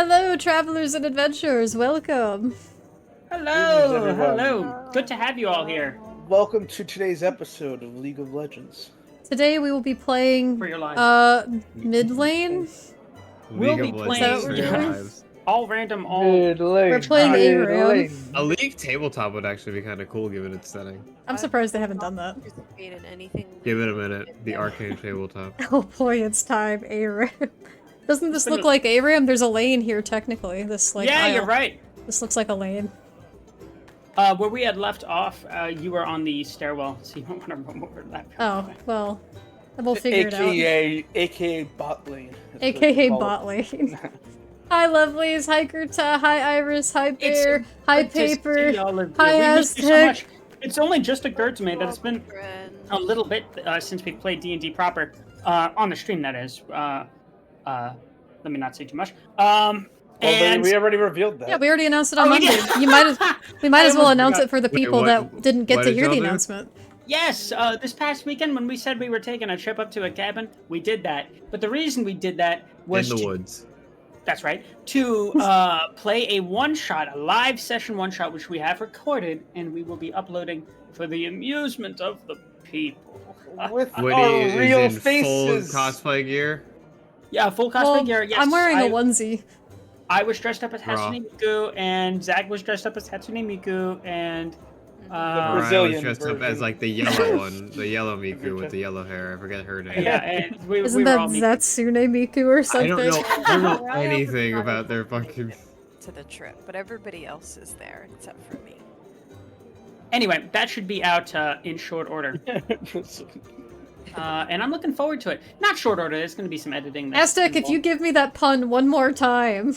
Hello, travelers and adventurers. Welcome. Hello, hello. Good to have you all here. Welcome to today's episode of League of Legends. Today we will be playing For your lives. mid lane. We'll League be of playing Legends for for your your lives. lives. all random, all. We're playing ARAM. A League tabletop would actually be kind of cool given its setting. I'm surprised they haven't done that. Participate in anything. Give it a minute. The arcane tabletop. Oh boy, it's time. ARAM. Doesn't this It's been look like ARAM? There's a lane here technically. This like Yeah, aisle. you're right. This looks like a lane. Where we had left off, you were on the stairwell, so you don't want to roam over that. Oh well, we'll figure it out. AKA bot lane. AKA bot lane. Hi lovelies, hi Gerta, hi Iris, hi Bear, hi Good to see Paper, all of you. hi We missed you so Aztec. much. It's only just occurred to me that it's been Friend. a little bit since we played D&D proper, on the stream that is. Let me not say too much. And we already revealed that. Yeah, we already announced it on Oh, we Monday. did. We might as well almost announce forgot. it for the Wait, people what- that didn't get what to did hear the y'all do? announcement. Yes, this past weekend when we said we were taking a trip up to a cabin, we did that. But the reason we did that was In the to- woods. That's right. To play a one-shot, a live session one-shot, which we have recorded, and we will be uploading for the amusement of the people. With Woody our is real in faces. full cosplay gear. Yeah, full cosplay Well, gear. Yes, I'm wearing a I onesie. I was dressed up as Raw. Hatsune Miku, and Zach was dressed up as Hatsune Miku, and Mariah was Brazilian dressed up version. as like the yellow one, the yellow Miku with the yellow hair. I forget her name. yeah, and we Isn't were that all Miku. Zatsune Miku or I something? don't know anything about their fucking. To the trip, but everybody else is there except for me. Anyway, that should be out in short order, and I'm looking forward to it. Not short order. There's going to be some editing. that's Aztec, if you involved. give me that pun one more time.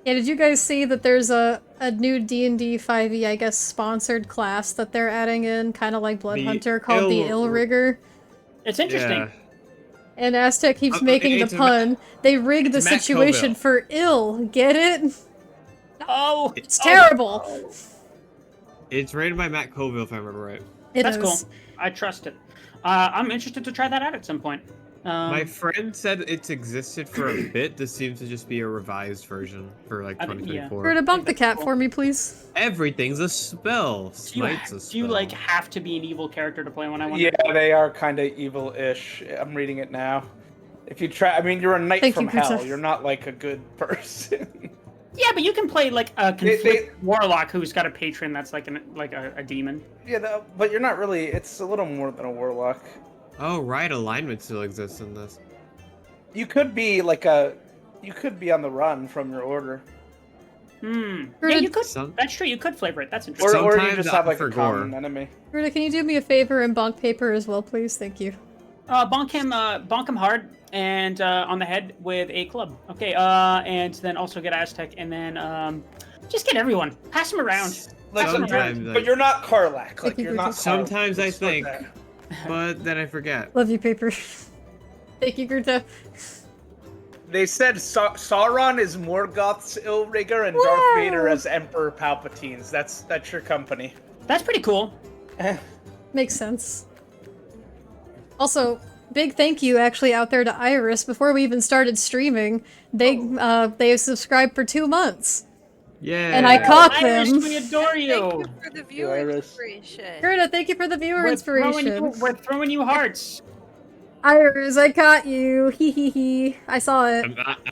Yeah, did you guys see that there's a new D&D 5e, I guess, sponsored class that they're adding in, kind of like Blood The Hunter, called the Ill- Ill Rigger? It's interesting. Yeah. And Aztec keeps making the it's a pun. They rigged the it's Matt situation Colville. for ill. Get it? Oh, It's terrible. It's rated by Matt Colville, if I remember right. That's It cool. is. I trust it. I'm interested to try that out at some point. My friend said it's existed for a bit. This seems to just be a revised version for like I think- yeah. 2024. We're to bump the That's cat cool. for me, please. Everything's a spell. do Smite's a you, spell. do you like have to be an evil character to play one? I wonder. Yeah, they are kind of evil-ish. I'm reading it now. If you try, I mean, you're a knight Thank from you, Greta. hell. You're not like a good person. Yeah, but you can play like a conflict warlock who's got a patron that's like a demon. Yeah, no, but you're not really. It's a little more than a warlock. Oh right, alignment still exists in this. You could be like a. You could be on the run from your order, Yeah, Greta, you could. Some- That's true. You could flavor it. That's interesting. or you Sometimes just have I like a prefer gore. common enemy. Greta, can you do me a favor and bonk paper as well, please? Thank you. Bonk him hard and on the head with a club. Okay, and then also get Aztec, and then just get everyone. Pass him around. Like, Sometimes, but like- you're not Karlach. Like you, you're not. Greta. Sometimes I Let's start think, there. but then I forget. Love you, Paper. Thank you, Greta. They said Sauron is Morgoth's Illrigger and Darth Whoa. Vader as Emperor Palpatine's. That's your company. That's pretty cool. Makes sense. Also, big thank you actually out there to Iris. Before we even started streaming, they subscribed for 2 months. Yeah. And I caught Iris, them. we adore Thank you. you for the viewer Iris. inspiration. Greta, thank you for the viewer inspiration. We're throwing you hearts. Iris, I caught you. Hee hee hee. I saw it.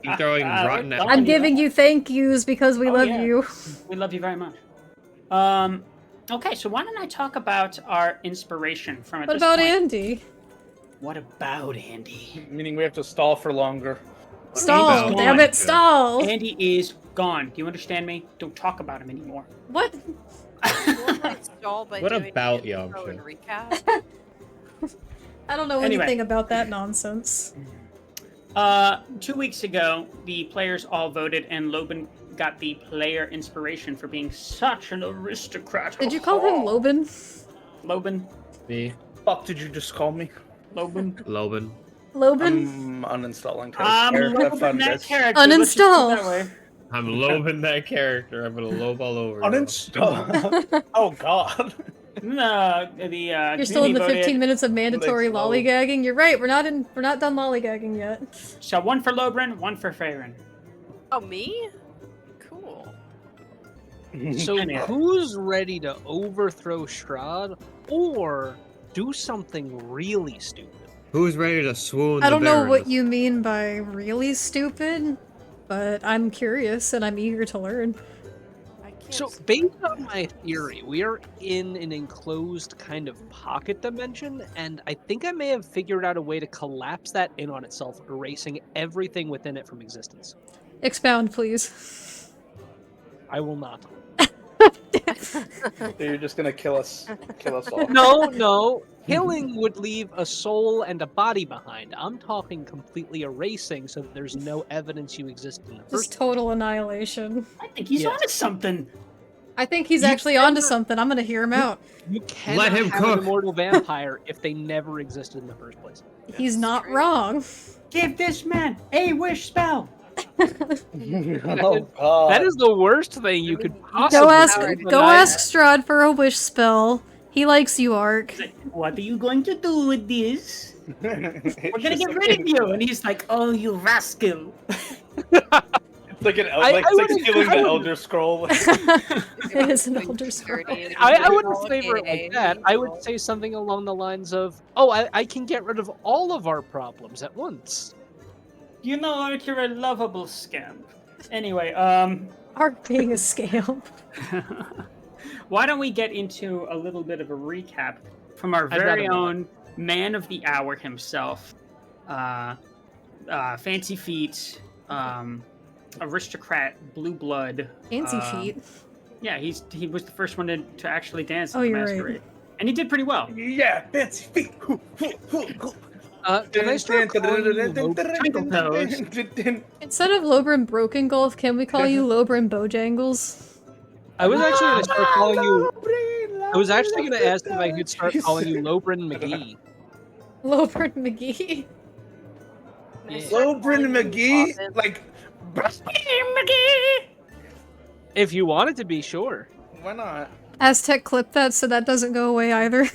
I'm throwing rotten we're apples. I'm giving you thank yous because we Oh, love yeah. you. We love you very much. Okay, so why don't I talk about our inspiration from at What this about point? Andy? What about Andy? Meaning we have to stall for longer. Stall, Andy's damn gone. it, stall. Andy is gone. Do you understand me? Don't talk about him anymore. What? Will I stall by What doing about an you, intro I'm and sure? recap? I don't know Anyway. anything about that nonsense. 2 weeks ago, the players all voted, and Loban got the player inspiration for being such an aristocrat. Did you call him Loban? Loban? Me, Fuck did you just call me? Loban? Loban. Loban? I'm uninstalling. I'm Have Loban fun, that guys. character. let's just put it Uninstall. that way. I'm Loban that character. I'm gonna lobe all over. you. Uninstall. Oh god. No, the You're still in the 15 minutes of mandatory Let's go. lollygagging. You're right. We're not done lollygagging yet. So one for Lobrin, one for Farron. Oh, me? Cool. So Anyway. who's ready to overthrow Strahd or do something really stupid? Who's ready to swoon I don't the know what Baroness? you mean by really stupid, but I'm curious and I'm eager to learn. I can't. So based on my theory, we are in an enclosed kind of pocket dimension, and I think I may have figured out a way to collapse that in on itself, erasing everything within it from existence. Expound, please. I will not. So you're just gonna kill us all. No. Killing would leave a soul and a body behind. I'm talking completely erasing so that there's no evidence you exist in the Just first total annihilation. I think he's Yes. onto something. I think he's You actually onto never- something. I'm gonna hear him out. You cannot him have cook. an immortal vampire if they never existed in the first place. He's That's not true. wrong. Give this man a wish spell. Oh god. That is the worst thing you could possibly Go ask do. Alright, go ask Strahd for a wish spell. He likes you, Ark. What are you going to do with this? We're gonna get rid of you. And he's like, oh, you rascal. It's like I like wouldn't- stealing I the wouldn't- Elder Scroll. It is an Elder Scroll. I wouldn't flavor it like that. I would say something along the lines of, oh, I can get rid of all of our problems at once. You know, Ark, you're a lovable scamp. Anyway, Ark being a scamp. why don't we get into a little bit of a recap from our I'd very rather not. own man of the hour himself, Fancy Feet, aristocrat, blue blood. Fancy feet. Yeah, he was the first one to actually dance at Oh, the you're right. masquerade, and he did pretty well. Yeah, fancy feet. Can I start calling you Twinkle toes. Instead of Lobrin Broken Golf, can we call you Lobrin Bojangles? I was actually going to start calling you... I was actually going to ask if I could start calling you Lobrin McGee. Lobrin McGee. Lobrin McGee, like If you wanted to be, sure. why not? Aztec clip that so that doesn't go away either.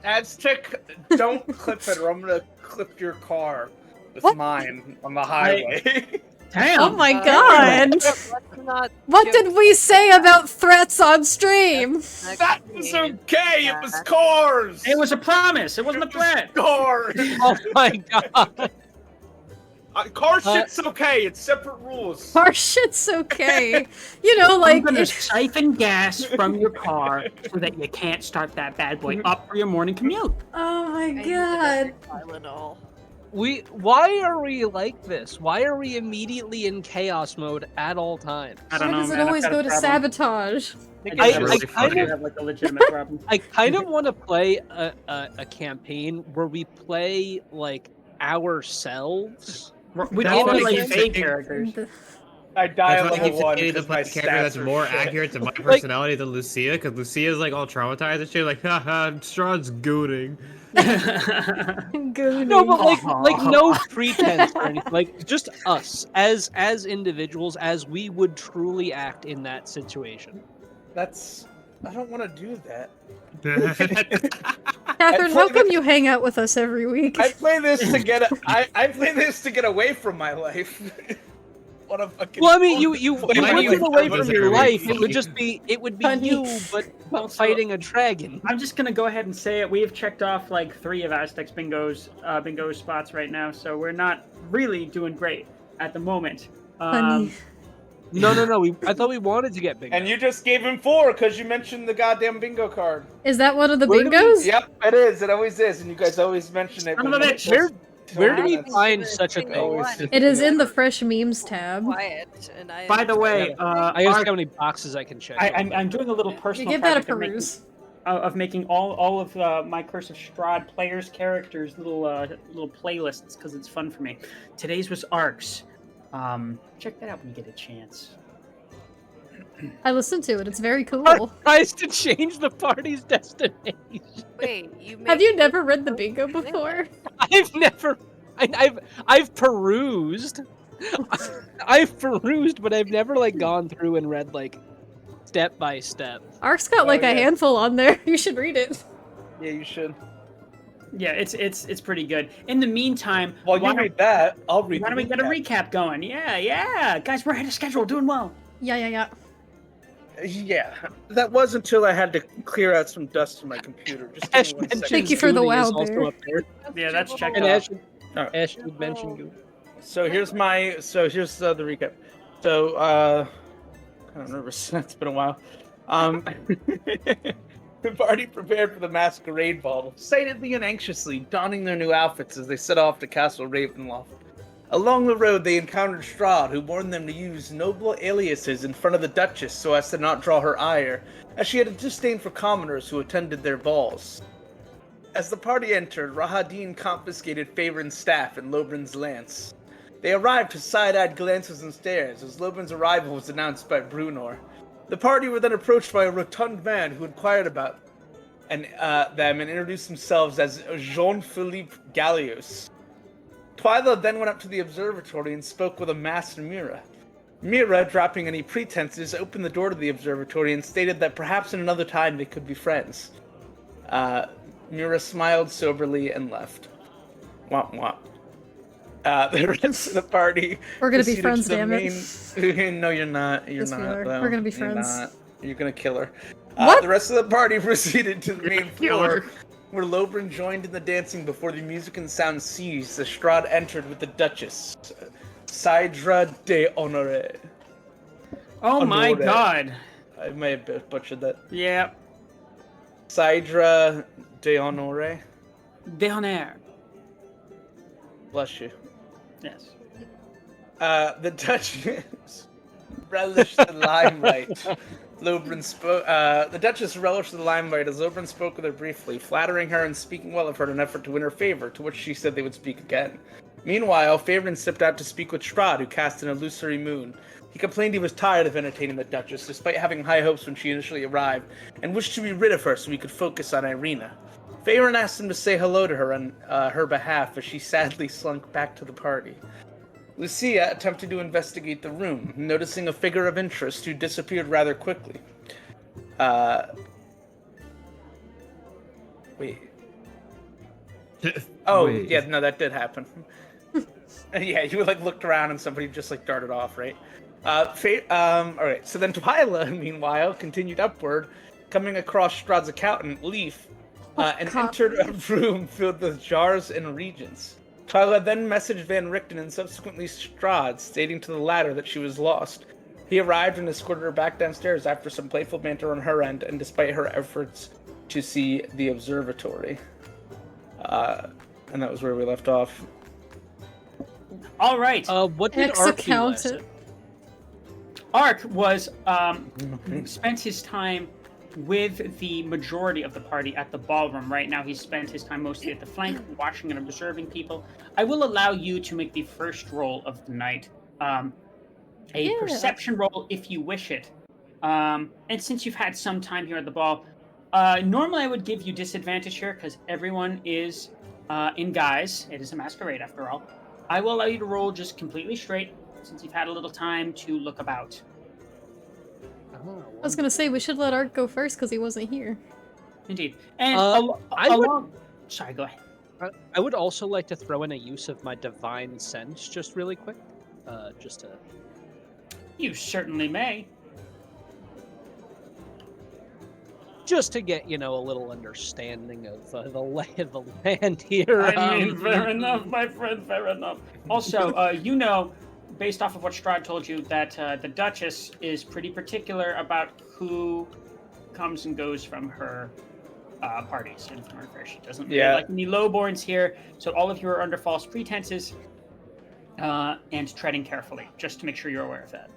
Aztec, don't clip it, or I'm gonna clip your car with What? mine on the highway. Damn. Oh my god! Let's not What joke did we say about threats on stream? next That was game. okay. It was cars. It was a promise. It wasn't a threat. cars. Oh my god. Car shit's okay. It's separate rules. Our shit's okay. You know, I'm like, gonna it, siphon gas from your car so that you can't start that bad boy up for your morning commute. oh my I need god. another Tylenol. Why are we like this? Why are we immediately in chaos mode at all times? I Why don't know, does it man. I've always got a go to problem. sabotage? I kind of have like a legitimate problem. I kind of want to play a campaign where we play like ourselves. We That's all what be I like keep fake saying. characters. I die That's at why I keep level 1 saying to because my play a character that's stats are more shit. accurate to my personality than Lucia, because Lucia's like all traumatized and shit, like, haha, Strahd's gooning. Gooning. No, but like no pretense or anything. Like just us as individuals, as we would truly act in that situation. That's. I don't want to do that. Catherine, how come you hang out with us every week? I play this to get. I play this to get away from my life. What a fucking. Well, I mean, you Why do wouldn't you get away have from us your every life. week? It would just be Honey. you, but while fighting a dragon. I'm just gonna go ahead and say it. We have checked off like 3 of Aztec's bingo spots right now, so we're not really doing great at the moment. Honey. No. I thought we wanted to get bigger. And you just gave him 4 because you mentioned the goddamn bingo card. Is that one of the Where do we- bingos? Yep, it is. It always is, and you guys always mention it. Son of when a it bitch. was Where do we tournaments. find such a thing? Always. It is in the fresh memes tab. Quiet, and I. By the way, I guess how many boxes I can check. I'm doing a little You personal give that a project of making- peruse. of making all of my Curse of Strahd players' characters little playlists because it's fun for me. Today's was Arcs. Check that out when you get a chance. I listened to it. It's very cool. Tries to change the party's destination. Wait, you Have you never read the bingo before? I've never. I've perused. I've perused, but I've never like gone through and read like step by step. Ark's got like Oh, a yeah. handful on there. You should read it. Yeah, you should. Yeah, it's pretty good. In the meantime, While why you don't- read that, I'll read why the don't we get a recap. recap going? Yeah. Guys, we're ahead of schedule, doing well. Yeah. Yeah, that was until I had to clear out some dust in my computer. Just give Ash me 1 mentions second. Thank you for the Goonie wow is also bear. up there. Yeah, that's checked And off. Ash did mention Goonie. So here's the recap. So I don't remember. It's been a while. The party prepared for the masquerade ball, excitedly and anxiously donning their new outfits as they set off to Castle Ravenloft. Along the road, they encountered Strahd, who warned them to use noble aliases in front of the Duchess so as to not draw her ire, as she had a disdain for commoners who attended their balls. As the party entered, Rahadin confiscated Favorn's staff and Lobrin's lance. They arrived to side-eyed glances and stares as Lobrin's arrival was announced by Brunor. The party were then approached by a rotund man who inquired about them and introduced themselves as Jean-Philippe Gallios. Twyla then went up to the observatory and spoke with a masked Mira. Mira, dropping any pretenses, opened the door to the observatory and stated that perhaps in another time they could be friends. Mira smiled soberly and left. Womp womp. The rest of the party. We're gonna be proceeded friends, to the damn it. main... No, you're not. You're Yes, we not. are. Though. We're gonna be You're friends. not. You're gonna kill her. What? The rest of the party proceeded to the main Kill floor, her. where Lobrin joined in the dancing before the music and sound ceased as Strahd entered with the Duchess, Sidra de Honore. Oh my Honore. god. I may have butchered that. Yeah. Sidra de Honore. Dehonneur. Bless you. Yes. The Duchess relished the limelight. The Duchess relished the limelight as Lobrin spoke with her briefly, flattering her and speaking well of her in an effort to win her favor, to which she said they would speak again. Meanwhile, Favorn stepped out to speak with Strahd, who cast an illusory moon. He complained he was tired of entertaining the Duchess, despite having high hopes when she initially arrived, and wished to be rid of her so he could focus on Irina. Favorn asked him to say hello to her on her behalf, as she sadly slunk back to the party. Lucia attempted to investigate the room, noticing a figure of interest who disappeared rather quickly. Wait. Oh, Wait. yeah, no, that did happen. Yeah, you looked around and somebody just darted off, right? Alright, so then Twyla, meanwhile, continued upward, coming across Strahd's accountant, Leaf, and entered a room filled with jars and reagents. Twyla then messaged Van Richten and subsequently Strahd, stating to the latter that she was lost. He arrived and escorted her back downstairs after some playful banter on her end, and despite her efforts to see the observatory. And that was where we left off. All right. What did Ark do last Ex-accountant. Ark was spent his time with the majority of the party at the ballroom. Right now, he's spent his time mostly at the flank, watching and observing people. I will allow you to make the first roll of the night. A perception roll if you wish it. And since you've had some time here at the ball, normally I would give you disadvantage here because everyone is in guise. It is a masquerade after all. I will allow you to roll just completely straight since you've had a little time to look about. I was gonna say we should let Art go first because he wasn't here. Indeed. And Sorry, go ahead. I would also like to throw in a use of my divine sense just really quick. Just to... You certainly may. Just to get, a little understanding of the lay of the land here. I mean, fair enough, my friend, fair enough. Also, based off of what Strahd told you, that the Duchess is pretty particular about who comes and goes from her parties and from her fair. She doesn't really like any lowborns here, so all of you are under false pretenses and treading carefully, just to make sure you're aware of that.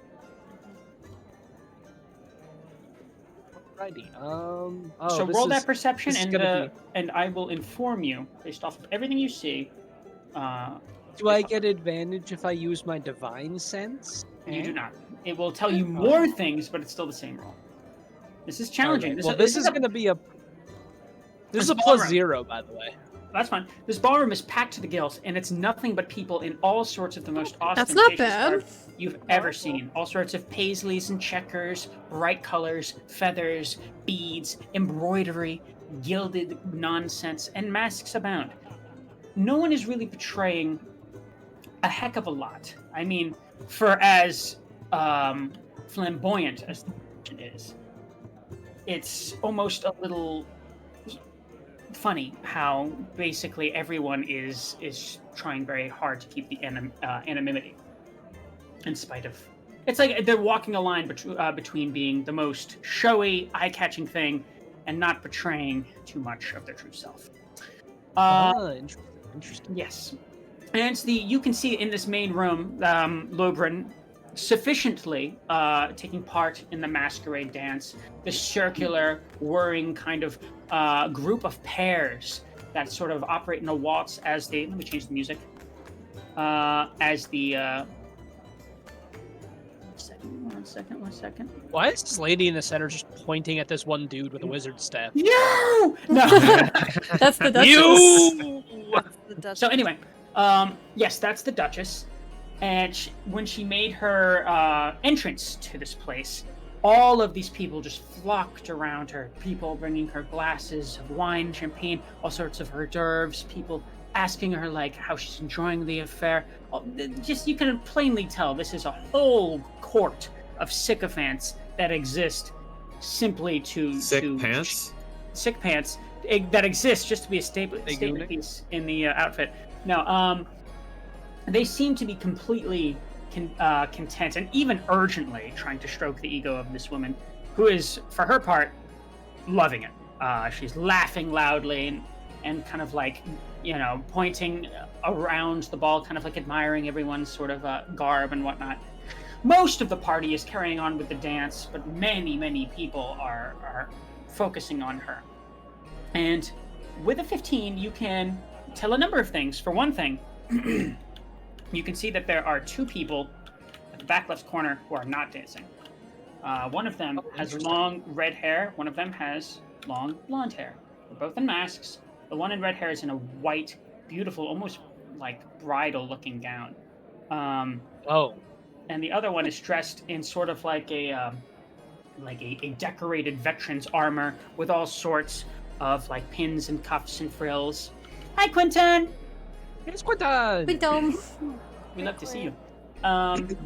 Alrighty. So roll that perception, and I will inform you based off of everything you see. Do I get advantage if I use my divine sense? You do not. It will tell you more things, but it's still the same roll. This is challenging. Right. This is going to be a... This is a +0, by the way. That's fine. This ballroom is packed to the gills, and it's nothing but people in all sorts of the most That's ostentatious not bad. garb you've ever seen. All sorts of paisleys and checkers, bright colors, feathers, beads, embroidery. gilded nonsense, and masks abound. No one is really portraying a heck of a lot. I mean, for as flamboyant as the fashion is, it's almost a little funny how basically everyone is trying very hard to keep the anonymity, in spite of. It's like they're walking a line between being the most showy, eye-catching thing, and not betraying too much of their true self. Interesting. Yes, and you can see in this main room, Lobrin sufficiently taking part in the masquerade dance, the circular, whirring kind of group of pairs that sort of operate in a waltz as they. Let me change the music. As the. One second. Why is this lady in the center just pointing at this one dude with a wizard staff? No! That's the Duchess. You! The Dutch- So anyway, yes, that's the Duchess. And when she made her entrance to this place, all of these people just flocked around her. People bringing her glasses of wine, champagne, all sorts of hors d'oeuvres. People asking her like how she's enjoying the affair. Just you can plainly tell this is a whole court of sycophants that exist simply to Sick pants? sick pants that exist just to be a statement piece in the outfit. No, they seem to be completely content and even urgently trying to stroke the ego of this woman, who is, for her part, loving it. She's laughing loudly and kind of like, pointing around the ball, kind of like admiring everyone's sort of garb and whatnot. Most of the party is carrying on with the dance, but many, many people are focusing on her. And with a 15, you can tell a number of things. For one thing, you can see that there are two people at the back left corner who are not dancing. One of them has long red hair. One of them has long blonde hair. They're both in masks. The one in red hair is in a white, beautiful, almost like bridal-looking gown. And the other one is dressed in sort of like a decorated veteran's armor with all sorts of like pins and cuffs and frills. Hi, Quentin. It's Quentin. We don't. We love to see you. And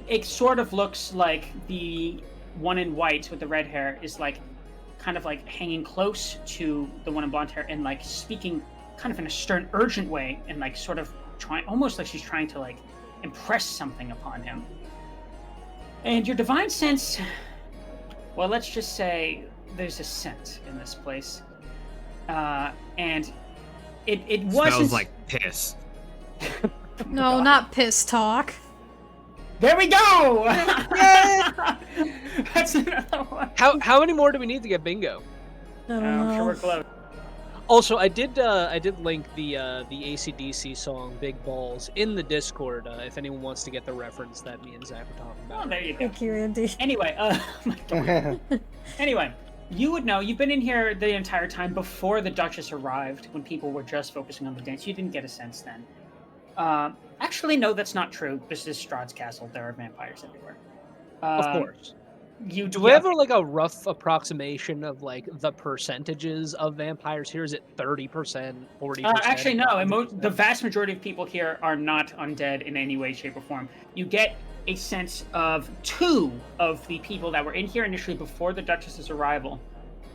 it sort of looks like the one in white with the red hair is like kind of like hanging close to the one in blonde hair and like speaking kind of in a stern, urgent way and like sort of almost like she's trying to like impress something upon him. And your divine sense, well, let's just say there's a scent in this place. And it wasn't... Smells like piss. No, not piss talk. There we go! That's another one. How many more do we need to get bingo? I don't I'm sure know. we're close. Also, I did link the AC/DC song "Big Balls" in the Discord. If anyone wants to get the reference that me and Zach were talking Oh, about. there you go. Thank you, Andy. Anyway, my God. Anyway, you would know. You've been in here the entire time before the Duchess arrived, when people were just focusing on the dance. You didn't get a sense then. Actually, no, that's not true. This is Strahd's castle. There are vampires everywhere. Of course. Do we have like a rough approximation of like the percentages of vampires here? Is it 30%, 40%? Actually, no. The vast majority of people here are not undead in any way, shape, or form. You get a sense of two of the people that were in here initially before the Duchess's arrival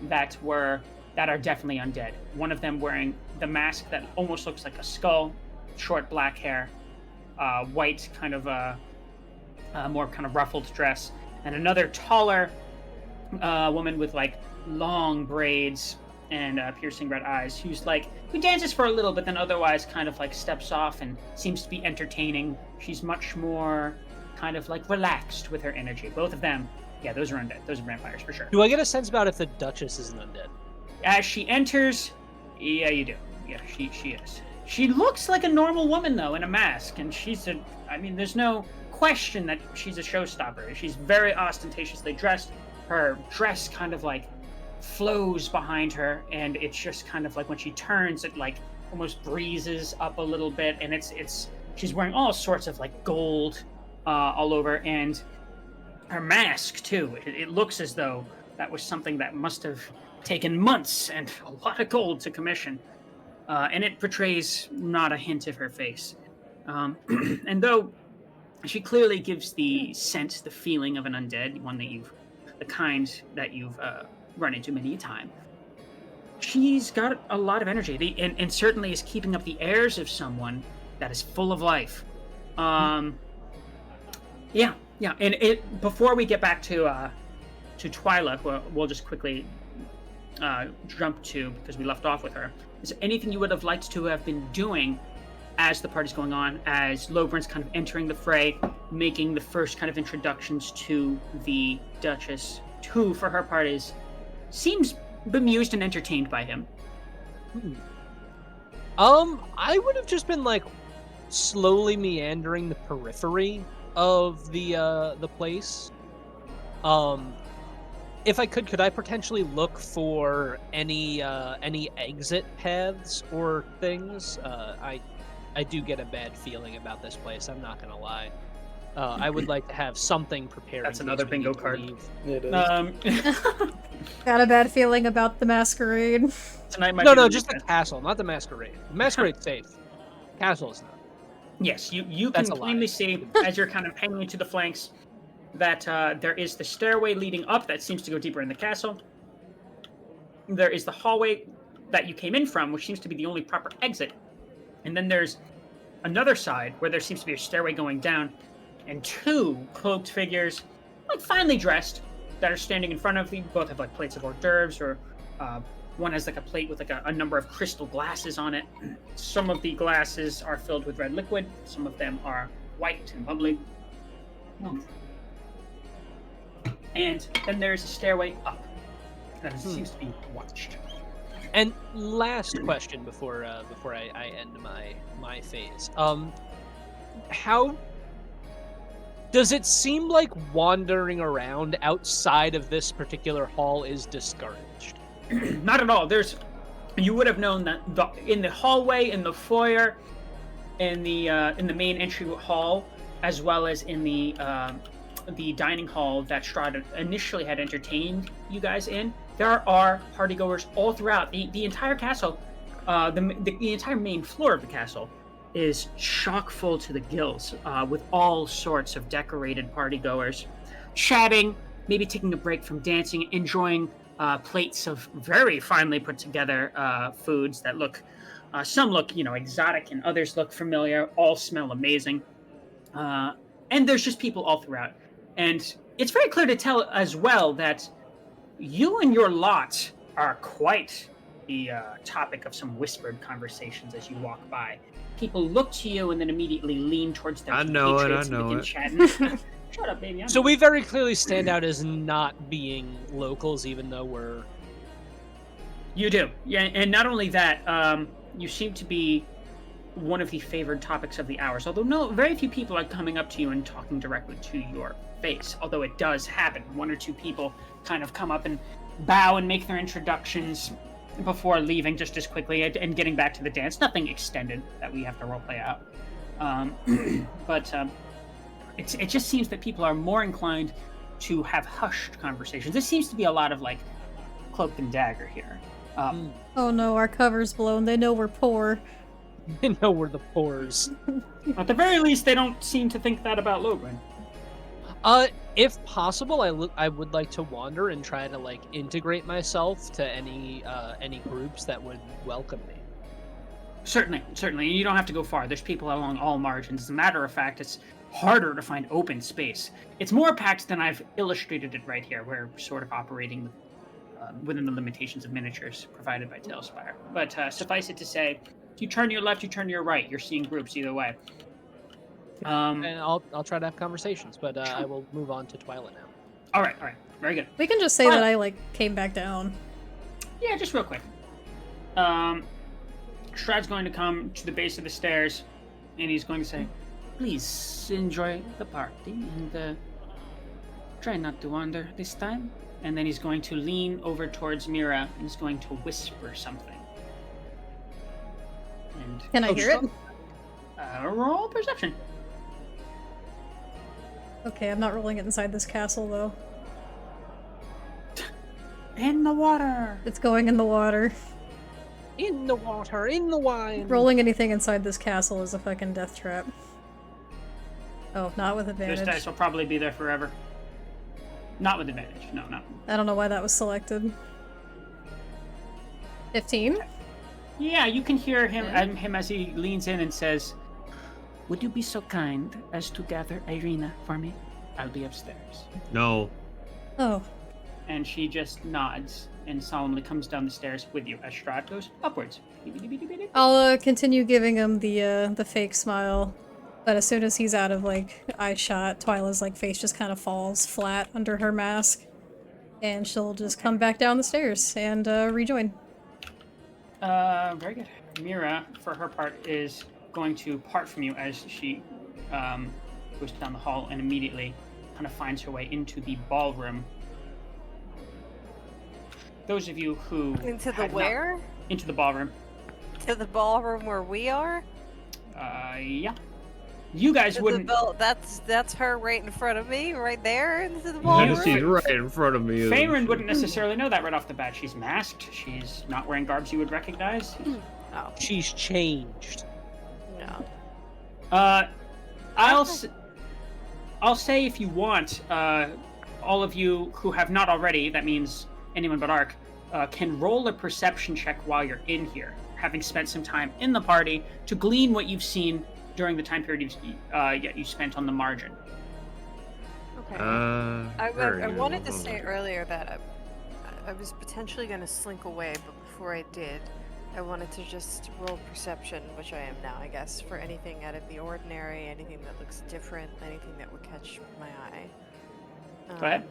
that are definitely undead. One of them wearing the mask that almost looks like a skull, short black hair, white kind of more kind of ruffled dress, and another taller woman with like long braids and piercing red eyes, who dances for a little, but then otherwise kind of like steps off and seems to be entertaining. She's much more kind of like relaxed with her energy. Both of them, yeah, those are undead. Those are vampires for sure. Do I get a sense about if the Duchess is an undead? As she enters, yeah, you do. Yeah, she is. She looks like a normal woman though, in a mask, and there's no question that she's a showstopper. She's very ostentatiously dressed. Her dress kind of like flows behind her, and it's just kind of like when she turns, it like almost breezes up a little bit, and she's wearing all sorts of like gold all over, and her mask too. It looks as though that was something that must have taken months and a lot of gold to commission. And it portrays not a hint of her face. And though she clearly gives the sense, the feeling of an undead, the kind that you've run into many a time, she's got a lot of energy, and certainly is keeping up the airs of someone that is full of life. Yeah. And before we get back to Twyla, we'll just quickly jump to, because we left off with her. Is there anything you would have liked to have been doing as the party's going on, as Lobrin's kind of entering the fray, making the first kind of introductions to the Duchess, who, for her part, seems bemused and entertained by him? I would have just been like slowly meandering the periphery of the place. If I could I potentially look for any exit paths or things? I do get a bad feeling about this place, I'm not gonna lie. I would like to have something prepared. That's another bingo card. It is. Got a bad feeling about the masquerade. Tonight might No, be the just the weekend. castle, not the masquerade. The masquerade's safe. Castle is not. Yes, you That's can a lie. plainly see, as you're kind of hanging to the flanks, that there is the stairway leading up that seems to go deeper in the castle. There is the hallway that you came in from, which seems to be the only proper exit. And then there's another side where there seems to be a stairway going down, and two cloaked figures, like finely dressed, that are standing in front of you. Both have like plates of hors d'oeuvres, or one has like a plate with like a number of crystal glasses on it. Some of the glasses are filled with red liquid. Some of them are white and bubbly. And then there's a stairway up that seems to be watched. And last question before I end my phase. How does it seem like wandering around outside of this particular hall is discouraged? Not at all. You would have known that in the hallway, in the foyer, in the main entry hall, as well as in the dining hall that Strahd initially had entertained you guys in, there are partygoers all throughout the entire castle. The entire main floor of the castle is chock full to the gills, with all sorts of decorated partygoers, chatting, maybe taking a break from dancing, enjoying plates of very finely put together foods that look, some look, exotic, and others look familiar. All smell amazing, and there's just people all throughout. And it's very clear to tell as well that you and your lot are quite the topic of some whispered conversations as you walk by. People look to you and then immediately lean towards their I know it, compatriots I know and begin it. chatting. Shut up, baby. So we very clearly stand out as not being locals, even though we're... You do. Yeah, and not only that, you seem to be one of the favored topics of the hours, although very few people are coming up to you and talking directly to your face, although it does happen. One or two people kind of come up and bow and make their introductions before leaving just as quickly and getting back to the dance. Nothing extended that we have to roleplay out. But it just seems that people are more inclined to have hushed conversations. This seems to be a lot of like cloak and dagger here. Oh no, our cover's blown. They know we're poor. They know we're the pores. At the very least, they don't seem to think that about Logrin. If possible, I would like to wander and try to like integrate myself to any groups that would welcome me. Certainly. And you don't have to go far. There's people along all margins. As a matter of fact, it's harder to find open space. It's more packed than I've illustrated it right here. We're sort of operating within the limitations of miniatures provided by Tailspire. But suffice it to say, if you turn to your left, you turn to your right. You're seeing groups either way. And I'll try to have conversations, but I will move on to Twyla now. All right. Very good. We can just say that I, came back down. Yeah, just real quick. Strahd's going to come to the base of the stairs, and he's going to say, "Please enjoy the party, and try not to wander this time." And then he's going to lean over towards Mira, and he's going to whisper something. And Can I hear it? Roll perception. Okay, I'm not rolling it inside this castle, though. In the water. It's going in the water. In the water, in the wine. Rolling anything inside this castle is a fucking death trap. Oh, not with Those advantage. dice will probably be there forever. Not with advantage. No, no. I don't know why that was selected. 15? Yeah, you can hear him as he leans in and says, "Would you be so kind as to gather Irina for me? I'll be upstairs." No. Oh. And she just nods and solemnly comes down the stairs with you as Strahd goes upwards. I'll continue giving him the fake smile, but as soon as he's out of like eye shot, Twyla's like face just kind of falls flat under her mask, and she'll just come back down the stairs and rejoin. Very good. Mira, for her part, is going to part from you as she goes down the hall and immediately kind of finds her way into the ballroom. Those of you who Into the had not- where? into the ballroom. To the ballroom where we are? Yeah. You guys To wouldn't. That's her right in front of me, right there into the You ballroom. She's right in front of me. isn't Faerun she? wouldn't necessarily know that right off the bat. She's masked. She's not wearing garbs you would recognize. Oh, She's changed. no. I'll say if you want, all of you who have not already, that means anyone but Ark, can roll a perception check while you're in here, having spent some time in the party to glean what you've seen during the time period you spent on the margin. Okay. I I wanted to say earlier that I was potentially going to slink away, but before I did, I wanted to just roll perception, which I am now, I guess, for anything out of the ordinary, anything that looks different, anything that would catch my eye. Go ahead.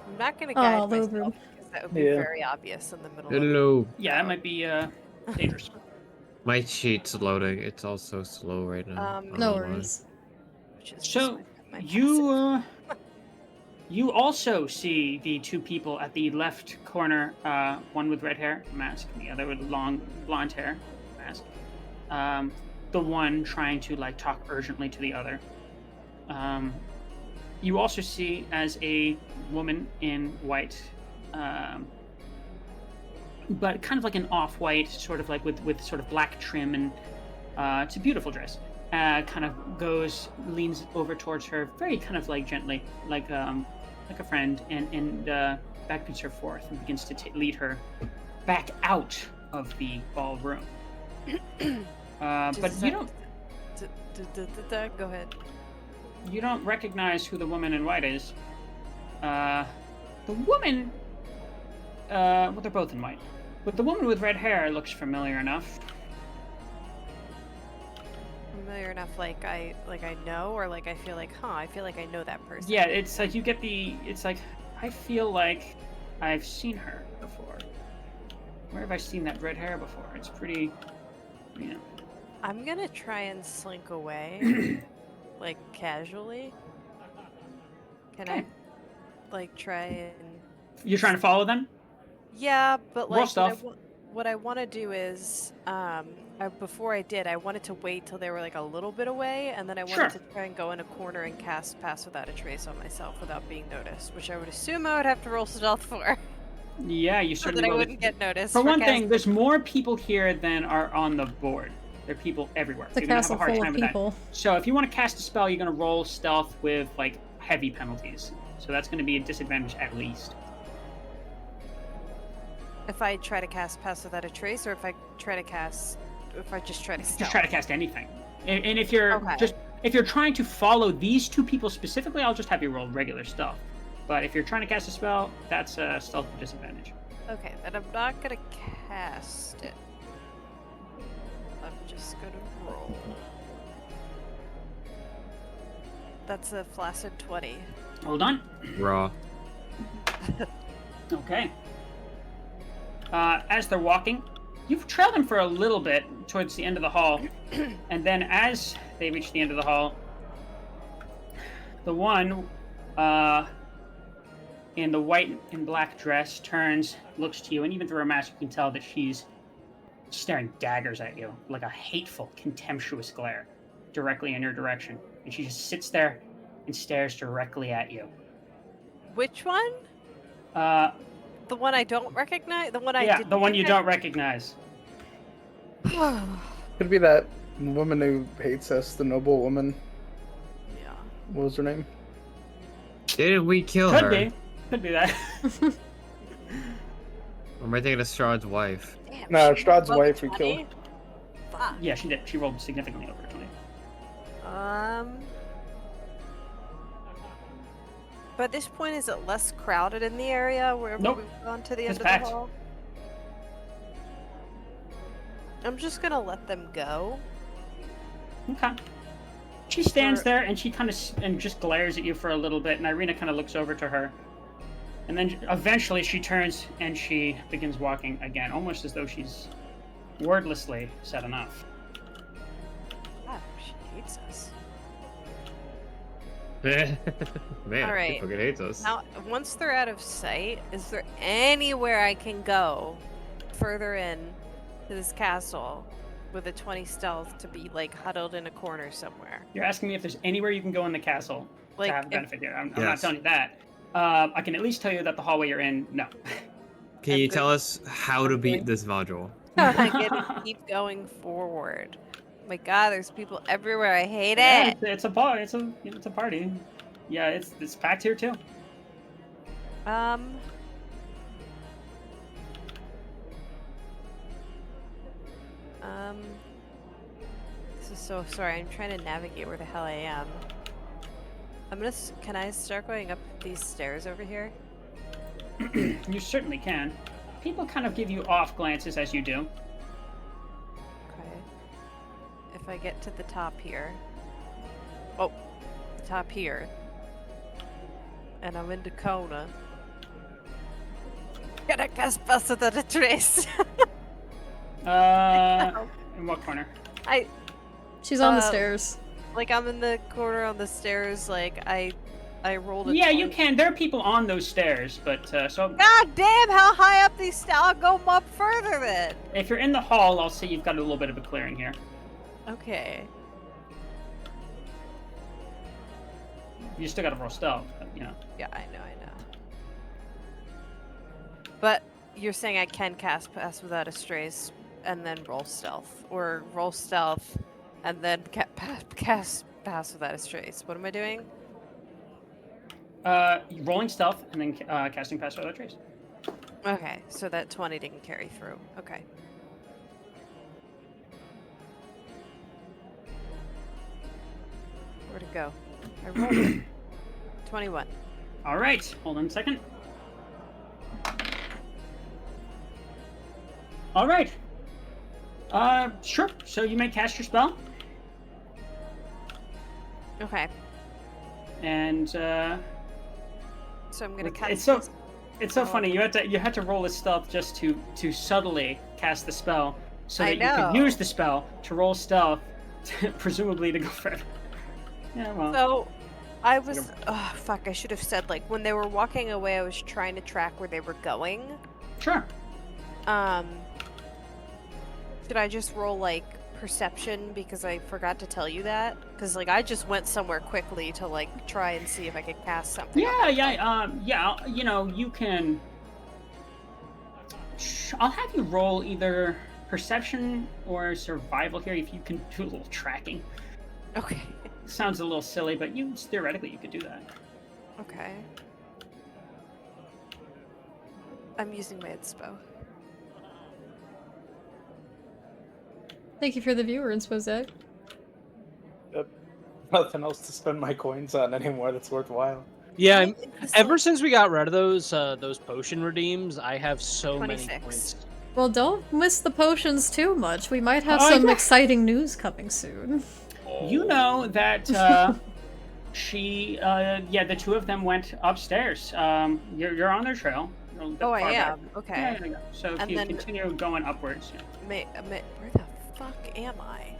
I'm not going to guide Oh, myself Lobru. because that would be Yeah. very obvious in the middle of Hello. Yeah, that might be dangerous. My sheet's loading. It's all so slow right now. I don't No know why. worries. which is just So my you you also see the two people at the left corner, one with red hair, mask, the other with long blonde hair, mask. The one trying to like talk urgently to the other. You also see as a woman in white, but kind of like an off-white, sort of like with sort of black trim, and it's a beautiful dress. Kind of leans over towards her, very kind of like gently, like a friend, and beckons her forth and begins to lead her back out of the ballroom. But you don't. Go ahead. You don't recognize who the woman in white is. The woman. Well, they're both in white, but the woman with red hair looks familiar enough. Familiar enough, like I know, or like I feel like I know that person. Yeah, it's like you get the. It's like I feel like I've seen her before. Where have I seen that red hair before? It's pretty. You know. I'm gonna try and slink away, like casually. Can I, like, try and? You're trying to follow them? Yeah, but Roll like stuff. what I want to do is, before I did, I wanted to wait till they were like a little bit away, and then I wanted Sure. to try and go in a corner and cast Pass Without a Trace on myself without being noticed, which I would assume I would have to roll stealth for, Yeah, you so certainly that I will. wouldn't get noticed. For one thing, casting- there's more people here than are on the board. There are people everywhere. It's a You're gonna have castle a hard full time of with people. that. So if you want to cast a spell, you're gonna roll stealth with like heavy penalties. So that's gonna be a disadvantage at least. If I try to cast Pass Without a Trace, or if I just try to stealth. Just try to cast anything. And if you're Okay. if you're trying to follow these two people specifically, I'll just have you roll regular stealth. But if you're trying to cast a spell, that's a stealth with disadvantage. Okay, then I'm not gonna cast it. I'm just gonna roll. That's a flaccid 20. Hold on. Raw. Okay. As they're walking, you've trailed them for a little bit towards the end of the hall, and then as they reach the end of the hall, the one in the white and black dress turns, looks to you, and even through her mask, you can tell that she's staring daggers at you, like a hateful, contemptuous glare, directly in your direction. And she just sits there and stares directly at you. Which one? The one I don't recognize? The one I Yeah, didn't the one you don't recognize? recognize. Could be that woman who hates us, the noble woman. Yeah. What was her name? Didn't we kill Could her? be. Could be that. Or am I thinking of Strahd's wife? Damn, No, she Strahd's rolled wife we 20? killed. Fuck. Yeah, she did. She rolled significantly over 20. But at this point, is it less crowded in the area wherever Nope. we've gone to the It's end packed. of the hall? I'm just gonna let them go. Okay. She stands Or- there and she kind of and just glares at you for a little bit, and Irina kind of looks over to her, and then eventually she turns and she begins walking again, almost as though she's wordlessly said enough. God, she hates us. Man, Alright. he fucking hates us. Now, once they're out of sight, is there anywhere I can go further in to this castle with a 20 stealth to be like huddled in a corner somewhere? You're asking me if there's anywhere you can go in the castle Like, to have a if- benefit here. I'm not Yes. telling you that. I can at least tell you that the hallway you're in, no. Can I'm you good. tell us how to Okay. beat this module? I get to keep going forward. My God, there's people everywhere. I hate Yeah, it. it's a party. It's a party. Yeah, it's packed here too. This is so sorry. I'm trying to navigate where the hell I am. Can I start going up these stairs over here? You certainly can. People kind of give you off glances as you do. Okay. If I get to the top here. Oh, the top here. And I'm in the corner. Can I cast Pass Without a Trace? In what corner? She's on the Uh, stairs. Like I'm in the corner on the stairs. Like I rolled a. Yeah, you 20. can. There are people on those stairs, but so God damn! How high up these stairs? I'll go up further then. if you're in the hall, I'll say you've got a little bit of a clearing here. Okay. You still got to roll stealth, but, you know. Yeah, I know. But you're saying I can cast Pass Without a Trace and then roll stealth, or roll stealth and then cast Pass Without a Trace. What am I doing? Rolling stealth and then casting Pass Without a Trace. Okay, so that 20 didn't carry through. Okay. Where'd it go? I rolled it. 21. All right, hold on a second. All right. Sure. So you may cast your spell, Okay, and so I'm gonna cast. it's so this- it's so Oh. funny. You had to roll a stealth just to subtly cast the spell, so I that you could know. use the spell to roll stealth, presumably to go further. Yeah, well. So, I was. Oh fuck! I should have said like when they were walking away, I was trying to track where they were going. Sure. Should I just roll like perception because I forgot to tell you that? Because like I just went somewhere quickly to like try and see if I could cast something. Yeah. You know, you can. I'll have you roll either perception or survival here if you can do a little tracking. Okay. Sounds a little silly, but theoretically you could do that. Okay. I'm using my inspo. Thank you for the viewer, Inspozeg. Nothing else to spend my coins on anymore that's worthwhile. Yeah, It's ever like since we got rid of those potion redeems, I have so 26. many points. Well, don't miss the potions too much. We might have Oh, some yeah. exciting news coming soon. You know that the two of them went upstairs. You're on their trail. You're a bit Oh, I far back. am. Okay. Yeah. So if And you then- continue going upwards, Where the fuck am I?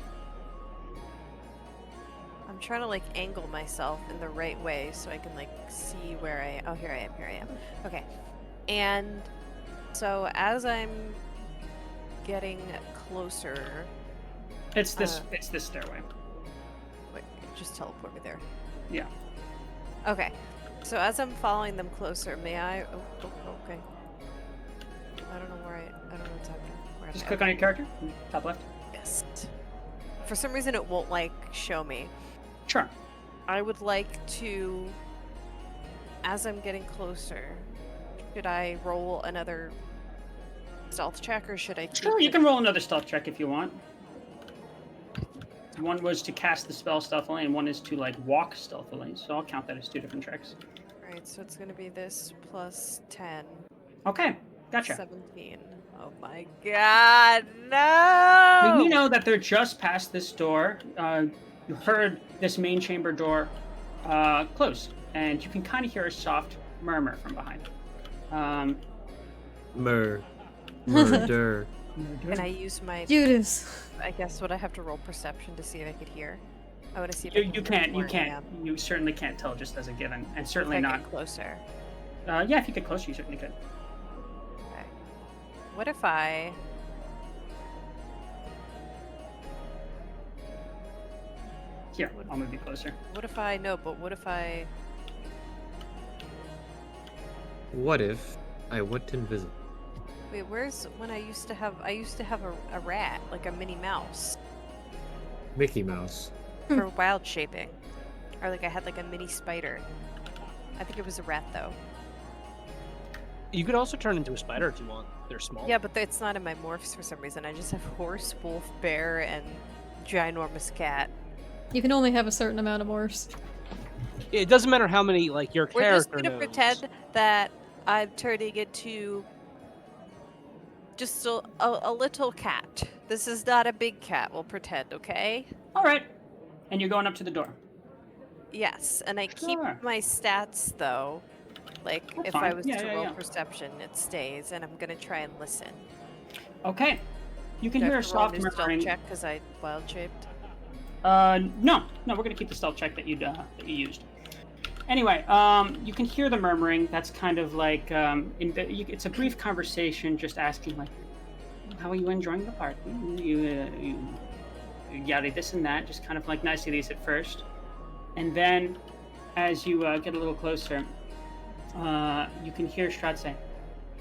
I'm trying to like angle myself in the right way so I can like see where I. Oh, here I am. Okay. And so as I'm getting closer, it's this stairway. wait, just teleport me there. Yeah. Okay. So as I'm following them closer, may I? Oh, okay. Where Just am I? click on your character, top left. Yes. For some reason, it won't like show me. Sure. I would like to, as I'm getting closer, should I roll another stealth check or should I keep Sure, you it- can roll another stealth check if you want. One was to cast the spell stealthily, and one is to like walk stealthily. So I'll count that as 2 different checks. Alright, so it's gonna be this plus 10. Okay, gotcha. 17. Oh my god, no! You know that they're just past this door. You heard this main chamber door close, and you can kind of hear a soft murmur from behind. Murder. Can I use my, Judas. I guess, would I have to roll perception to see if I could hear? I want to see if You, I can you hear can't. where You I can't. am. You certainly can't tell just as a given, and If certainly I not. get closer. Yeah, if you get closer, you certainly could. Okay. What if I... Here, I'll move you closer. What if I... No, but what if I... What if I went invisible? Wait, where's when I used to have a rat, like a mini mouse, Mickey Mouse. for wild shaping. Or like I had like a mini spider. I think it was a rat though. You could also turn into a spider if you want. They're small. Yeah, but it's not in my morphs for some reason. I just have horse, wolf, bear, and ginormous cat. You can only have a certain amount of morphs. It doesn't matter how many like your We're just character gonna knows. pretend that I'm turning into just a little cat. This is not a big cat. We'll pretend, okay? All right, and you're going up to the door. Yes, and I keep Sure. my stats though. Like That's if I fine. was Yeah, to yeah, roll yeah. perception, it stays, and I'm gonna try and listen. Okay, you can Do I hear a have to roll soft new stealth murmuring. check because I wild shaped. No, we're gonna keep the stealth check that you used. Anyway, you can hear the murmuring. That's kind of like it's a brief conversation, just asking like, "How are you enjoying the party? You yada this and that." Just kind of like niceties at first, and then as you get a little closer, you can hear Strahd say,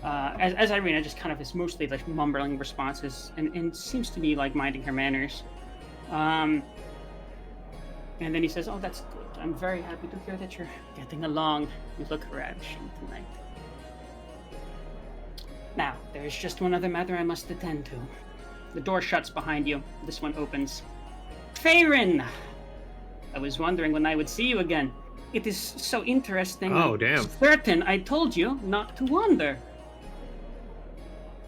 as Irina just kind of is mostly like mumbling responses and seems to be like minding her manners. And then he says, "Oh, that's good. I'm very happy to hear that you're getting along. You look ravishing tonight. Now, there is just one other matter I must attend to." The door shuts behind you. This one opens. "Faerun! I was wondering when I would see you again. It is so interesting. Oh, I'm damn. certain I told you not to wander.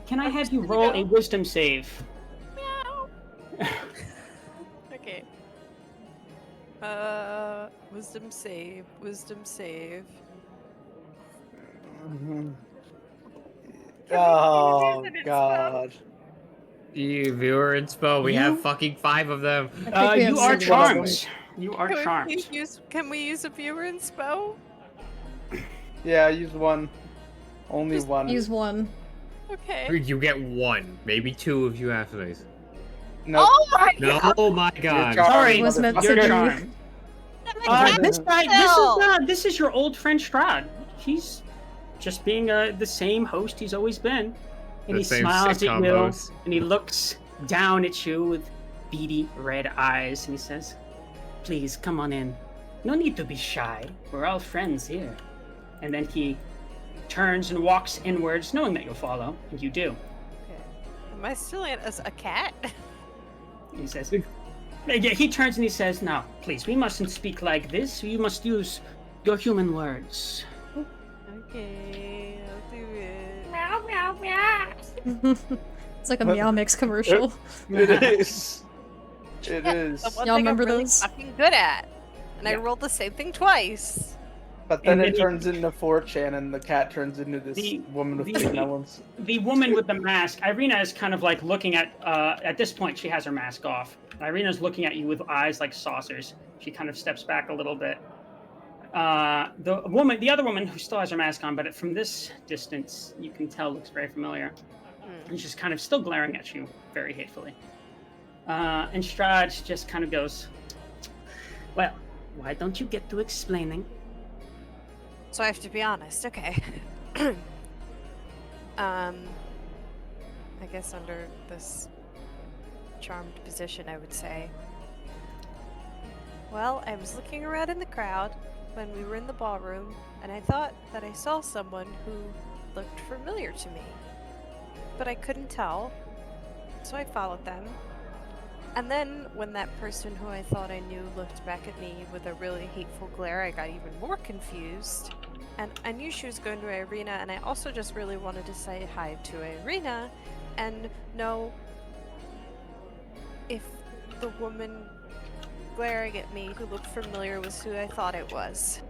Can I I'm have just you gonna roll go. a wisdom save?" Okay. Wisdom save. Wisdom save. Oh God. You viewer inspo, we have fucking 5 of them. I think we have You are six. charmed. You are Can charmed. can we use a viewer inspo? Yeah, use one. Only Just one. Use one. Okay. You get 1, maybe 2 if you have those. Nope. Oh my No, god! oh my god. charmed. Sorry, Was meant to you're be. charmed. I'm a This cat guy, still. this is your old friend Strahd. He's just being the same host he's always been, and The he same smiles at sitcom you, host. and he looks down at you with beady red eyes, and he says, "Please come on in. No need to be shy. We're all friends here." And then he turns and walks inwards, knowing that you'll follow, and you do. Okay. Am I still as a cat? And he says, yeah, he turns and he says, "Now, please, we mustn't speak like this. You must use your human words." Okay, I'll do it. Meow, meow, meow. It's like a Meow Mix commercial. It is. It is. The one Y'all thing remember I'm really those? fucking good at. And I Yeah. rolled the same thing twice. But then And it then turns into 4chan and the cat turns into this The- woman with the- big melons. The woman with the mask, Irina is kind of like looking at this point, she has her mask off. Irina's looking at you with eyes like saucers. She kind of steps back a little bit. The other woman who still has her mask on, but from this distance, you can tell looks very familiar. And she's kind of still glaring at you very hatefully. And Strahd just kind of goes, "Well, why don't you get to explaining?" So I have to be honest, okay. I guess under this charmed position, I would say. Well, I was looking around in the crowd when we were in the ballroom, and I thought that I saw someone who looked familiar to me. But I couldn't tell, so I followed them. And then, when that person who I thought I knew looked back at me with a really hateful glare, I got even more confused. And I knew she was going to Irina, and I also just really wanted to say hi to Irina and know if the woman glaring at me who looked familiar was who I thought it was.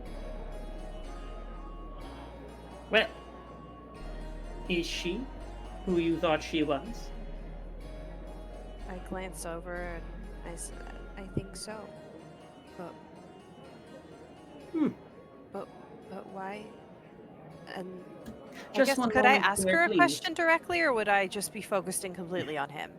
Well, is she who you thought she was? I glanced over and I said, I think so. But... But why? And Just I guess, one could I moment ask here, her a please. question directly, or would I just be focusing completely on him?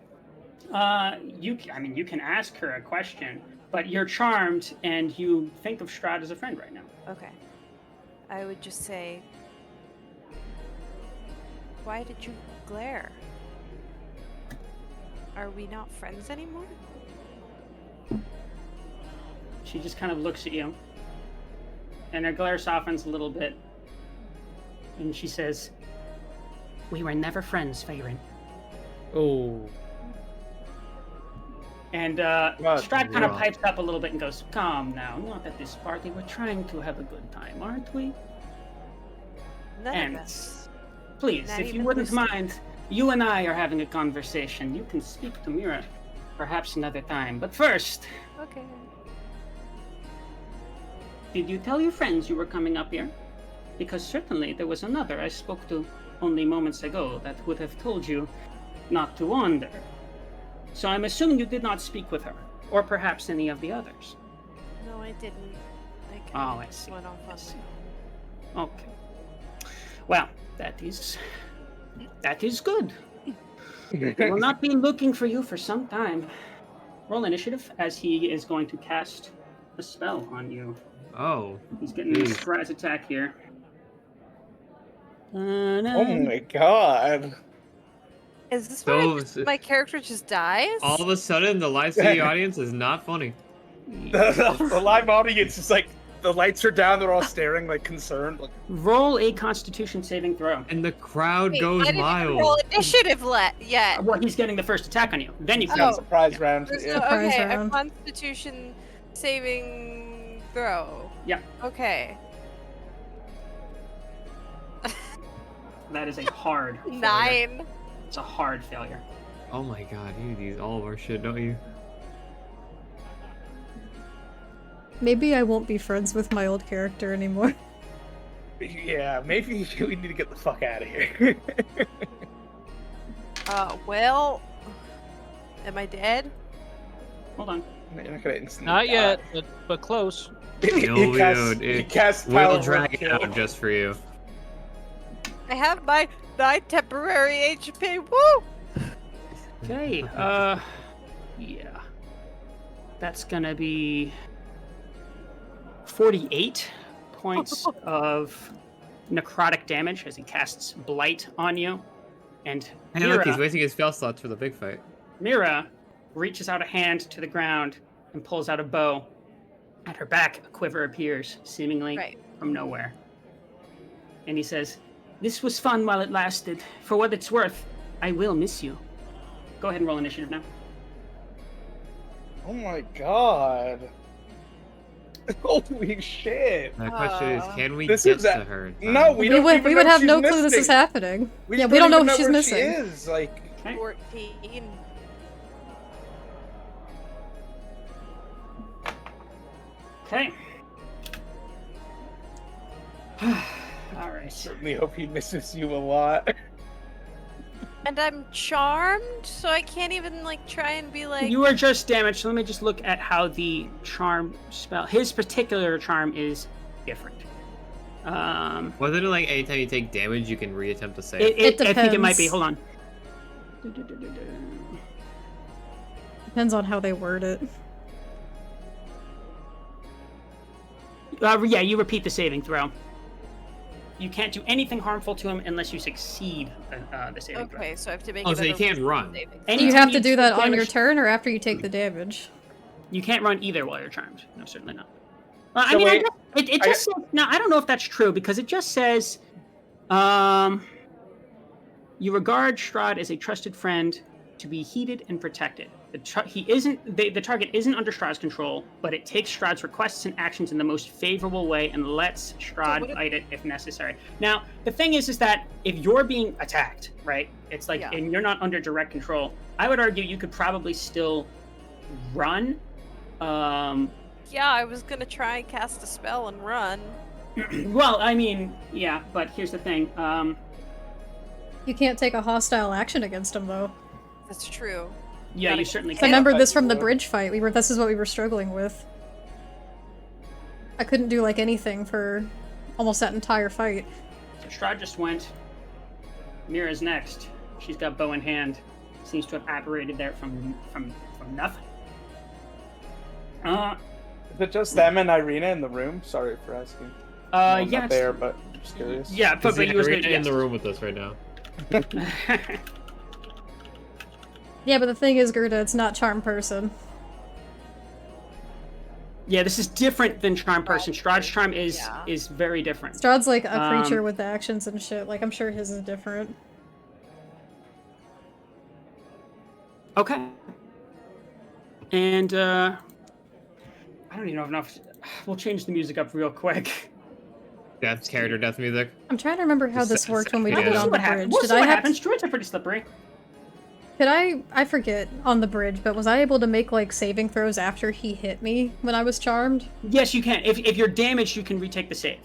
You can ask her a question, but you're charmed and you think of Strahd as a friend right now. Okay. I would just say, why did you glare? Are we not friends anymore? She just kind of looks at you, and her glare softens a little bit, and she says, "We were never friends, Feyrin." Oh. And Strahd kind of pipes up a little bit and goes, "Calm now, not at this party. We're trying to have a good time, aren't we? None And of us. please, Not if you even wouldn't Lucy. mind, you and I are having a conversation. You can speak to Mira perhaps another time. But first, Okay. did you tell your friends you were coming up here? Because certainly there was another I spoke to only moments ago that would have told you not to wander. So I'm assuming you did not speak with her, or perhaps any of the others." No, I didn't. I Oh, kind I of just see. went off I on see. my own. Okay. Well, that is good. We will not be looking for you for some time. Roll initiative as he is going to cast a spell on you. Oh. He's getting a Jeez. surprise attack here. Oh my god. Is this So, where my character just dies? all of a sudden, the live studio audience is not funny. The live audience is like, the lights are down, they're all staring, like, concerned. Like, Roll a Constitution saving throw. And the crowd Wait, goes I didn't even roll wild. initiative yet. Well, he's getting the first attack on you. Then you it's can. got a surprise round. There's Yeah. no, Surprise okay, round. a Constitution saving throw. Yeah. Okay. That is a hard failure. 9. It's a hard failure. Oh my god, you use all of our shit, don't you? Maybe I won't be friends with my old character anymore. Yeah, maybe we need to get the fuck out of here. Well, am I dead? Hold on. You're not gonna instantly Not die. yet, but close. No, He dude, casts We'll power drag word it kill. out just for you. I have my 9 temporary HP. Woo! Okay, yeah. That's gonna be 48 points of necrotic damage as he casts Blight on you. And Hey, look, he's Mira, wasting his spell slots for the big fight. Mira reaches out a hand to the ground and pulls out a bow. At her back, a quiver appears, seemingly Right. from nowhere. And he says, "This was fun while it lasted. For what it's worth, I will miss you." Go ahead and roll initiative now. Oh my god. Holy shit. My question is, can we This get is to a- her? No, we don't even we know would have she's no clue this is missing. happening. We Yeah, just we don't know even if she's where missing. She is. Like, Okay. 14. Okay. All right. certainly hope he misses you a lot. And I'm charmed, so I can't even, like, try and be like... You are just damaged. So let me just look at how the charm spell. His particular charm is different. Wasn't it like anytime you take damage, you can reattempt to save? It I think it might be. depends. Hold on. Depends on how they word it. Yeah, you repeat the saving throw. You can't do anything harmful to him unless you succeed the saving throw. Okay, so I have to make Oh, so you another can't run. saving throw. Do you Anytime have to you do take that on your damage- turn or after you take the damage? You can't run either while you're charmed. No, certainly not. I So mean, wait, it just says, now I don't know if that's true because it just says, you regard Strahd as a trusted friend to be heeded and protected. The target isn't under Strahd's control, but it takes Strahd's requests and actions in the most favorable way and lets Strahd fight it if necessary. Now, the thing is that if you're being attacked, right? It's like, Yeah. and you're not under direct control. I would argue you could probably still run. Yeah, I was gonna try and cast a spell and run. Well, I mean, yeah, but here's the thing. You can't take a hostile action against him, though. That's true. Yeah, you certainly I can. remember but this from the you- bridge fight. This is what we were struggling with. I couldn't do like anything for almost that entire fight. So Strahd just went. Mira's next. She's got bow in hand. Seems to have apparated there from nothing. Is it just them and Irina in the room? Sorry for asking. No, I'm Yeah, not there, but I'm just curious. yeah, but you was Irina gonna in the room with us right now. Yeah, but the thing is, Gerda, it's not charm person. Yeah, this is different than charm person. Strahd's charm is Yeah. very different. Strahd's like a creature with actions and shit. Like, I'm sure his is different. Okay. And I don't even know enough. We'll change the music up real quick. Character death music. I'm trying to remember how this worked when we did it We'll see on the what happens. bridge. We'll Did see I what have happens. Druids are pretty slippery. Could I forget on the bridge, but was I able to make like saving throws after he hit me when I was charmed? Yes, you can. If you're damaged, you can retake the save.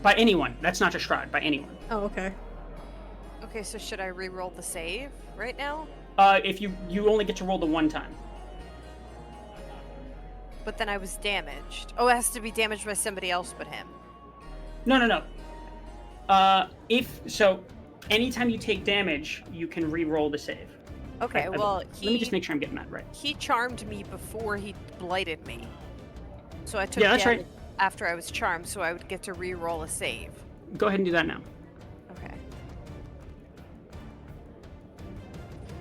By anyone. That's not just Strahd. By anyone. Oh, okay. Okay, so should I re-roll the save right now? If you only get to roll the one time. But then I was damaged. Oh, it has to be damaged by somebody else but him. No. Anytime you take damage, you can re-roll the save. Okay, Right, well, let me just make sure I'm getting that right. he charmed me before he blighted me. So I took Yeah, that's damage right. after I was charmed, so I would get to re-roll a save. Go ahead and do that now. Okay.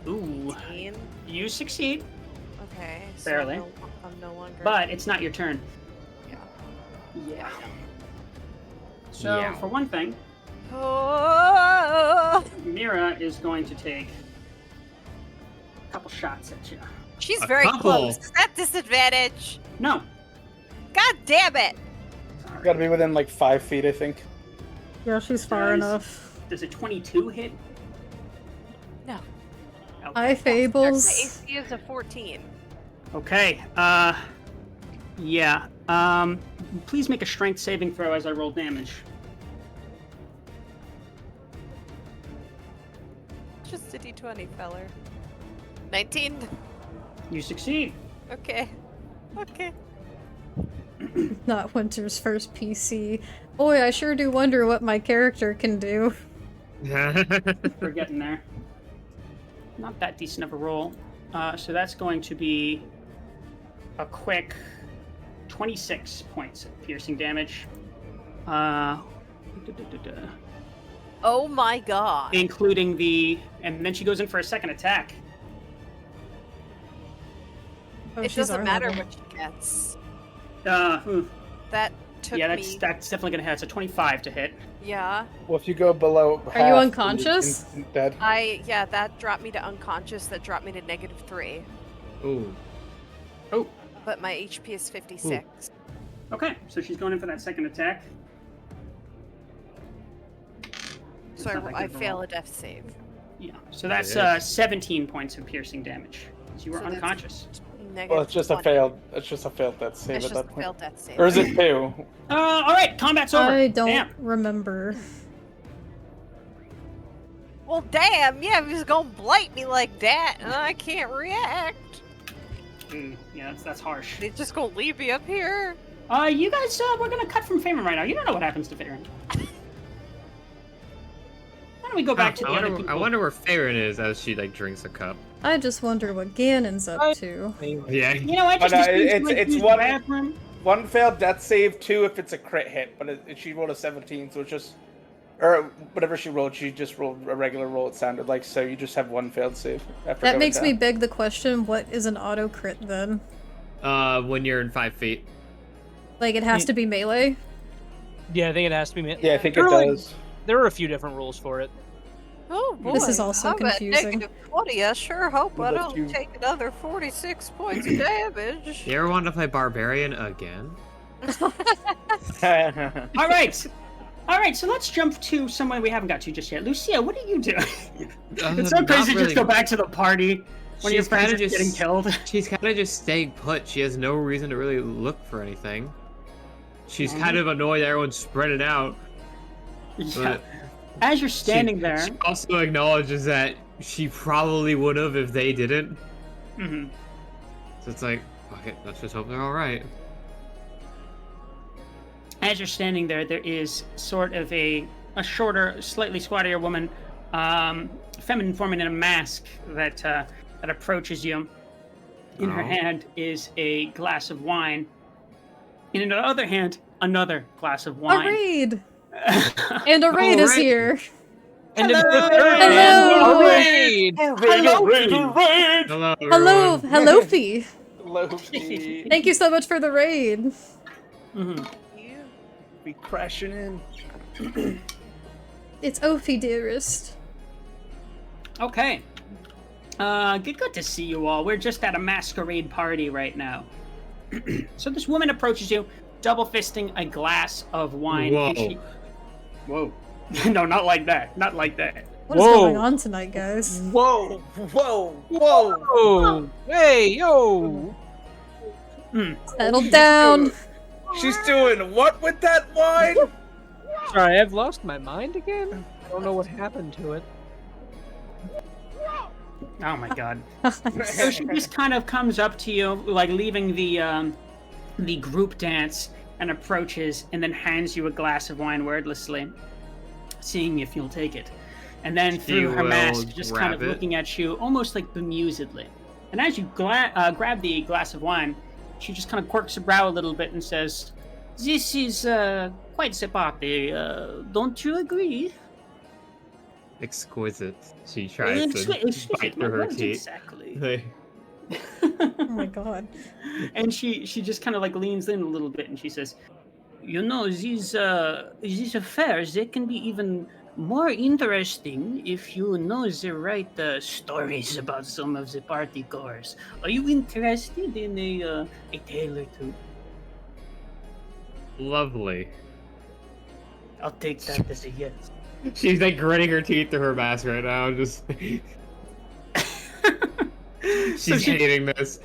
Ooh, 18. you succeed, Okay. So Barely. I'm no longer. but it's not your turn. Yeah. Yeah. So, Yeah. for one thing, Oh! Mira is going to take a couple shots at you. She's A very couple. close. Is that disadvantage? No. God damn it! Sorry. Gotta be within like 5 feet, I think. Yeah, she's far Nice. enough. Does a 22 hit? No. Okay. Hi, My Fables. AC is a 14. Okay. Yeah. Please make a strength saving throw as I roll damage. Just a d20, feller. 19. You succeed. Okay. Okay. Not Winter's first PC. Boy, I sure do wonder what my character can do. We're getting there. Not that decent of a roll. So that's going to be a quick 26 points of piercing damage. Oh my god. Including the... And then she goes in for a second attack. Oh, It she's doesn't our matter level. what she gets. Ooh. That took Yeah, me. that's definitely going to hit. It's a 25 to hit. Yeah. Well, if you go below Are you half, then you're unconscious? instant dead. Yeah, that dropped me to unconscious. That dropped me to -3. Ooh. Oh, But my HP is 56. okay. So she's going in for that second attack. So It's not that I good of a fail roll. a death save. Yeah. So that's Yes. 17 points of piercing damage. So you were So that's- unconscious. Well, it's just a -20. failed. It's just a failed death save It's at just that a point. failed death save. Or is it 2? All right. Combat's over. I don't Damn. remember. Well, damn, yeah, if he's gonna blight me like that, and I can't react. Yeah, that's harsh. He's just gonna leave me up here. You guys, we're gonna cut from Faerun right now. You don't know what happens to Faerun. Why don't we go back to the other people? I wonder where Farron is as she like drinks a cup. I just wonder what Ganon's up to. Yeah. You know, I But, just it's went to it's the one. bathroom. 1 failed death save, 2 if it's a crit hit, but she rolled a 17, so it's just, or whatever she just rolled a regular roll, it sounded like, so you just have 1 failed save. After That makes me beg the question, what is an auto crit then? When you're in 5 feet. Like, it has to be melee? Yeah, I think it has to be. Yeah, I think it does. There are a few different rules for it. Oh boy, This is also I'm at confusing. -20. I sure hope I But don't you- take another 46 points of damage. You ever want to play Barbarian again? All right. All right, so let's jump to someone we haven't got to just yet. Lucia, what are you doing? It's so Not crazy to really. just go back to the party when your She's friends kinda are getting killed. She's kind of just staying put. She has no reason to really look for anything. She's kind of annoyed that everyone's spreading out. Yeah. But As you're standing there. She also acknowledges that she probably would have if they didn't. Mhm. So it's like, fuck it, let's just hope they're all right. As you're standing there, there is sort of a shorter, slightly squattier woman, feminine forming in a mask that approaches you. In her Oh. hand is a glass of wine. And in the other hand, another glass of wine. A raid! And a raid is right. here! And it's the Hello! third Hello! raid. Hello, Hello, everyone. hello, Fee! Loki. Thank you so much for the raid. Mhm. Be crashing in. It's Ophi, dearest. Okay. Good to see you all. We're just at a masquerade party right now. So this woman approaches you, double fisting a glass of wine. Whoa. And she... Whoa. No, not like that. Not like that. What is Whoa. going on tonight, guys? Whoa, whoa, whoa. Oh, hey, yo. Settle down. She's doing what with that wine? Sorry, I've lost my mind again. I don't know what happened to it. Oh my god. So she just kind of comes up to you, like leaving the group dance, and approaches, and then hands you a glass of wine wordlessly, seeing if you'll take it. And then through She her will mask, just kind of grab it. looking at you, almost like bemusedly. And as you grab the glass of wine, she just kind of quirks her brow a little bit and says, "This is quite the party. Don't you agree?" Exquisite. She tries to bite through her teeth. Exactly. Like, Oh my god. And she just kind of like leans in a little bit and she says, "You know, these affairs, they can be even more interesting if you know the right stories about some of the party goers. Are you interested in a tale or two? lovely. I'll take that as a yes." She's like gritting her teeth through her mask right now, just. She's she- hating this.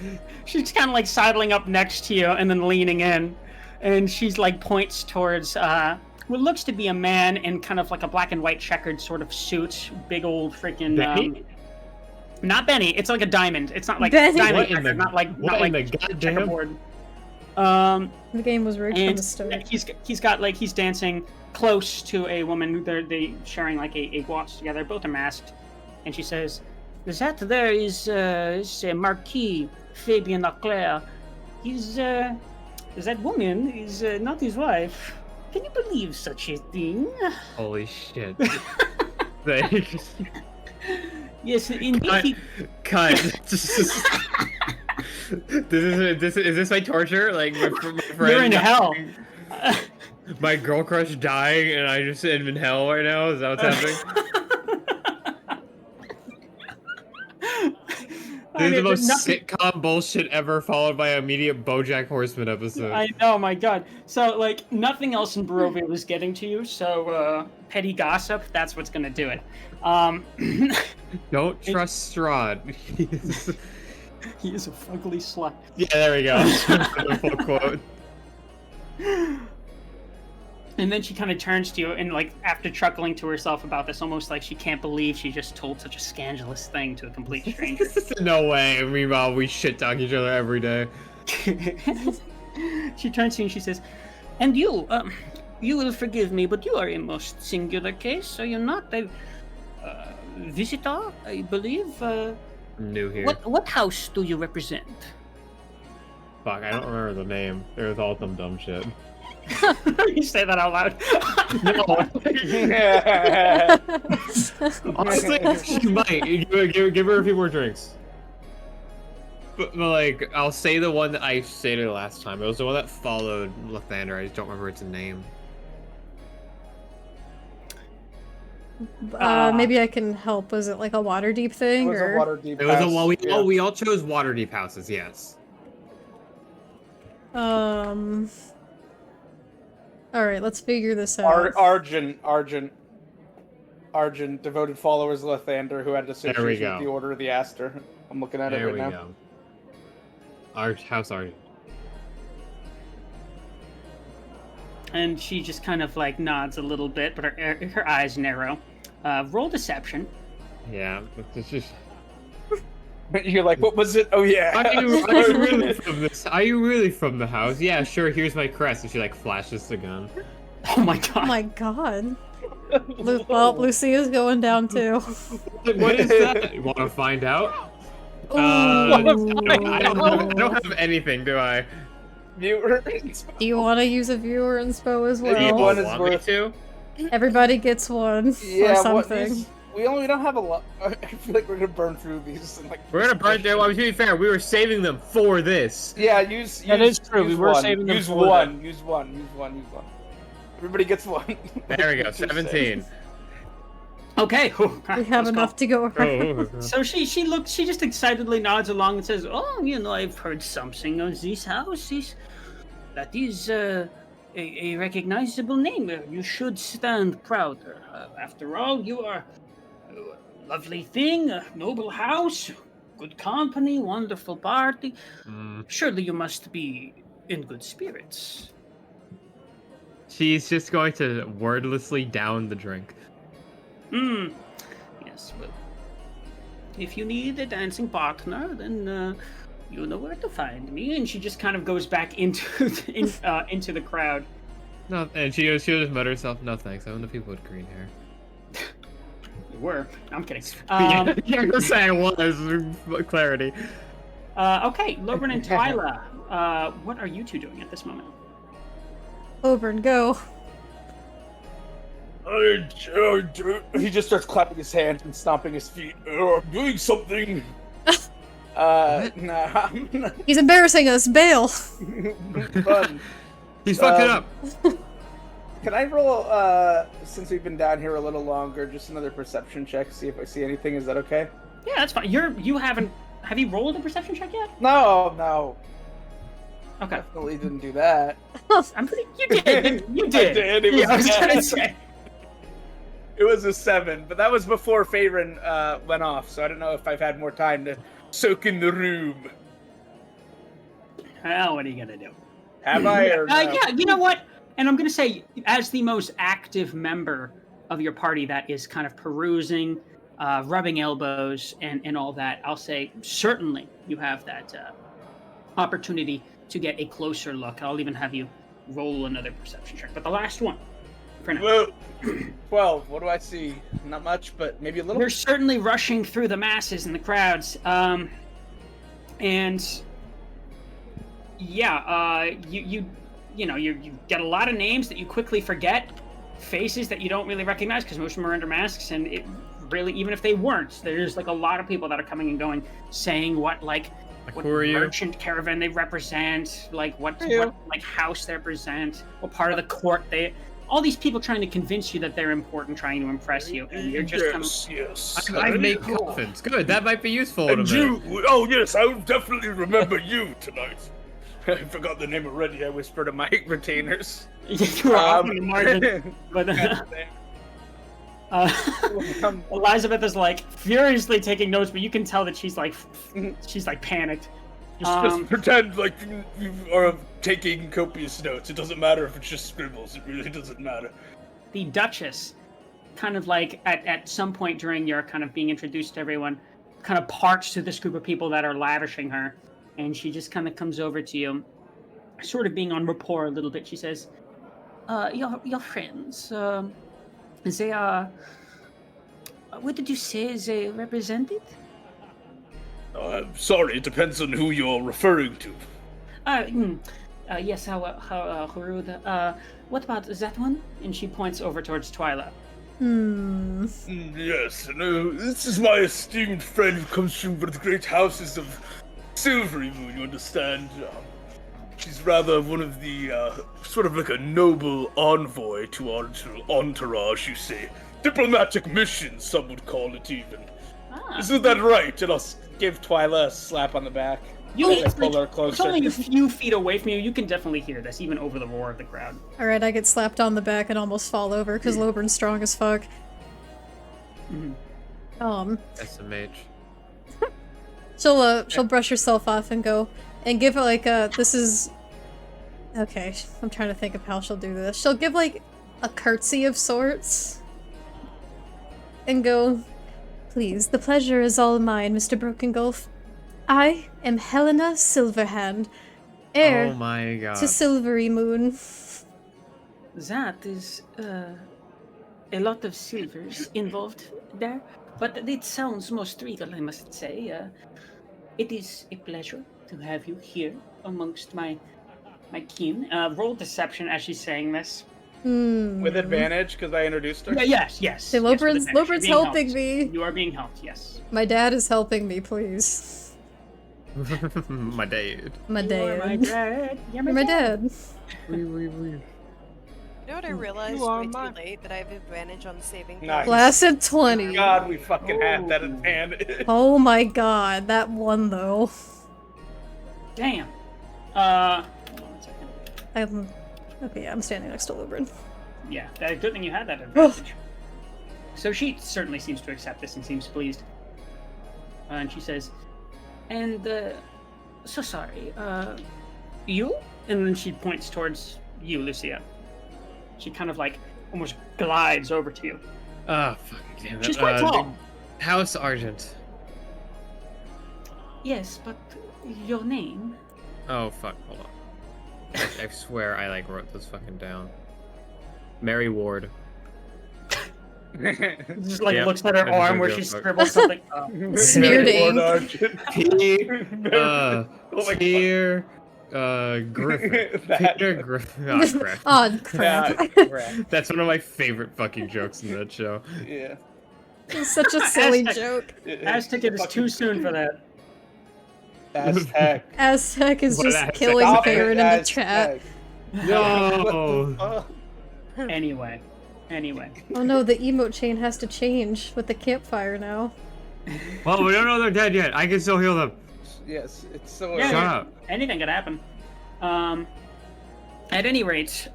She's kind of like sidling up next to you and then leaning in, and she's like points towards what looks to be a man in kind of like a black and white checkered sort of suit, big old freaking. Benny? Not Benny. It's like a diamond. It's not like Benny? diamond What in checkered, the- not like what not in like the goddamn- checkerboard. The game was rigged from And the start. he's dancing close to a woman. They sharing like a waltz together. Both are masked, and she says, "That there is Marquis Fabien Leclerc. That woman is not his wife. Can you believe such a thing?" Holy shit. Like, Yes, indeed. cut. Is this my torture? Like my friend You're in hell. My girl crush dying, and I just am in hell right now. Is that what's happening? This is the most sitcom bullshit ever, followed by an immediate BoJack Horseman episode. I know, my god. So, like, nothing else in Barovia was getting to you, so, petty gossip, that's what's gonna do it. Don't trust Strahd. He is a fugly slut. Yeah, there we go. The full quote. And then she kind of turns to you, and, like, after chuckling to herself about this, almost like she can't believe she just told such a scandalous thing to a complete stranger. No way. Meanwhile, we shit talk each other every day. She turns to you and she says, "And you, you will forgive me, but you are a most singular case, are you not? A visitor, I believe. New here. What house do you represent?" Fuck, I don't remember the name. There was all some dumb shit. You say that out loud. No. Honestly, she might. Give her a few more drinks. But like, I'll say the one that I stated last time. It was the one that followed Lathander. I just don't remember its name. Maybe I can help. Was it like a Waterdeep It thing? was Or... a Waterdeep It was house, a yeah. we all chose Waterdeep houses. Yes. Alright, let's figure this out. Arjun, devoted followers of Lathander who had association with go. the Order of the Aster. I'm looking at it There right we now. go. Our house Arjun. And she just kind of like nods a little bit, but her eyes narrow. Roll deception. Yeah, it's just. You're like, what was it? Oh yeah. Are you really from this? Are you really from the house? Yeah, sure. Here's my crest, and she like flashes the gun. Oh my Oh god. my god. Well, Lucia's going down too. What is that? You want to find out? Ooh. I don't have anything, do I? Viewer. Do you want to use a viewer inspo as Do you well? want- is want me worth- to? Everybody gets one Yeah, or what? something. We don't have a lot. I feel like we're gonna burn through these. And, like, We're gonna burn them. Well, to be fair, we were saving them for this. Yeah, use. That is true, we use were one. saving them Use for one. Use one. Use one. Use one. Everybody gets one. There we go. Just 17. Okay. We have enough to go around. Oh. So she just excitedly nods along and says, "Oh, I've heard something of this house. That is a recognizable name. You should stand proud. After all, you are a lovely thing, a noble house, good company, wonderful party. Surely you must be in good spirits." She's just going to wordlessly down the drink. Yes, well, if you need a dancing partner, then you know where to find me. And she just kind of goes back into the crowd. No, and she'll just mutter herself, "No thanks. I want the people with green hair." You were. I'm kidding. You're just saying was clarity. Okay, Lobren and Twyla, what are you two doing at this moment? Oberon, go. He just starts clapping his hands and stomping his feet. I'm doing something. Nah. He's embarrassing us. Bail. Fun. He's fucked it up. Can I roll, since we've been down here a little longer, just another perception check, see if I see anything? Is that okay? Yeah, that's fine. Have you rolled a perception check yet? No. Okay. Definitely didn't do that. You did. You did. I did. It was Yeah, I was bad. gonna say. It was a 7, but that was before Faerun went off, so I don't know if I've had more time to soak in the room. Well, what are you gonna do? Have I? Or no? Yeah, you know what? And I'm gonna say, as the most active member of your party that is kind of perusing, rubbing elbows, and all that, I'll say certainly you have that opportunity to get a closer look. I'll even have you roll another perception check. But the last one, for now. Well, 12. What do I see? Not much, but maybe a little. They're certainly rushing through the masses and the crowds. And yeah, you get a lot of names that you quickly forget, faces that you don't really recognize because most of them are under masks, and it really, even if they weren't, there's like a lot of people that are coming and going, saying what Who are you? merchant caravan they represent, like what like house they represent, what part of the court they. All these people trying to convince you that they're important, trying to impress you, and you're just Yes. I make coffins. Good, that might be useful in a And minute. you, oh yes, I will definitely remember you tonight. I forgot the name already. I whispered to my retainers. you were off on the margin, but Elizabeth is like furiously taking notes, but you can tell that she's like panicked. Just pretend like you are taking copious notes. It doesn't matter if it's just scribbles. It really doesn't matter. The Duchess, kind of like at some point during your kind of being introduced to everyone, kind of parts to this group of people that are lavishing her, and she just kind of comes over to you, sort of being on rapport a little bit. She says, your friends, they are, what did you say they represented? I'm sorry, it depends on who you're referring to. Yes, how rude. What about that one? And she points over towards Twyla. Yes, no, this is my esteemed friend who comes from one of the great houses of Silvery Moon, you understand? She's rather one of the, sort of like a noble envoy to our entourage, you say. Diplomatic mission, some would call it even. Isn't that right? And I'll give Twyla a slap on the back. It's pull her closer. It's only a few feet away from you. You can definitely hear this, even over the roar of the crowd. Alright, I get slapped on the back and almost fall over because Loburn's strong as fuck. SMH. She'll brush herself off and go and give like this is okay. I'm trying to think of how she'll do this. She'll give like a curtsy of sorts and go, "Please, the pleasure is all mine, Mr. Brokengulf. I am Helena Silverhand, heir Oh my god. to Silvery Moon." That is a lot of silvers involved there, but it sounds most regal, I must say. It is a pleasure to have you here amongst my kin. Roll deception as she's saying this. With advantage, because I introduced her? Yes. Hey, Loburn's helping me. You are being helped, yes. My dad is helping me, please. My dad. My You are my dad. dad. You're You're my dad. You know what I realized way too late? That I have advantage on saving Nice. Blasted 20. God, we fucking had that advantage. Oh my god, that one though. Damn. Hold on one second. Okay, yeah, I'm standing next to Lubrin. Yeah, good thing you had that advantage. So she certainly seems to accept this and seems pleased. And she says, and, so sorry, you? And then she points towards you, Lucia. She kind of like almost glides over to you. Oh, fucking damn it. She's quite tall. House Argent. Yes, but your name? Oh, fuck, hold on. I swear I, like, wrote this fucking down. Mary Ward. Just like Yep. looks at her I arm just where go she fuck. scribbles something. Smeared ink. Peter, Griffin. Peter Griffin. Oh, crap. Oh crap. That's one of my favorite fucking jokes in that show. Yeah. It's such a silly Aztec. joke. Aztec, it is too soon for that. Aztec. Aztec is What just Aztec? killing Stop it, Farron in the Aztec. chat. No. Anyway. Oh no, the emote chain has to change with the campfire now. Well, we don't know they're dead yet. I can still heal them. Yes, it's so. Yeah, Shut up. Anything could happen. At any rate,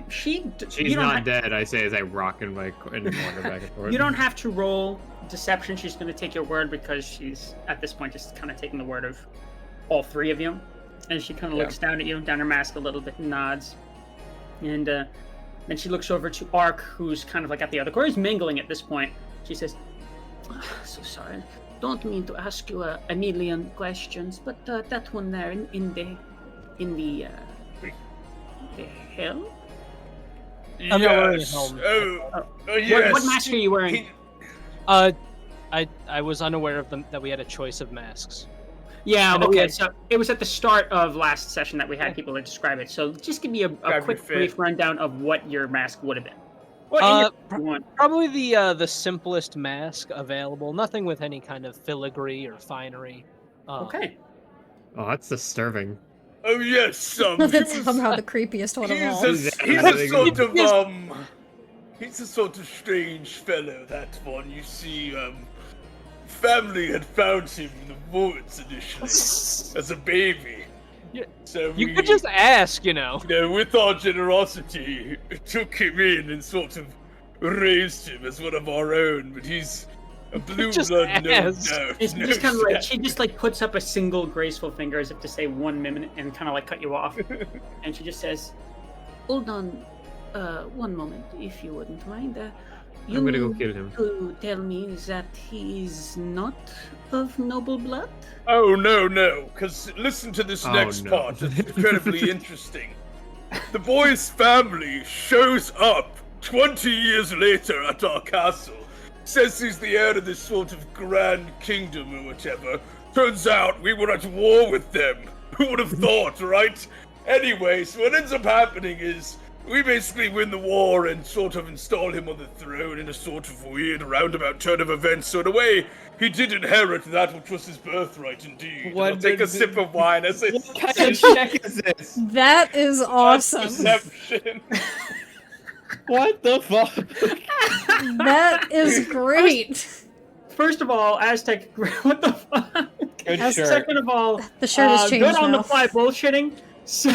She's you don't not dead, I say as I rock in my corner back and forth. You don't have to roll deception. She's going to take your word because she's at this point just kind of taking the word of all three of you. And she kind of looks down at you, down her mask a little bit, and nods. And then she looks over to Ark, who's kind of like at the other corner. He's mingling at this point. She says, "So sorry. Don't mean to ask you a million questions, but that one there in the hell? I'm not wearing a Yes. helmet. Yes. What mask are you wearing?" I was unaware of them that we had a choice of masks. Yeah, And okay, okay. so it was at the start of last session that we had people to describe it. So just give me a quick, fit. brief rundown of what your mask would have been. You want. Probably the simplest mask available. Nothing with any kind of filigree or finery. Okay. Oh, that's disturbing. Oh yes, That's somehow the creepiest one of all. he's a sort of strange fellow, that one. You see, family had found him in the woods initially as a baby. Yeah, So You we, could just ask, you know. with our generosity, took him in and sort of raised him as one of our own. But he's a blue Just blood, no ask. doubt. It's no just kind of like doubt. she just like puts up a single graceful finger as if to say 1 minute and kind of like cut you off, and she just says, "Hold on, 1 moment, if you wouldn't mind. You I'm gonna go mean kill him." to tell me that he's not of noble blood?" Oh no, because listen to this Oh, next no. part. It's incredibly interesting. The boy's family shows up 20 years later at our castle. Says he's the heir to this sort of grand kingdom or whatever. Turns out we were at war with them Who would have thought, right? Anyway, so what ends up happening is we basically win the war and sort of install him on the throne in a sort of weird roundabout turn of events. So in a way, he did inherit that which was his birthright, indeed. What I'll take a sip of wine as I What kind of check is this? That is awesome. Perception. What the fuck? That is great. First of all, Aztec, what the fuck? Good As- shirt. Second of all, The shirt has changed good on now. the fly bullshitting. So,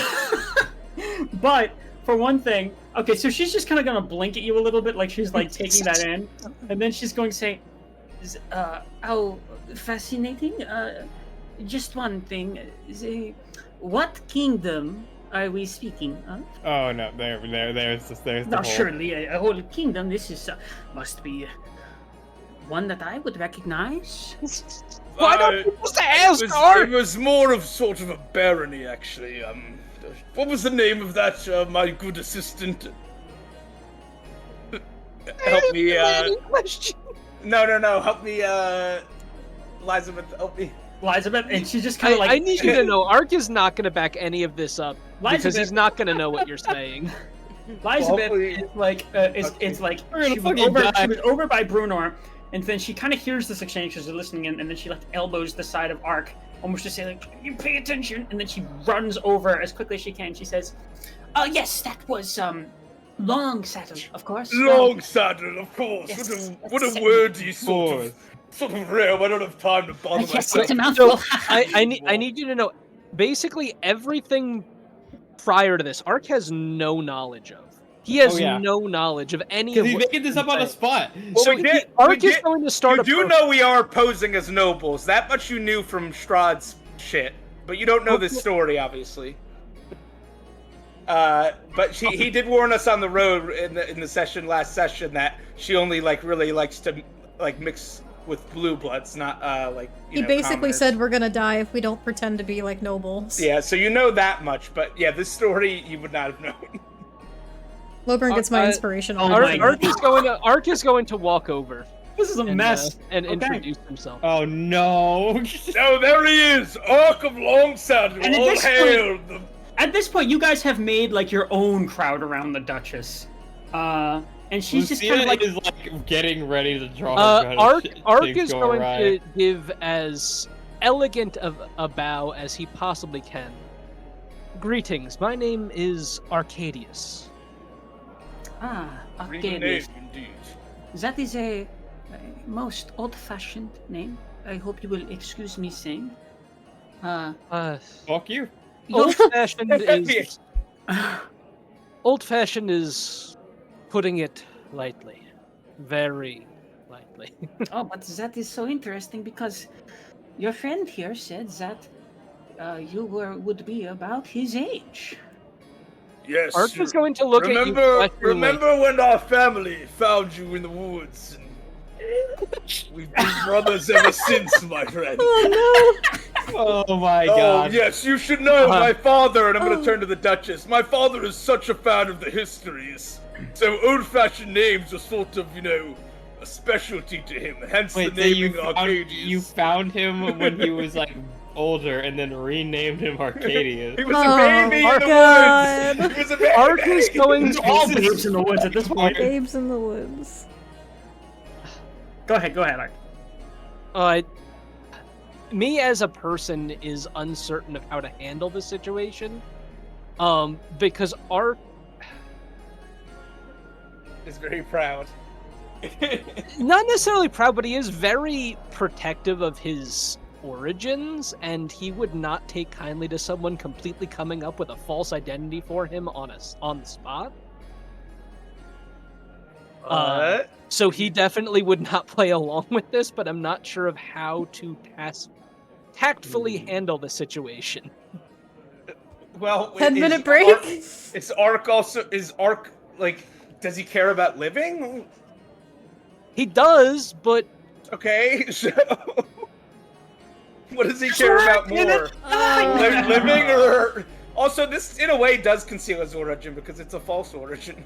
but for one thing, okay, so she's just kind of gonna blink at you a little bit, like she's like taking that in, and then she's going to say, "How fascinating! Just one thing. What kingdom are we speaking of? Oh no, there's the Now, whole... surely a whole kingdom. This is must be one that I would recognize." Why don't you just ask, It was more of sort of a barony, actually. What was the name of that, my good assistant? Help me, question. No, help me, Elizabeth, help me. Elizabeth, and she's just kind of like, I need you to know, Ark is not going to back any of this up because Elizabeth- he's not going to know what you're saying. Elizabeth Hopefully- is like, it's like We're gonna she was, fucking die. she was over by Brunor, and then she kind of hears this exchange because they're listening in, and then she like elbows the side of Ark, almost to say like, "You pay attention," and then she runs over as quickly as she can. She says, "Oh yes, that was long saddle, of course." Long saddle, of course. Yes, What a that's wordy Course. sort of realm. I don't have time to bother Yes, myself. it's a mouthful. I need you to know, basically everything prior to this, Ark has no knowledge of. He has Oh, yeah. no knowledge of any of Because he's what making this up on the spot. Well, So we did- Ark we is did- going to start You a do know we are posing as nobles. That much you knew from Strahd's shit. But you don't know this story, obviously. But he did warn us on the road in the last session that she only really likes to mix with blue bloods, not He basically commoners. said we're gonna die if we don't pretend to be like nobles. Yeah, so you know that much, but yeah, this story you would not have known. Lowburn gets my Uh, inspiration oh on my it. Ark is going to walk over This is a mess. and Okay. introduce himself. Oh no. Oh, there he is, Ark of Longsaddle. And at All this hail the At this point, you guys have made like your own crowd around the Duchess, and she's just kind of like, is like getting ready to draw. Ark is going to give as elegant of a bow as he possibly can. Greetings, my name is Arcadius. Arcadius. indeed. That is a most old-fashioned name. I hope you will excuse me saying. Fuck you. Old-fashioned is putting it lightly, very lightly. Oh, but that is so interesting because your friend here said that you would be about his age. Yes. Ark is going to look at you. Remember when our family found you in the woods? We've been brothers ever since, my friend. Oh my Oh, god. yes, you should know my father, and I'm going to turn to the Duchess. My father is such a fan of the histories. So old-fashioned names are sort of, a specialty to him, hence Wait, the so naming Arcadius. you found him when he was like older and then renamed him Arcadius. He was Oh, a baby in the God. woods! He was a baby! Ark is going It's to all babes in the woods at this point. Babes in the woods. Go ahead, Ark. Me as a person is uncertain of how to handle the situation. Because Ark is very proud. not necessarily proud, but he is very protective of his origins, and he would not take kindly to someone completely coming up with a false identity for him on the spot. So he definitely would not play along with this, but I'm not sure of how to tactfully handle the situation. Well, 10-minute break? Is Ark does he care about living? He does, but Okay, so what does he care about more? Living or... Also, this, in a way, does conceal his origin because it's a false origin.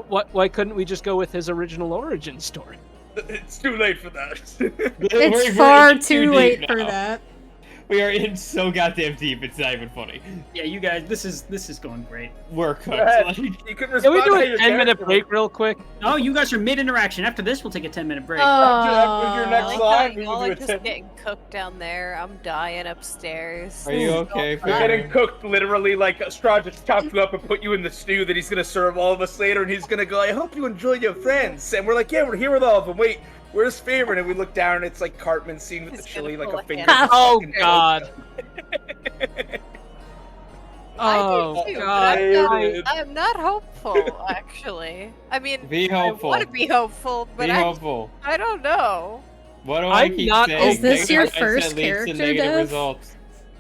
why couldn't we just go with his original origin story? It's too late for that. It's far too late for that. We are in so goddamn deep. It's not even funny. Yeah, you guys, this is going great. We're cooked. Go ahead. Like, You can Can respond we do how a your 10-minute character break real quick? Oh, you guys are mid-interaction. After this, we'll take a 10-minute break. After your next I line, like we how y'all will do are a just 10. getting cooked down there. I'm dying upstairs. are you okay? We're getting Farron? cooked literally like Strahd just chopped you up and put you in the stew that he's gonna serve all of us later, and he's gonna go, I hope you enjoy your friends. And we're like, yeah, we're here with all of them. Wait, where's favorite? And we look down and it's like Cartman scene with the He's chili, gonna like a pull a finger. hand. Oh fucking God. I Oh do too, God. David. I'm not hopeful, actually. I mean, Be hopeful. I want to be hopeful, but Be hopeful. I don't know. What do I I'm keep not- saying? Is this your Negative mindset first leads to character, negative Dev? results.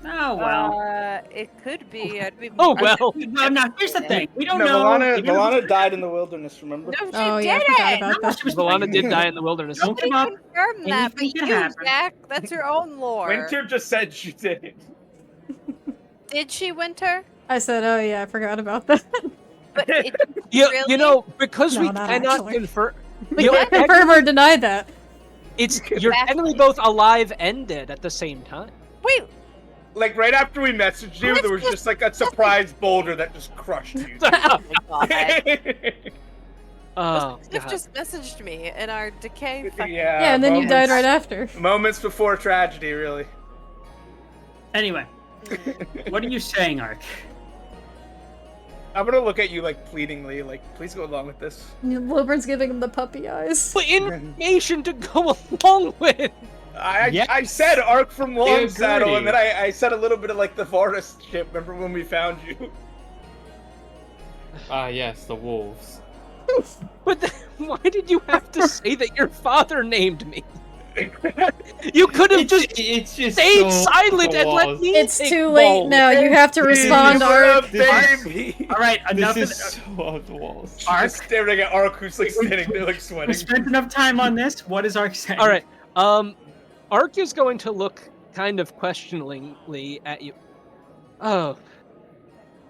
Oh well. It could be. I'd be. Oh I'd well. Well, now here's the thing. We don't No, know. Milana died in the wilderness, remember? No, she Oh yeah, I didn't. forgot about that. She was Valana did die in the wilderness. Don't Nobody come up. confirmed that, but Anything can you, happen. Zach, that's your own lore. Winter just said she did. Did she, Winter? I said, oh yeah, I forgot about that. But it, You really? know, because No, we not cannot actually. confirm. We You know, can't confirm or deny that. It's you're Exactly. technically both alive and dead at the same time. Wait, Like right after we messaged you, there was just like a surprise boulder that just crushed you. oh my god. Oh, Cliff God. just messaged me in our decay. Yeah, and then you died right moments- after. Moments before tragedy, really. Anyway, what are you saying, Ark? I'm gonna look at you like pleadingly, like, please go along with this. Wilburn's giving him the puppy eyes. But information to go along with. I Yes. said Ark from Long agree. Saddle, and then I said a little bit of like the forest shit. Remember when we found you? Ah, yes, the wolves. But why did you have to say that your father named me? You could have just It's just stayed so silent and let walls. me. It's take too late bold. now. You have to respond, Ark. baby. All right, enough. This Of is so off the walls. Ark, Just staring at Ark, who's like standing there, like we sweating. spent enough time on this. What is Ark saying? All right. Ark is going to look kind of questioningly at you. Oh,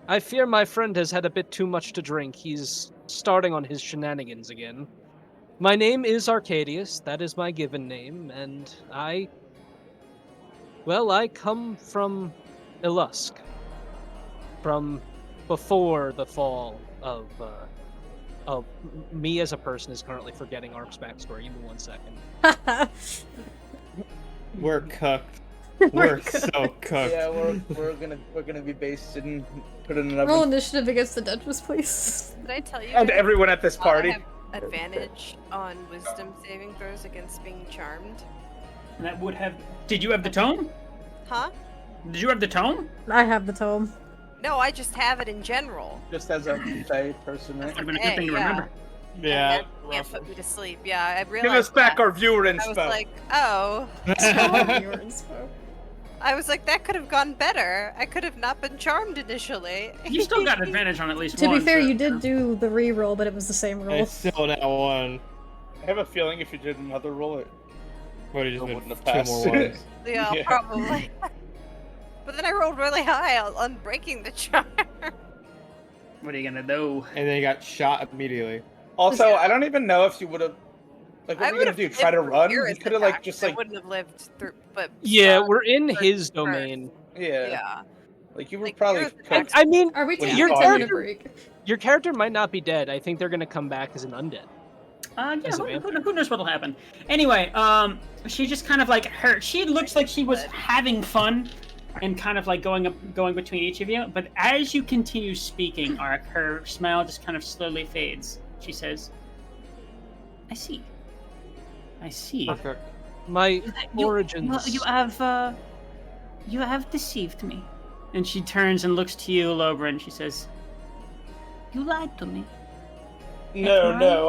I fear my friend has had a bit too much to drink. He's starting on his shenanigans again. My name is Arcadius. That is my given name, and I come from Illusk. From before the fall of me as a person is currently forgetting Ark's backstory. Give me 1 second. We're cooked. We're so cooked. Yeah, we're gonna be based in put in an Roll oven. initiative against the Duchess, please. Did I tell you? And guys everyone at this I party. have advantage on wisdom saving throws against being charmed. That would have. Did you have the tome? Huh? Did you have the tome? I have the tome. No, I just have it in general. Just as a Fae person, That right? would have been a good thing to yeah. remember. Yeah. And that can't put me to sleep. Yeah, I realized. Give us back that. our viewer I was inspo. like, oh. Your inspo. I was like, that could have gone better. I could have not been charmed initially. You still got advantage on at least To one. be fair, so- you did do the re-roll, but it was the same roll. It's still that one. I have a feeling if you did another roll, it What, you just It been wouldn't have 2 passed. more ones. Yeah, Yeah. probably. But then I rolled really high on breaking the charm. What are you gonna do? And then he got shot immediately. Also, I don't even know if you would have. Like, what I were you gonna would've do? Try to lived run? through You his could have like attack. just I like wouldn't have lived through, but Yeah, Strahd we're in first his first. domain. yeah. Yeah. Like you were Like, probably yours cooked. I mean, Are we Well, taking your a 10-minute character- break? your character might not be dead. I think they're gonna come back as an undead. Yeah, As a who knows what'll happen? Anyway, she just kind of like she looks like she was having fun, and kind of like going between each of you. But as you continue speaking, Ark, her smile just kind of slowly fades. She says, "I see. I see. Perfect. My You- origins. well, you have deceived me." And she turns and looks to you, Lobra, and she says, "You lied to me." No,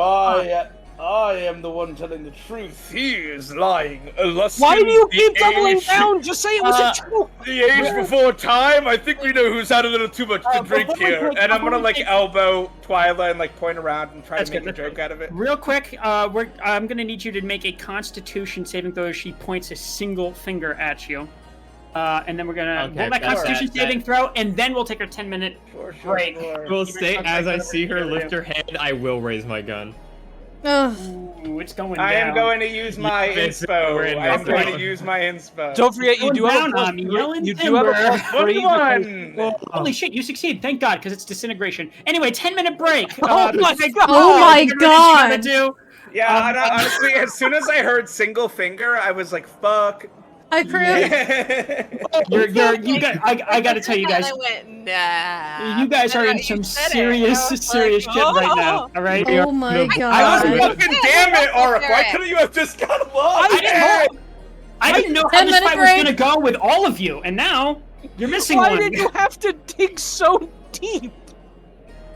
I am the one telling the truth. He is lying. Why do you The keep doubling age- down? Just say it was Uh, a joke. The age before time. I think we know who's had a little too much to drink before we here. take- And I'm gonna before we like take- elbow Twyla and like point around and try That's to make good, a that's joke good. out of it. Real quick, I'm gonna need you to make a Constitution saving throw as she points a single finger at you, and then we're gonna Okay, roll that that's Constitution that- saving throw, and then we'll take our 10-minute. Sure, Break. I will say, as I see her lift her head, I will raise my gun. Ugh. Ooh, it's going down. I am going to use my Yes, inspo. we're in I am this going one. to use my inspo. Don't forget, you Going do have down a plus on me, three. yelling You do have a timber. plus three. One. Holy shit, you succeed. Thank God, because it's disintegration. Anyway, 10-minute break. Oh my god! Oh my whatever it is you gotta god! do. Yeah, honestly, as soon as I heard single finger, I was like, "Fuck." Hi, Crib. I gotta tell you guys, I went, nah. you guys And are then in you some said it, serious, and I was serious like, shit right now. All right. Oh my I god. was fucking damn it, Ark. Why couldn't you have just got along? I didn't know how this 10-minute fight was break. gonna go with all of you, and now you're missing Why one. did you have to dig so deep?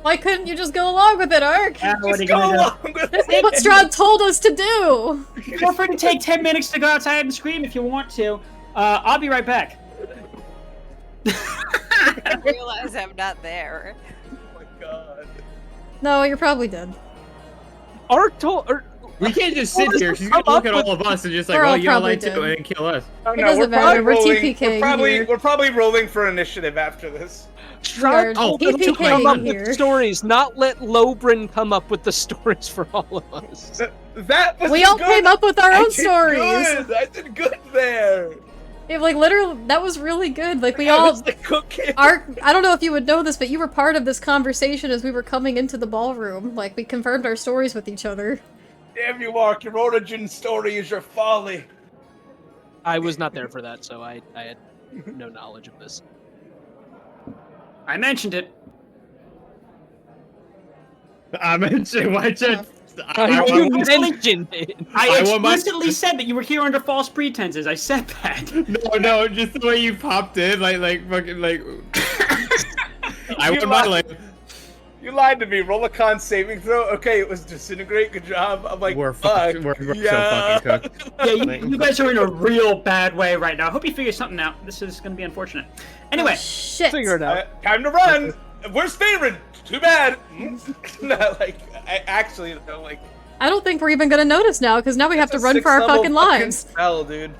Why couldn't you just go along with it, Ark? What are Just you go gonna along with This is it. what Strahd told us to do! do? Feel free to take 10 minutes to go outside and scream if you want to. I'll be right back. I realize I'm not there. Oh my god. No, you're probably dead. Ark told. We can't just sit here. She's gonna look at all of us and just like, We're all well, you're probably like to dead. and kill us. Oh, It no, doesn't we're matter, probably we're rolling. TPKing here. We're probably rolling for initiative after this. are Strahd told us to TPKing come up here. with stories, not let Lobrin come up with the stories for all of us. That was We all good. came up with our I own did stories! Good. I did good there. Yeah, like, literally, that was really good. Like, we I all... was the cookie. Ark, I don't know if you would know this, but you were part of this conversation as we were coming into the ballroom. Like, we confirmed our stories with each other. Damn you, Ark. Your origin story is your folly. I was not there for that, so I had no knowledge of this. I mentioned it. I mentioned why should You mentioned it. I want my- explicitly said that you were here under false pretenses. I said that. No, just the way you popped in, like fucking like. I You want my lied. life. You lied to me. Roll a con saving throw. Okay, it was disintegrate. Good job. I'm like, We're fuck. fucked. We're Yeah. so fucking cooked. Yeah, you guys are in a real bad way right now. I hope you figure something out. This is going to be unfortunate. Anyway, Shit! Figure it out. Time to run. Where's Favorite? Too bad. No, like, I actually, no, like. I don't think we're even gonna notice now, because now we have to That's a run for our 6th level fucking lives. Spell, dude.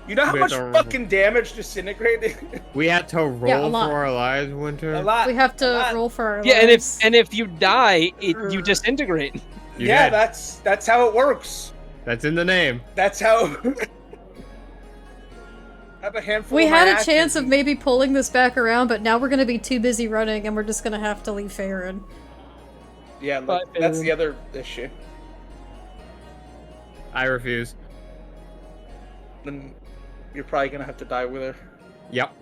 You know how We much have to- fucking damage disintegrated? We had to roll Yeah, a lot. for our lives, Winter. A lot. We have a to lot. roll for our Yeah, lives. and if you die, you disintegrate. You Yeah, did. that's how it works. That's in the name. That's how. Have a handful. We of my had a actions. chance of maybe pulling this back around, but now we're gonna be too busy running, and we're just gonna have to leave Farron. Yeah, look, Bye, that's Favorite. the other issue. I refuse. Then you're probably gonna have to die with her. Yep.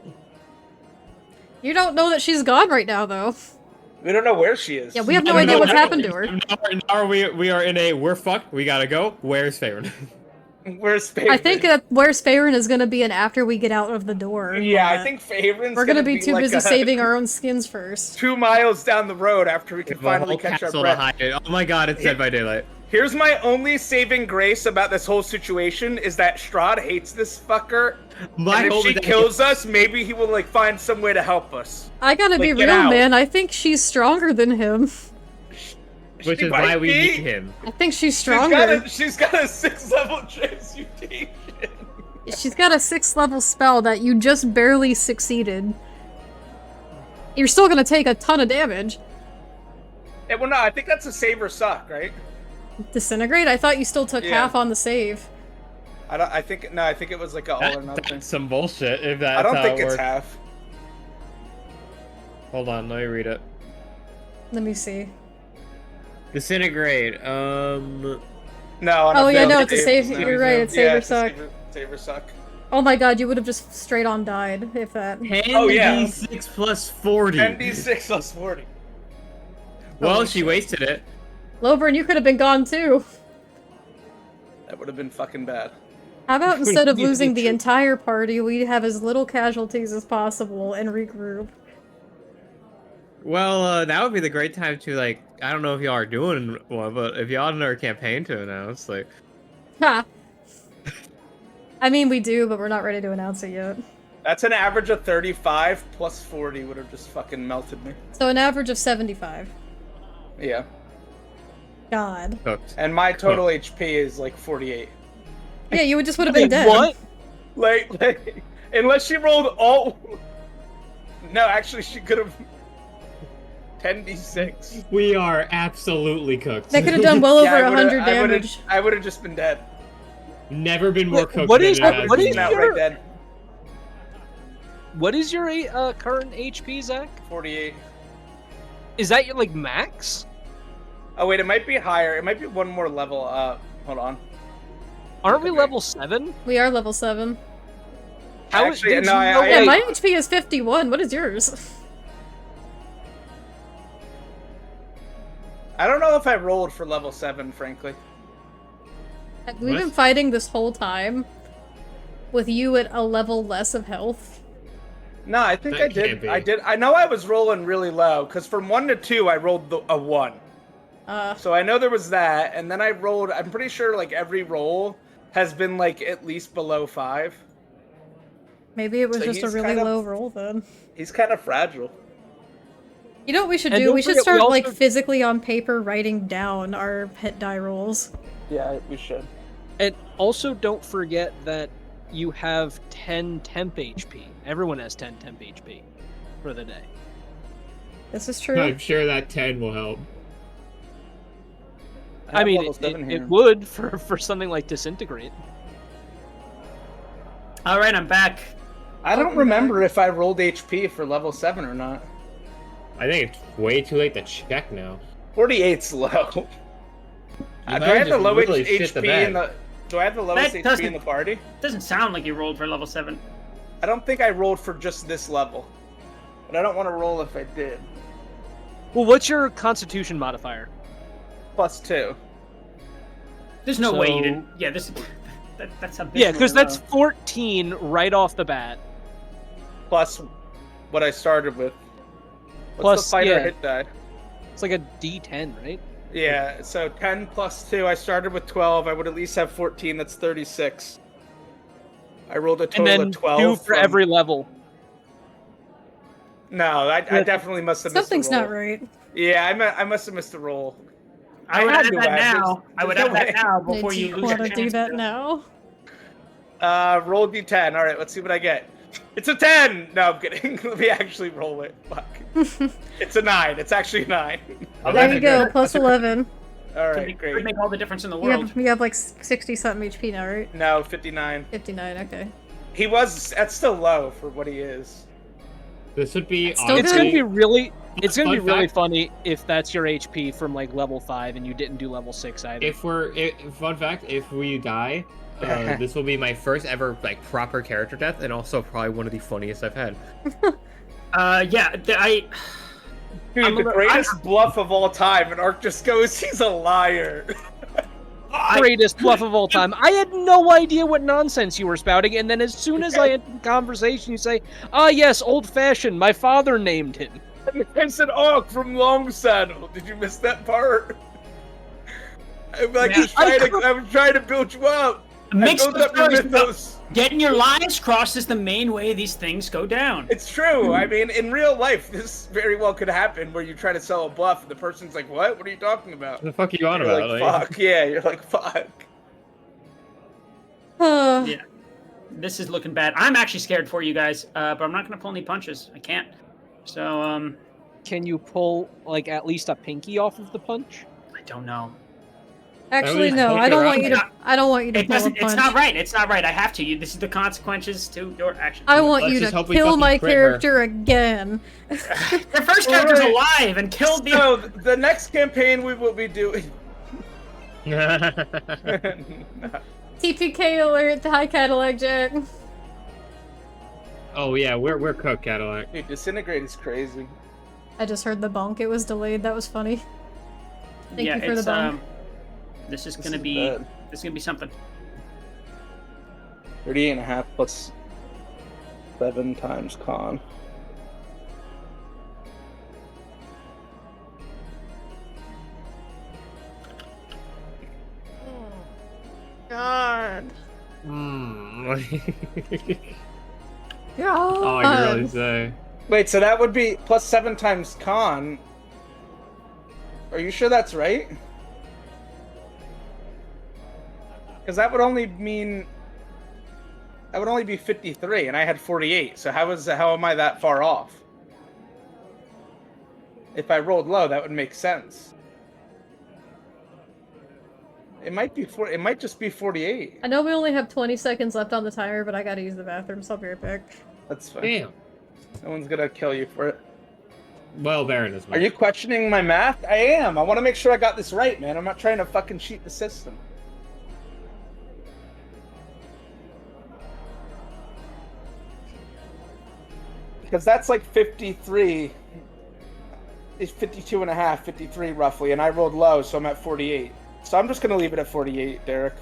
You don't know that she's gone right now, though. We don't know where she is. Yeah, we have I no don't idea know. what's happened to her. Now we are in a we're fucked. We gotta go. Where's Faron? Where's Favorite? I think that where's Farron is gonna be an after we get out of the door. Yeah, I but think Favorite's we're gonna be too like busy a- saving our own skins first. 2 miles down the road after we can The finally whole catch our castle to breath. hide it. Oh my god, it's Dead by Daylight. Here's my only saving grace about this whole situation is that Strahd hates this fucker. My And if hope she is that- kills us, maybe he will like find some way to help us. I gotta be Like, get real, out. man. I think she's stronger than him. Which She is might why we be. need him. I think she's She's got stronger. she's got a 6th level transmutation. She's got a 6th level spell that you just barely succeeded. You're still gonna take a ton of damage. Yeah, well, no, I think that's a save or suck, right? Disintegrate? I thought you still took Yeah. half on the save. I think it was like a all or nothing. That's some bullshit. If that's I don't how think it it's works. half. Hold on, let me read it. Let me see. Disintegrate. No. Oh, yeah, no, it's a save- you're right, it's save or it's a suck. Save or suck. Oh my god, you would have just straight on died if that. 10 Oh, yeah. d6 plus 40. 10d6 plus 40. Well, Holy she shit. wasted it. Lobern, you could have been gone too. That would have been fucking bad. How about instead of You losing the should- entire party, we have as little casualties as possible and regroup? Well, that would be the great time to, like, I don't know if y'all are doing one, but if y'all know a campaign to announce, like, Ha! I mean, we do, but we're not ready to announce it yet. That's an average of 35 plus 40 would have just fucking melted me. So an average of 75. Yeah. God. cooked. And my total HP is like 48. Yeah, you would just would have been dead. What? Like, unless she rolled all. No, actually, she could have. 10d6. We are absolutely cooked. They could have done well over Yeah, 100 damage. I would have just been dead. Never been more cooked what than is- it what has is been now. your- Outright dead. What is your current HP, Zach? 48. Is that your like max? Oh wait, it might be higher. It might be one more level up. Hold on. Aren't we level 7? We are level 7. How Actually, did no, you know I- Yeah, that- my HP is 51. What is yours? I don't know if I rolled for level 7, frankly. We've been fighting this whole time with you at a level less of health. No, I think That I did. can't be. I did. I know I was rolling really low because from 1 to 2 I rolled a 1. So I know there was that, and then I rolled. I'm pretty sure like every roll has been like at least below 5. Maybe it was So just a he's really kind of- low roll then. He's kind of fragile. You know what we should And do? don't We should forget, we start like also- physically on paper writing down our hit die rolls. Yeah, we should. And also don't forget that you have 10 temp HP. Everyone has 10 temp HP for the day. This is true. I'm sure that 10 will help. I have mean, level 7 it here. would for something like Disintegrate. All right, I'm back. I don't remember if I rolled HP for level 7 or not. I think it's way too late to check now. 48's low. Do I might have the just lowest really shit the HP in bed. the? Do I have the lowest That HP doesn't- in the party? Doesn't sound like you rolled for level 7. I don't think I rolled for just this level, but I don't want to roll if I did. Well, what's your Constitution modifier? +2. There's no way you So- didn't. Yeah, that's a bit. Yeah, because that's 14 right off the bat. Plus what I started with. What's Plus, the fighter yeah. hit die? It's like a D10, right? Yeah, so 10 plus 2. I started with 12. I would at least have 14. That's 36. I rolled a And total then of 12. 2 for from- every level. No, I definitely must have missed Something's a roll. not right. Yeah, I must have missed a roll. I would had add to that have. now. I would There's add no that way. now before Do you you lose want your to do chance that to- now? Roll D10. All right, let's see what I get. It's a 10. No, I'm kidding. Let me actually roll it. Fuck. It's a 9. It's actually a 9. There you go, plus 11. All Could right, make, great. could make all the difference in the You world. have like 60 something HP now, right? No, 59. 59, okay. He was. That's still low for what he is. This would be Still It's good. gonna be really. It's gonna be Fun really fact- funny if that's your HP from like level 5 and you didn't do level 6 either. Fun fact, if we die, this will be my first ever like proper character death, and also probably one of the funniest I've had. Yeah, I. Dude, I'm the a- greatest bluff of all time, and Ark just goes, he's a liar. Greatest bluff of all time. I had no idea what nonsense you were spouting, and then as soon as I entered the conversation, you say, "Ah, yes, old-fashioned. My father named him." I said, Ark from Long Saddle. Did you miss that part? I'm like, Yeah, I'm trying to build you up. Mix I built the up your stories, mythos. Getting your lines crossed is the main way these things go down. It's true. I mean, in real life, this very well could happen where you try to sell a bluff and the person's like, what? What are you talking about? What the fuck are you on You're about? like, fuck. Yeah, you're like, fuck. Yeah. This is looking bad. I'm actually scared for you guys, but I'm not going to pull any punches. I can't. So, Can you pull like at least a pinky off of the punch? I don't know. Actually, least no, poke I don't around want you to. it. I don't want you to It pull a doesn't. punch. It's not right. It's not right. I have to. This is the consequences to your actions. I want Let's you just to hope we kill fucking my crit her. character again. Your first character's Alright. alive and killed the. So, the next campaign we will be doing... TPK alert, hi Cadillac Jack. Oh yeah, we're cooked, Cadillac. Dude, Disintegrate is crazy. I just heard the bonk, it was delayed, that was funny. Thank yeah, you for the it's bonk. This is This gonna is be. bad. This is gonna be something. 38.5 plus 7 times con. God. Mm. God. Oh, I can really say. Wait, so that would be plus 7 times con. Are you sure that's right? Because that would only mean... That would only be 53, and I had 48, so how am I that far off? If I rolled low, that would make sense. It might be it might just be 48. I know we only have 20 seconds left on the timer, but I gotta use the bathroom, so I'll be right back. That's fine. Damn. No one's gonna kill you for it. Well, Baron is. Are you questioning my math? I am. I want to make sure I got this right, man. I'm not trying to fucking cheat the system. Because that's like 53. It's 52 and a half, 53 roughly, and I rolled low, so I'm at 48. So I'm just going to leave it at 48, Derek.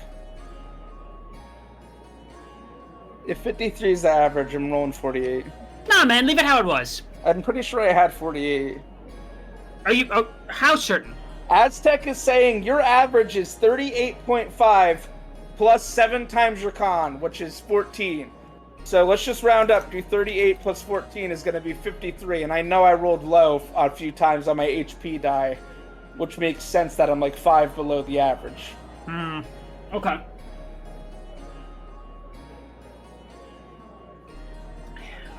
If 53 is the average, I'm rolling 48. Nah, man, leave it how it was. I'm pretty sure I had 48. Are you? Oh, how certain? Aztec is saying your average is 38.5 plus 7 times your con, which is 14. So let's just round up. Do 38 plus 14 is going to be 53. And I know I rolled low a few times on my HP die, which makes sense that I'm like 5 below the average. Okay.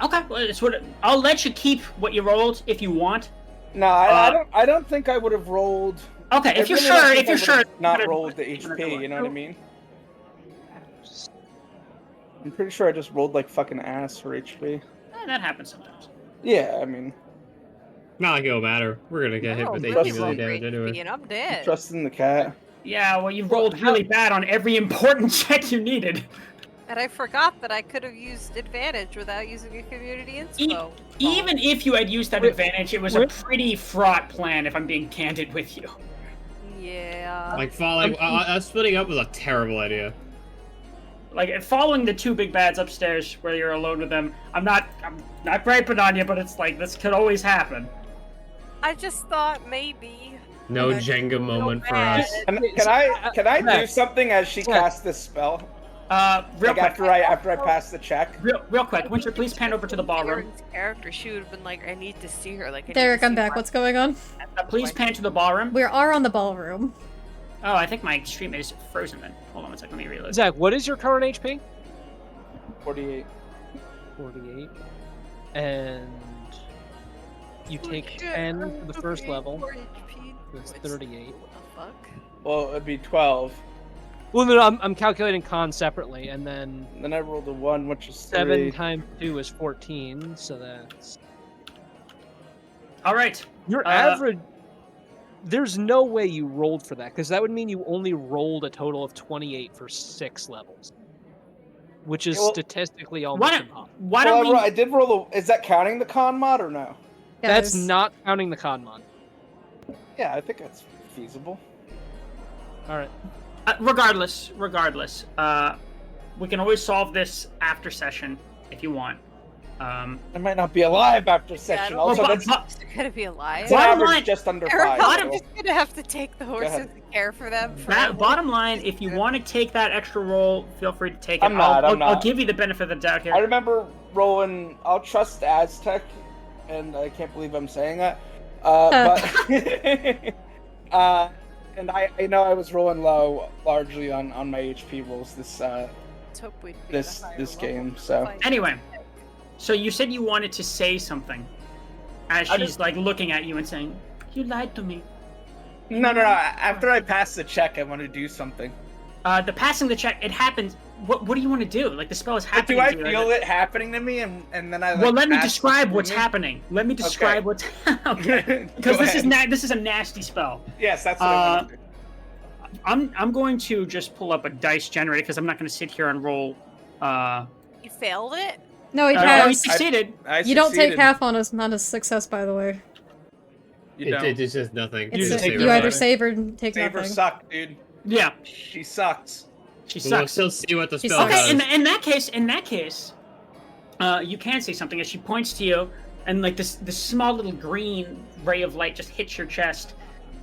Okay, well, it's what I'll let you keep what you rolled if you want. No, I don't think I would have rolled. Okay, if you're sure, if you're sure, not rolled the HP. You know what I mean? I'm pretty sure I just rolled like fucking ass for HP. That happens sometimes. Yeah, I mean, not like it'll matter. We're gonna get hit with 18 million damage anyway. And I'm dead. trust in the cat. Yeah, well, you rolled really bad on every important check you needed. And I forgot that I could have used advantage without using a community inspo. Even if you had used that advantage, it was a pretty fraught plan, if I'm being candid with you. Yeah. Like falling, splitting up was a terrible idea. Like following the two big bads upstairs where you're alone with them. I'm not griping on you, but it's like this could always happen. I just thought maybe. No Jenga moment for us. Can I do something as she casts this spell? Real quick. After I pass the check. Real quick. Winter, please pan over to the ballroom. Karen's character, she would have been like, I need to see her. Like, Derek, I'm back. What's going on? Please pan to the ballroom. We are on the ballroom. Oh, I think my stream is frozen then. Hold on one second, let me reload. Zach, what is your current HP? 48. 48. And you take 10 for the first level. That's 38. What the fuck? Well, it'd be 12. Well, no, I'm calculating con separately, and then Then I rolled a 1, which is 7 3. times 2 is 14, so that's... All right. Your average... There's no way you rolled for that, because that would mean you only rolled a total of 28 for 6 levels. Which is statistically almost impossible. Why don't we... I did roll a... Is that counting the con mod or no? That's not counting the con mod. Yeah, I think that's feasible. Alright. Regardless, we can always solve this after session if you want. I might not be alive after session. Also, that's gonna be alive. average just under 5. I'm just gonna have to take the horses and care for them. Bottom line, if you want to take that extra roll, feel free to take it. I'm not. I'll give you the benefit of the doubt here. I remember rolling. I'll trust Aztec, and I can't believe I'm saying that. And I know I was rolling low largely on my HP rolls this game. So anyway, so you said you wanted to say something as she's like looking at you and saying, "You lied to me." No. After I pass the check, I want to do something. The passing the check, it happens. What do you want to do? Like the spell is happening. Do I to you, feel it happening to me, and then I? Like, well, let me describe what's happening. Let me describe what's happening. Because this is a nasty spell. Yes, that's what I want to do. I'm going to just pull up a dice generator because I'm not going to sit here and roll. You failed it? No, he No, has. he succeeded. You don't take half on a success, by the way. You don't. It's just nothing. You either save or take Save or nothing. suck, dude. Yeah. She sucks. She We'll sucks. still see what the spell Okay, does. in that case, you can say something as she points to you, and like this small little green ray of light just hits your chest,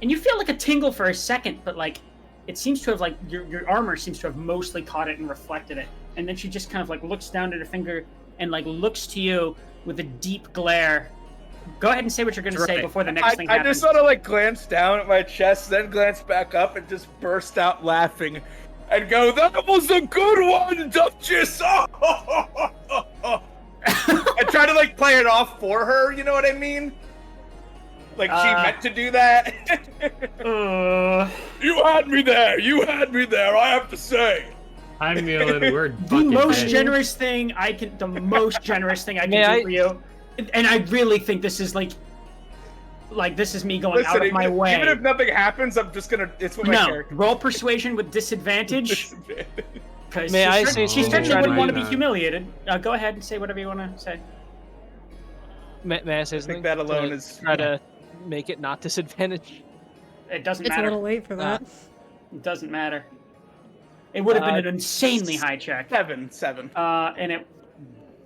and you feel like a tingle for a second, but like it seems to have like your armor seems to have mostly caught it and reflected it, and then she just kind of like looks down at her finger and like looks to you with a deep glare. Go ahead and say what you're going to say before the next thing happens. I just want to like glance down at my chest, then glance back up and just burst out laughing and go, "That was a good one, Duchess!" I try to like play it off for her, you know what I mean? Like she meant to do that? You had me there. You had me there. I have to say. I'm kneeling. We're The most generous thing I can do for you, and I really think this is like this is me going out of my way. Even if nothing happens, I'm just gonna. It's what my character. Roll persuasion with disadvantage. Because May I say she something? certainly wouldn't want to be humiliated. Go ahead and say whatever you want to say. May I say I something? think that alone is try to make it not disadvantage. It doesn't It's matter. a little late for that. It doesn't matter. It would have been an insanely high check. 7.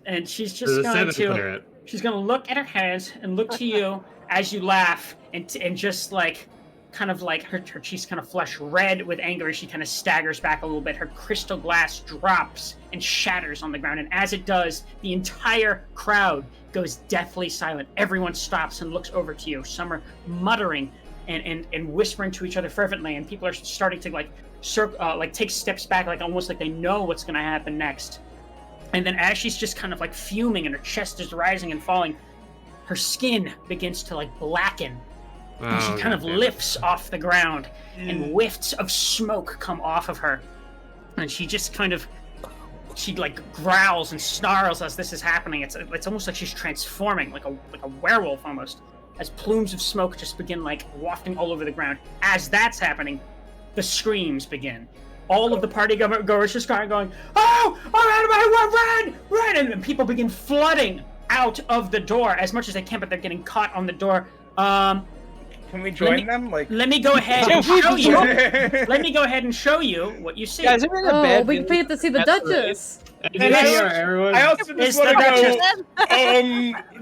And she's just going to. She's going to look at her hands and look to you as you laugh and just like. Kind of like her cheeks kind of flush red with anger as she kind of staggers back a little bit. Her crystal glass drops and shatters on the ground, and as it does, the entire crowd goes deathly silent. Everyone stops and looks over to you. Some are muttering and whispering to each other fervently, and people are starting to like take steps back, like almost like they know what's going to happen next. And then as she's just kind of like fuming and her chest is rising and falling, her skin begins to like blacken. And she kind of lifts off the ground, and whiffs of smoke come off of her. And she just kind of, she like growls and snarls as this is happening. It's almost like she's transforming, like a werewolf almost, as plumes of smoke just begin like wafting all over the ground. As that's happening, the screams begin. All of the party goers just kind of going, "Oh, all right, run!" And people begin flooding out of the door as much as they can, but they're getting caught on the door. Can we join them? Let me go ahead and show you. Let me go ahead and show you what you see. Guys, We get to see the Duchess. I also just want to go.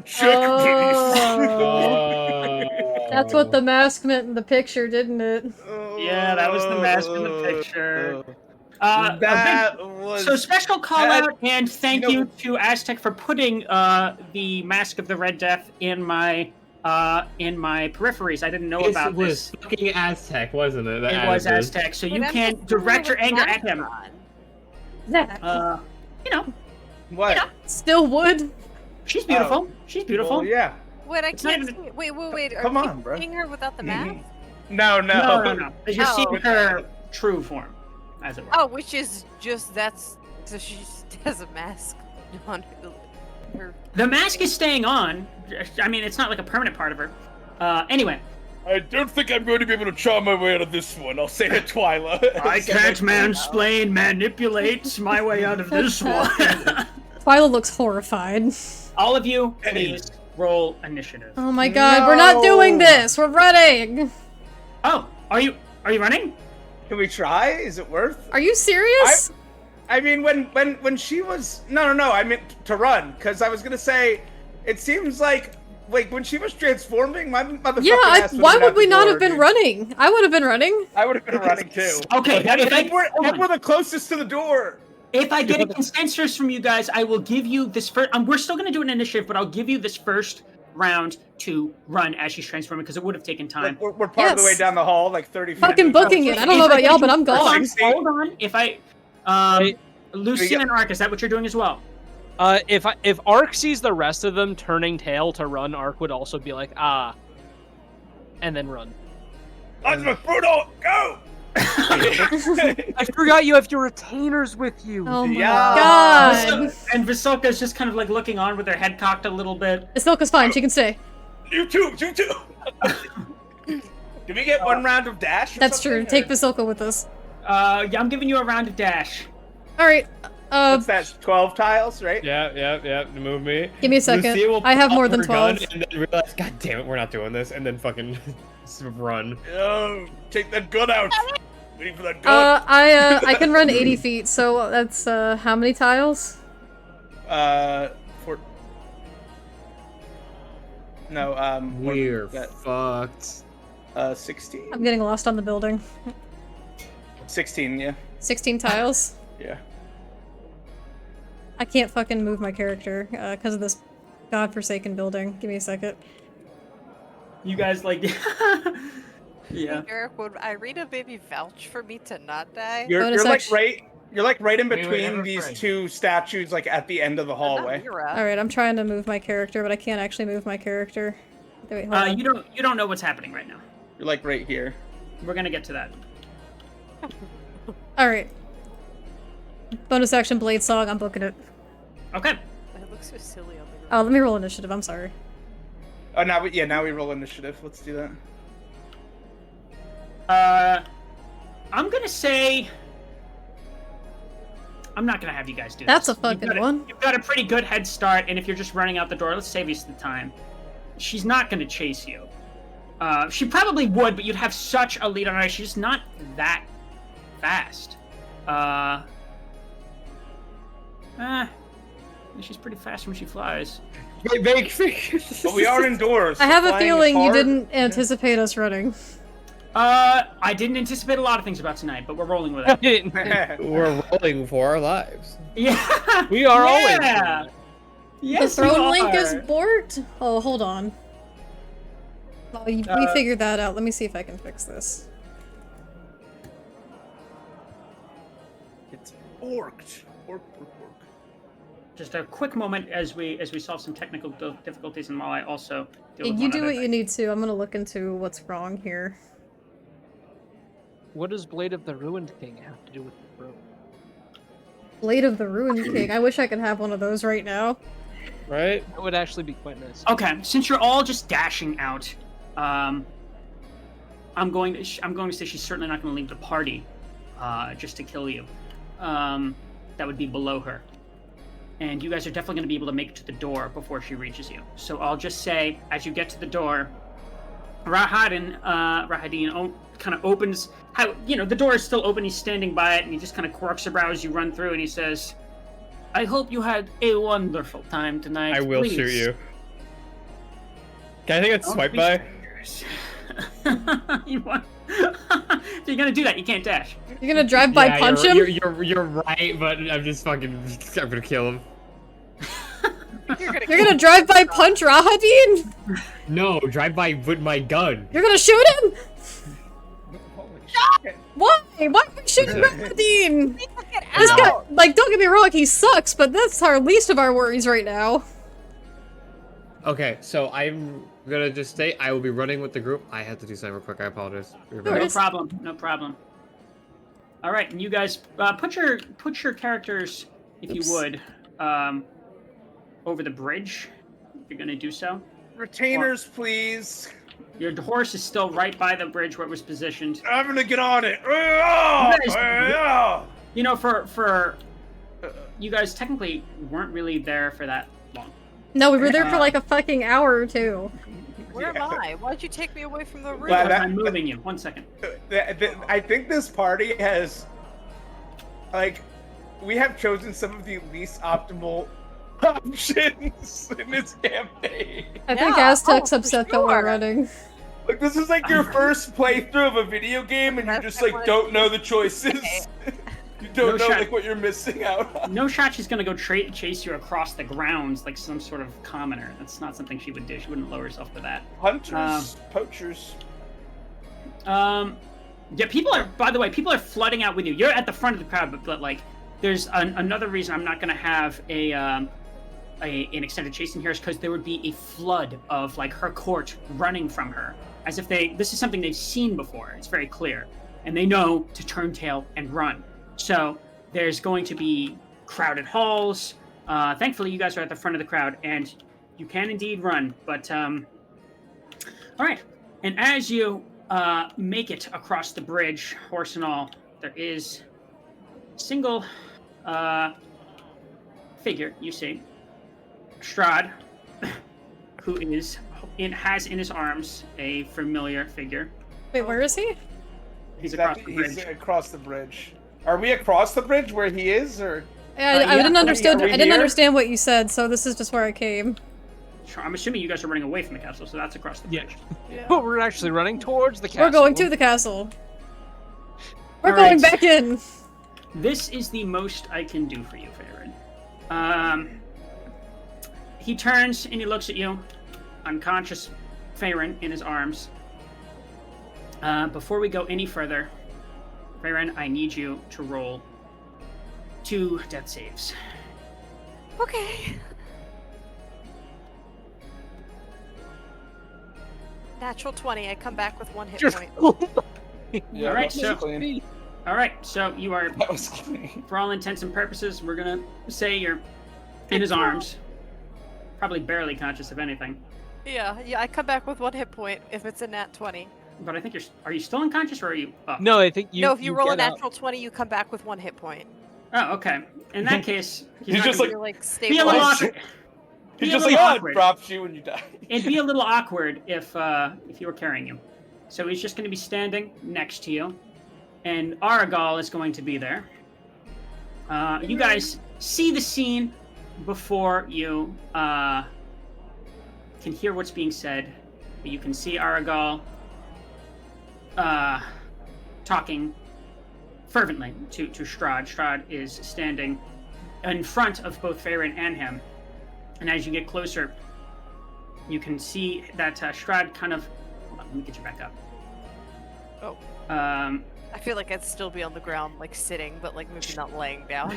Check, please. That's what the mask meant in the picture, didn't it? Yeah, that was the mask in the picture. So special call out and thank you to Aztec for putting the Mask of the Red Death in my peripheries. I didn't know about this. It was fucking Aztec, wasn't it? It was Aztec, so you can direct your anger at him. What? Still would. She's beautiful. She's beautiful. Well, yeah. Wait, I can't see. Wait. Come Are on, you bro. seeing her without the mask? No. You're seeing her true form, as it were. Oh, which is just so she just has a mask on her. The mask is staying on. I mean, it's not like a permanent part of her. Anyway. I don't think I'm going to be able to charm my way out of this one. I'll say to Twyla. I can't mansplain, manipulate my way out of this one. Twyla looks horrified. All of you, please roll initiative. Oh my god, we're not doing this! We're running! Oh, are you running? Can we try? Is it worth? Are you serious? I mean, when she was no, I meant to run because I was gonna say, it seems like when she was transforming, my motherfucking ass why would we not have been dude. running? I would have been running. I would have been running too. Okay, if we're the closest to the door. If I get a consensus from you guys, I will give you this first. We're still gonna do an initiative, but I'll give you this first round to run as she's transforming because it would have taken time. We're part of the way down the hall, like 30 feet. Fucking booking it. I don't know about y'all, but I'm gone. Hold on. If I, Lucian and Ark, is that what you're doing as well? If Ark sees the rest of them turning tail to run, Ark would also be like, and then run. Osmo, Bruno, go! I forgot you have your retainers with you. Oh my Yeah. god. And Vasilka's just kind of like looking on with her head cocked a little bit. Vasilka's fine, she can stay. You too. Can we get one round of dash? That's true. Take Vasilka with us. Yeah, I'm giving you a round of dash. Alright. What's that? 12 tiles, right? Yeah. Move me. Give me a second. Lucia will I have pull more out than her gun 12. And then realize, God damn it, we're not doing this, and then fucking run. Oh, take that gun out. Waiting for that gun. I can run 80 feet, so that's how many tiles? We're fucked. 16. I'm getting lost on the building. 16, yeah. 16 tiles? Yeah. I can't fucking move my character because of this godforsaken building. Give me a second. You guys like... Yeah. Eric, would Irina maybe vouch for me to not die? You're like right in between these two statues, like at the end of the hallway. Alright, I'm trying to move my character, but I can't actually move my character. Wait, hold on. You don't know what's happening right now. You're like right here. We're gonna get to that. Alright. Bonus action blade song, I'm booking it. Okay. It looks so silly on the ground. Oh, let me roll initiative, I'm sorry. Oh, now we roll initiative. Let's do I'm that. gonna say. I'm not gonna have you guys do That's this. a fucking one. You've got a pretty good head start, and if you're just running out the door, let's save you some time. She's not gonna chase you. She probably would, but you'd have such a lead on her. She's not that fast. She's pretty fast when she flies. But we are indoors. I have a flying is feeling you hard. didn't anticipate us running. I didn't anticipate a lot of things about tonight, but we're rolling with it. We're rolling for our lives. Yeah, We are always. yeah. Yes, the throne link you is are. borked? Oh, hold on. Oh, we figured that out. Let me see if I can fix this. It's orked. Ork. Just a quick moment as we solve some technical difficulties, and while I also deal with You one do other what thing. you need to. I'm gonna look into what's wrong here. What does Blade of the Ruined King have to do with the room? Blade of the Ruined King. I wish I could have one of those right now. Right? That would actually be quite nice. Okay, since you're all just dashing out, I'm going to say she's certainly not going to leave the party, just to kill you. That would be below her, and you guys are definitely going to be able to make it to the door before she reaches you. So I'll just say, as you get to the door, Rahadin kind of opens. The door is still open. He's standing by it, and he just kind of quirks a brow as you run through, and he says, "I hope you had a wonderful time tonight. I will Please. shoot you. Can I take a Don't swipe be by? serious." If you're gonna do that, you can't dash. You're gonna drive by punch him? You're right, but I'm gonna kill him. You're You're gonna drive by punch Rahadin? No, drive by with my gun. You're gonna shoot him? Holy shit. Why? Why are you shooting Rahadin? Get This out! guy, like, don't get me wrong, he sucks, but that's our least of our worries right now. Okay, so I'm gonna just say I will be running with the group. I have to do something real quick. I apologize. No problem. No problem. All right, and you guys put your characters, if you would, over the bridge. If you're gonna do so. Retainers, please. Your horse is still right by the bridge where it was positioned. I'm gonna get on it. You know, for you guys technically weren't really there for that long. No, we were there for like a fucking hour or two. Where am I? Why'd you take me away from the room? Well, I'm moving you. 1 second. I think this party has, like, we have chosen some of the least optimal options in this campaign. I think Yeah, Aztec's for upset that we're sure. running. Like, this is like your first playthrough of a video game, and you That's just what I like wanted don't to know the say. choices. You don't No know shot. like what you're missing out on. No shot she's gonna go chase you across the grounds like some sort of commoner. That's not something she would do. She wouldn't lower herself for that. Hunters, poachers. Yeah, people are flooding out with you. You're at the front of the crowd, but like, there's another reason I'm not gonna have an extended chase in here is because there would be a flood of like her court running from her, as if this is something they've seen before. It's very clear, and they know to turn tail and run. So there's going to be crowded halls. Thankfully, you guys are at the front of the crowd, and you can indeed run. But all right, and as you make it across the bridge, horse and all, there is a single figure you see. Strahd, who has in his arms a familiar figure. Wait, where is he? He's across the bridge. He's across the bridge. Are we across the bridge where he is, or? I yeah, didn't understand. are we I didn't here? understand what you said, so this is just where I came. Sure, I'm assuming you guys are running away from the castle, so that's across the Yeah. bridge. But we're actually running towards the castle. We're going to the castle. We're All right. going back in. This is the most I can do for you, Farron. He turns and he looks at you, unconscious Farron in his arms. Before we go any further, Farron, I need you to roll 2 death saves. Okay. Natural 20. I come back with 1 hit Just- point. Yeah, All right, that was so- clean. All right, so you are, That was clean. for all intents and purposes, we're gonna say you're in his arms, probably barely conscious of anything. Yeah, I come back with 1 hit point if it's a nat 20. But I think are you still unconscious or are you up? No, I think you. No, if you roll a get up. natural 20, you come back with 1 hit point. Oh, okay. In that case, He's not just gonna You're like be a little stabilized. awkward. He's Be a just little like, awkward. drops you and you die. It'd be a little awkward if you were carrying you. So he's just going to be standing next to you, and Aragal is going to be there. You guys see the scene before you can hear what's being said. You can see Aragal talking fervently to Strahd. Strahd is standing in front of both Farron and him. And as you get closer, you can see that Strahd kind of... Hold on, let me get you back up. Oh. I feel like I'd still be on the ground, like sitting, but like maybe not laying down.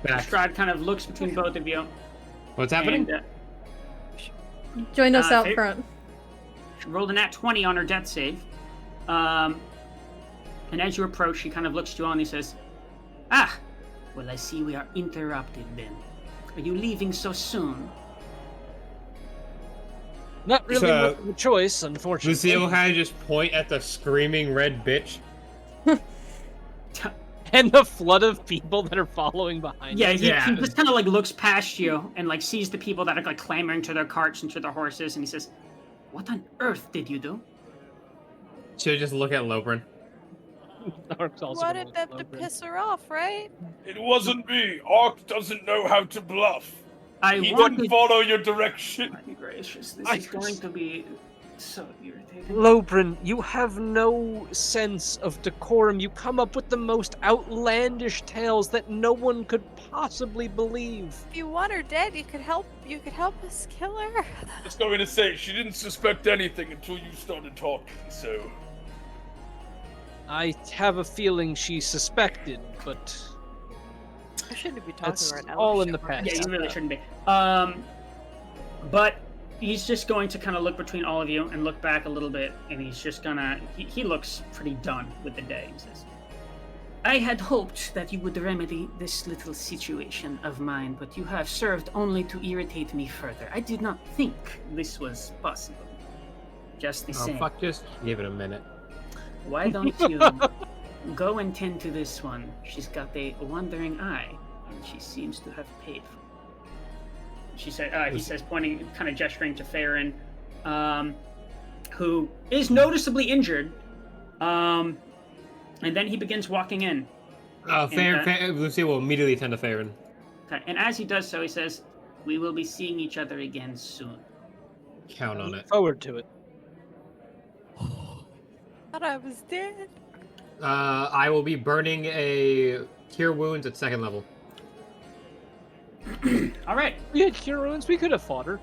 Back. Strahd kind of looks between both of you. What's happening? And, Join us out Fa- front. rolled a nat 20 on her death save. And as you approach, she kind of looks at you all and he says, "Ah, well, I see we are interrupted then. Are you leaving so soon?" Not really So, much of a choice, unfortunately. Lucille kind of just point at the screaming red bitch. And the flood of people that are following behind. Yeah, us. he Yeah. just kind of like looks past you and like sees the people that are like clamoring to their carts and to their horses, and he says, "What on earth did you do?" She'll just look at Lobrin. Ark's also gonna Wanted look them to over. piss her off, right? It wasn't me. Ark doesn't know how to bluff. I He wanted... didn't follow your direction. My gracious, this I is going to be so irritating. Lobrin, you have no sense of decorum. You come up with the most outlandish tales that no one could possibly believe. If you want her dead, you could help. You could help us kill her. I was going to say, she didn't suspect anything until you started talking, so... I have a feeling she suspected, but I shouldn't be talking that's right now. all We in the should- past. Yeah, you really shouldn't be. But he's just going to kind of look between all of you and look back a little bit, and he's just gonna... He looks pretty done with the day. He says, "I had hoped that you would remedy this little situation of mine, but you have served only to irritate me further. I did not think this was possible. Just the Oh, same. fuck, just give it a minute. Why don't you go and tend to this one? She's got a wandering eye, and she seems to have paid for it." She said, he says, pointing, kind of gesturing to Farron, who is noticeably injured. And then he begins walking in. Lucille will immediately attend to Farron. Okay, and as he does so, he says, "We will be seeing each other again soon." Count on it. Forward to it. Thought I was dead. I will be burning a Cure Wounds at 2nd level. All right. We had cure wounds. We could have fought her.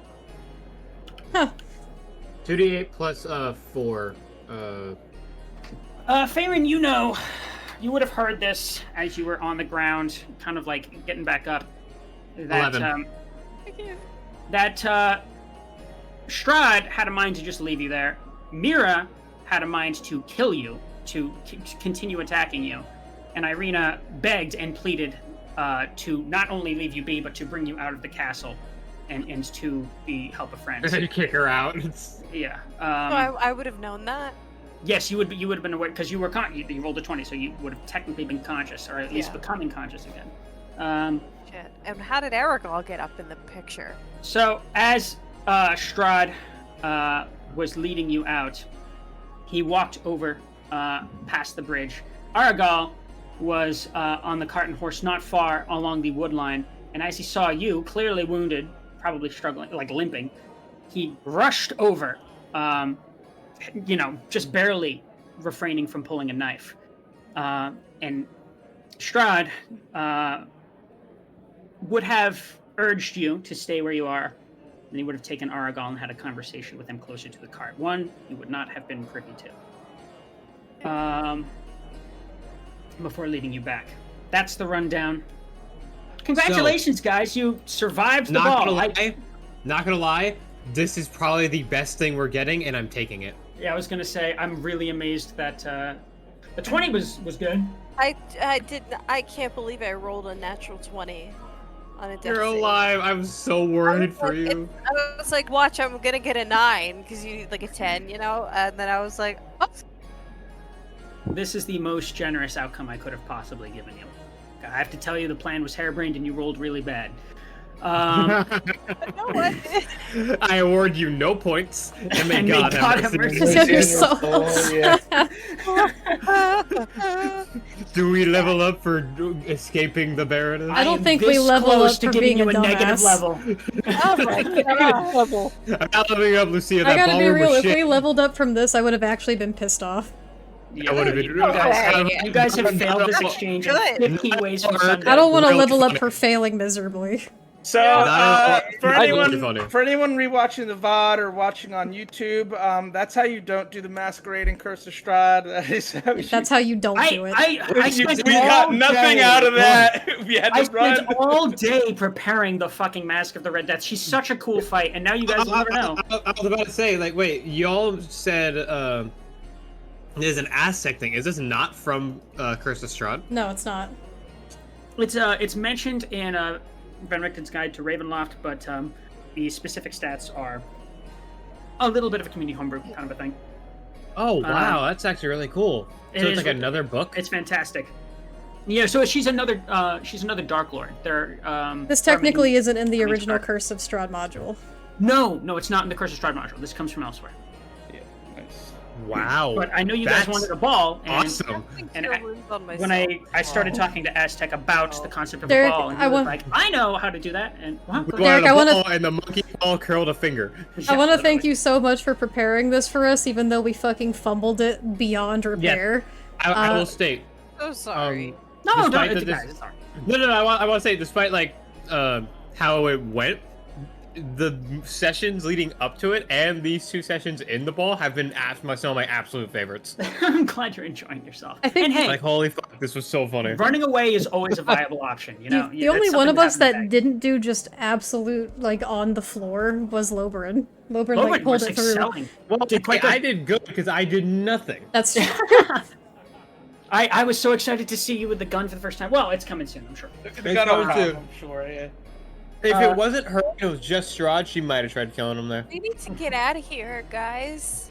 2d8 plus 4. Farron, you would have heard this as you were on the ground, kind of like getting back up. That, 11. Thank you. that Strahd had a mind to just leave you there. Mira had a mind to kill you, to continue attacking you. And Irina begged and pleaded to not only leave you be, but to bring you out of the castle and to help a friend. You kick her out. Yeah. I would have known that. Yes, you would have been aware because you were you rolled a 20, so you would have technically been conscious, or at least Yeah. becoming conscious again. Shit. And how did Aragal get up in the picture? So as Strahd was leading you out, he walked over past the bridge. Aragal was on the cart and horse not far along the wood line, and as he saw you, clearly wounded, probably struggling, like limping, he rushed over, just barely refraining from pulling a knife. And Strahd would have urged you to stay where you are, and he would have taken Aragal and had a conversation with him closer to the cart. One you would not have been privy to. Before leading you back. That's the rundown. Congratulations, guys! You survived the ball. Not gonna lie, this is probably the best thing we're getting, and I'm taking it. Yeah, I was gonna say I'm really amazed that the 20 was good. I can't believe I rolled a natural 20 on a death You're save. alive. I'm so worried for you. I was like, watch, I'm gonna get a 9 because you need like a 10, you know. And then I was like, oh. This is the most generous outcome I could have possibly given you. I have to tell you, the plan was harebrained and you rolled really bad. You know what? I award you no points, and may And God may God have have mercy. mercy. Because you're Oh, so. Do we level up for escaping the Baroness? I don't am think we this level close up to for giving being you a a negative dumbass. level. Oh my god. I'm not leveling up, Lucia. I That gotta be ballroom real, was if shit. we leveled up from this, I would have actually been pissed off. Yeah, I would have been. you guys, Okay. you guys have failed this exchange in Good. 50 ways from Sunday. I don't want to Really level up funny. for failing miserably. So, for I'd anyone be funny. rewatching the VOD or watching on YouTube, that's how you don't do the Masquerade and Curse of Strahd. That is how That's how you don't do it. I spent we all got nothing day- out of that. We had I to run. spent all day preparing the fucking Mask of the Red Death. She's such a cool fight, and now you guys will never know. I was about to say, like, wait, y'all said there's an Aztec thing. Is this not from Curse of Strahd? No, it's not. It's mentioned in Van Richten's Guide to Ravenloft, but the specific stats are a little bit of a community homebrew kind of a thing. Oh wow, that's actually really cool. it So it's is- like another book. It's fantastic. Yeah, so she's another Dark Lord. This technically isn't in the Armin original Stark. Curse of Strahd module. No, it's not in the Curse of Strahd module. This comes from elsewhere. Wow. But I know you guys That's wanted a ball, and awesome. And Cure wounds on when myself. I started talking to Aztec about the concept of Derek, a ball, and I he was want- like, I know how to do that, and well, We Derek, wanted a I wanna- ball, and the monkey ball curled a finger. I want to thank you so much for preparing this for us, even though we fucking fumbled it beyond repair. I will state. So sorry. No, despite don't. that It's this- guys, it's all right. No. I want to say, despite like how it went, the sessions leading up to it and these two sessions in the ball have been some of my absolute favorites. I'm glad you're enjoying yourself. I think- and hey, Like, holy fuck, this was so funny. running away is always a viable option. You know, The only that's one of something us to that have in didn't do just absolute, like, on the floor was Lobrin. Lobrin, the bag. like, Logan pulled was it through. excelling. Well, Did quite I good. did good because I did nothing. That's true. I was so excited to see you with the gun for the first time. Well, it's coming soon, I'm sure. Look at They the gun come on to- I'm sure, yeah. If it wasn't her, it was just Strahd, she might have tried killing him there. We need to get out of here, guys.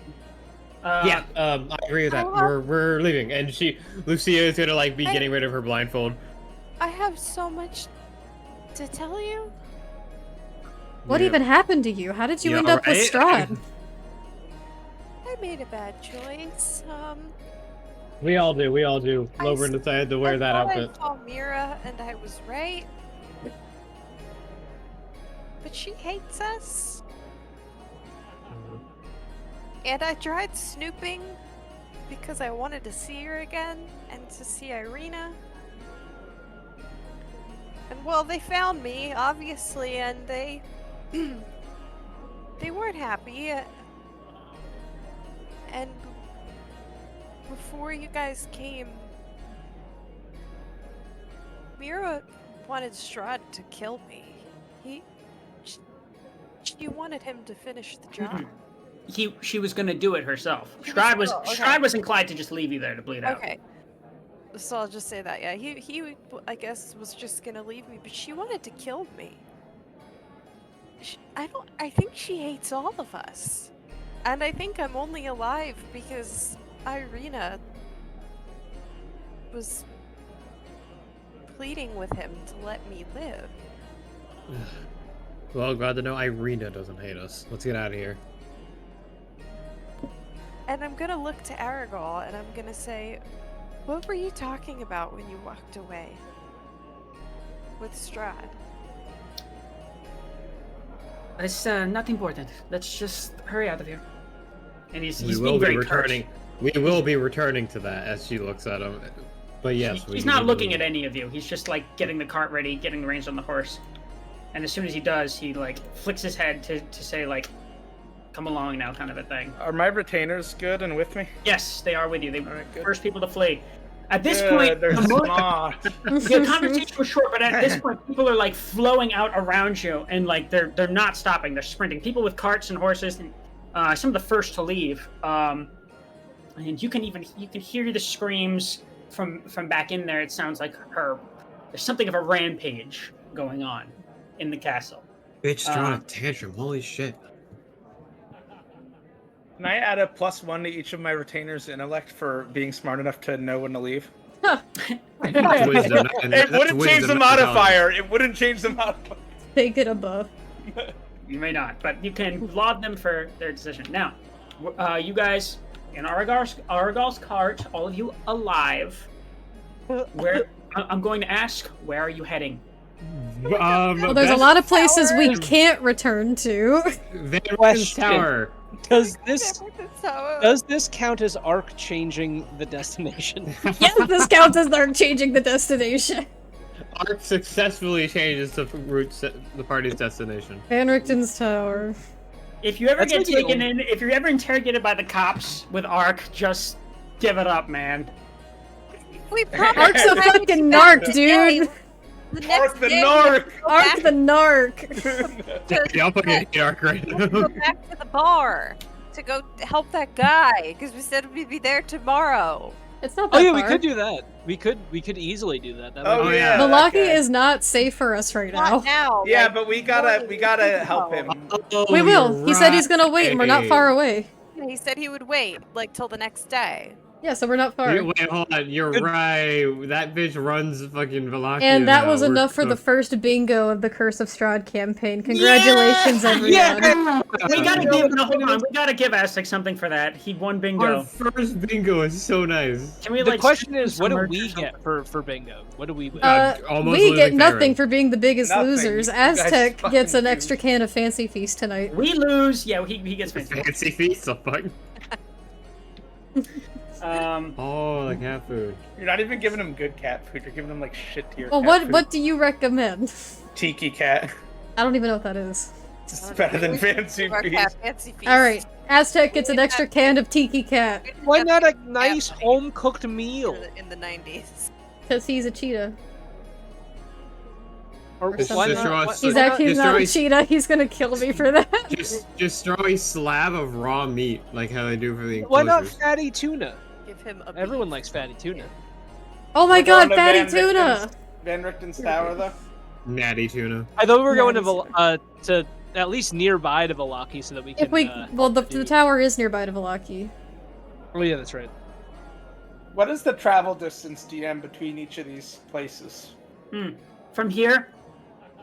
Yeah, I agree with that. We're leaving, and Lucia is gonna like be getting rid of her blindfold. I have so much to tell you. What Yeah. even happened to you? How did you Yeah, end up with right? Strahd? I made a bad choice. We all do. I Lobrin decided to wear that thought outfit. I saw Mira, and I was right. But she hates us. And I tried snooping because I wanted to see her again and to see Irina. And well, they found me, obviously, and they weren't happy. And before you guys came, Mira wanted Strahd to kill me. She wanted him to finish the job. She was gonna do it herself. She Strahd was okay. Strahd was inclined to just leave you there to bleed out. Okay. So I'll just say that, yeah. He I guess was just gonna leave me, but she wanted to kill me. I think she hates all of us. And I think I'm only alive because Irina was pleading with him to let me live. Well, glad to know Irina doesn't hate us. Let's get out of here. And I'm gonna look to Aragorn and I'm gonna say, what were you talking about when you walked away with Strahd? It's not important. Let's just hurry out of here. And he's We being will be very returning. We will be returning to that as she looks at him. But yes, He's not looking at any of you. He's just like getting the cart ready, getting the reins on the horse. And as soon as he does, he like flicks his head to say like, "Come along now," kind of a thing. Are my retainers good and with me? Yes, they are with you. They were Alright, the good. first people to flee. At this Good, point, there's the mo- not. the conversation was short, but at this point, people are like flowing out around you, and like they're not stopping. They're sprinting. People with carts and horses, and some of the first to leave. And you can hear the screams from back in there. It sounds like there's something of a rampage going on in the castle. Bitch throwing a tantrum. Holy shit. Can I add a +1 to each of my retainers' intellect for being smart enough to know when to leave? That's wisdom. It wouldn't change the modifier. It wouldn't change the modifier. Take it above. You may not, but you can laud them for their decision. Now, you guys in Argal's cart, all of you alive. Where I'm going to ask, where are you heading? Well, there's a lot of places we can't return to. West Tower. Does this count as Ark changing the destination? Yes, this counts as they're changing the destination. Ark successfully changes the party's destination. Van Richten's Tower. If you ever get taken in, if you're ever interrogated by the cops with Ark, just give it up, man. Ark's a fucking narc, dude. Ark the narc! Ark the narc! Y'all fucking hate Ark right now. Go back to the bar to go help that guy because we said we'd be there tomorrow. It's not that Oh yeah, far. we could do that. We could easily do that. That Oh, might be- yeah. Valaki okay. is not safe for us right now. Not now. Yeah, like, but we gotta help him. We will. He said he's gonna wait, and we're not far away. He said he would wait like till the next day. Yeah, so we're not far. Wait, hold on. You're right. That bitch runs fucking Velocity. And that was enough for the first bingo of the Curse of Strahd campaign. Congratulations, everyone. Yeah! We gotta give. No, hold on. We gotta give Aztec something for that. He won bingo. Our first bingo is so nice. Can we The like? question is, what do merch or we something? get for bingo? What do we win? Almost We get losing nothing favorite. for being the biggest Nothing. losers. You guys Aztec fucking gets an do. extra can of Fancy Feast tonight. We lose. Yeah, he gets fancy. Fancy feast, the fuck. Oh, the cat food. You're not even giving him good cat food. You're giving him like shit tier. Well, cat food. what do you recommend? Tiki cat? I don't even know what that is. It's better than fancy feast. Fancy feast. All right, Aztec gets an extra can of Tiki Cat Why not a nice home cooked meal? In the 90s. because he's a cheetah. Or Just why destroy not? us. He's why not- actually not a cheetah. He's gonna kill me for that. Just throw a slab of raw meat, like how they do for the Why not enclosures. fatty tuna? Give him a Everyone beef. likes fatty tuna. Oh my We're god, going to fatty Van tuna! Van Richten's Tower, though? Natty tuna? I thought we were going Nice. to at least nearby to Velaki so that we can. If we, well, the do- tower is nearby to Velaki. Oh yeah, that's right. What is the travel distance, DM, between each of these places? From here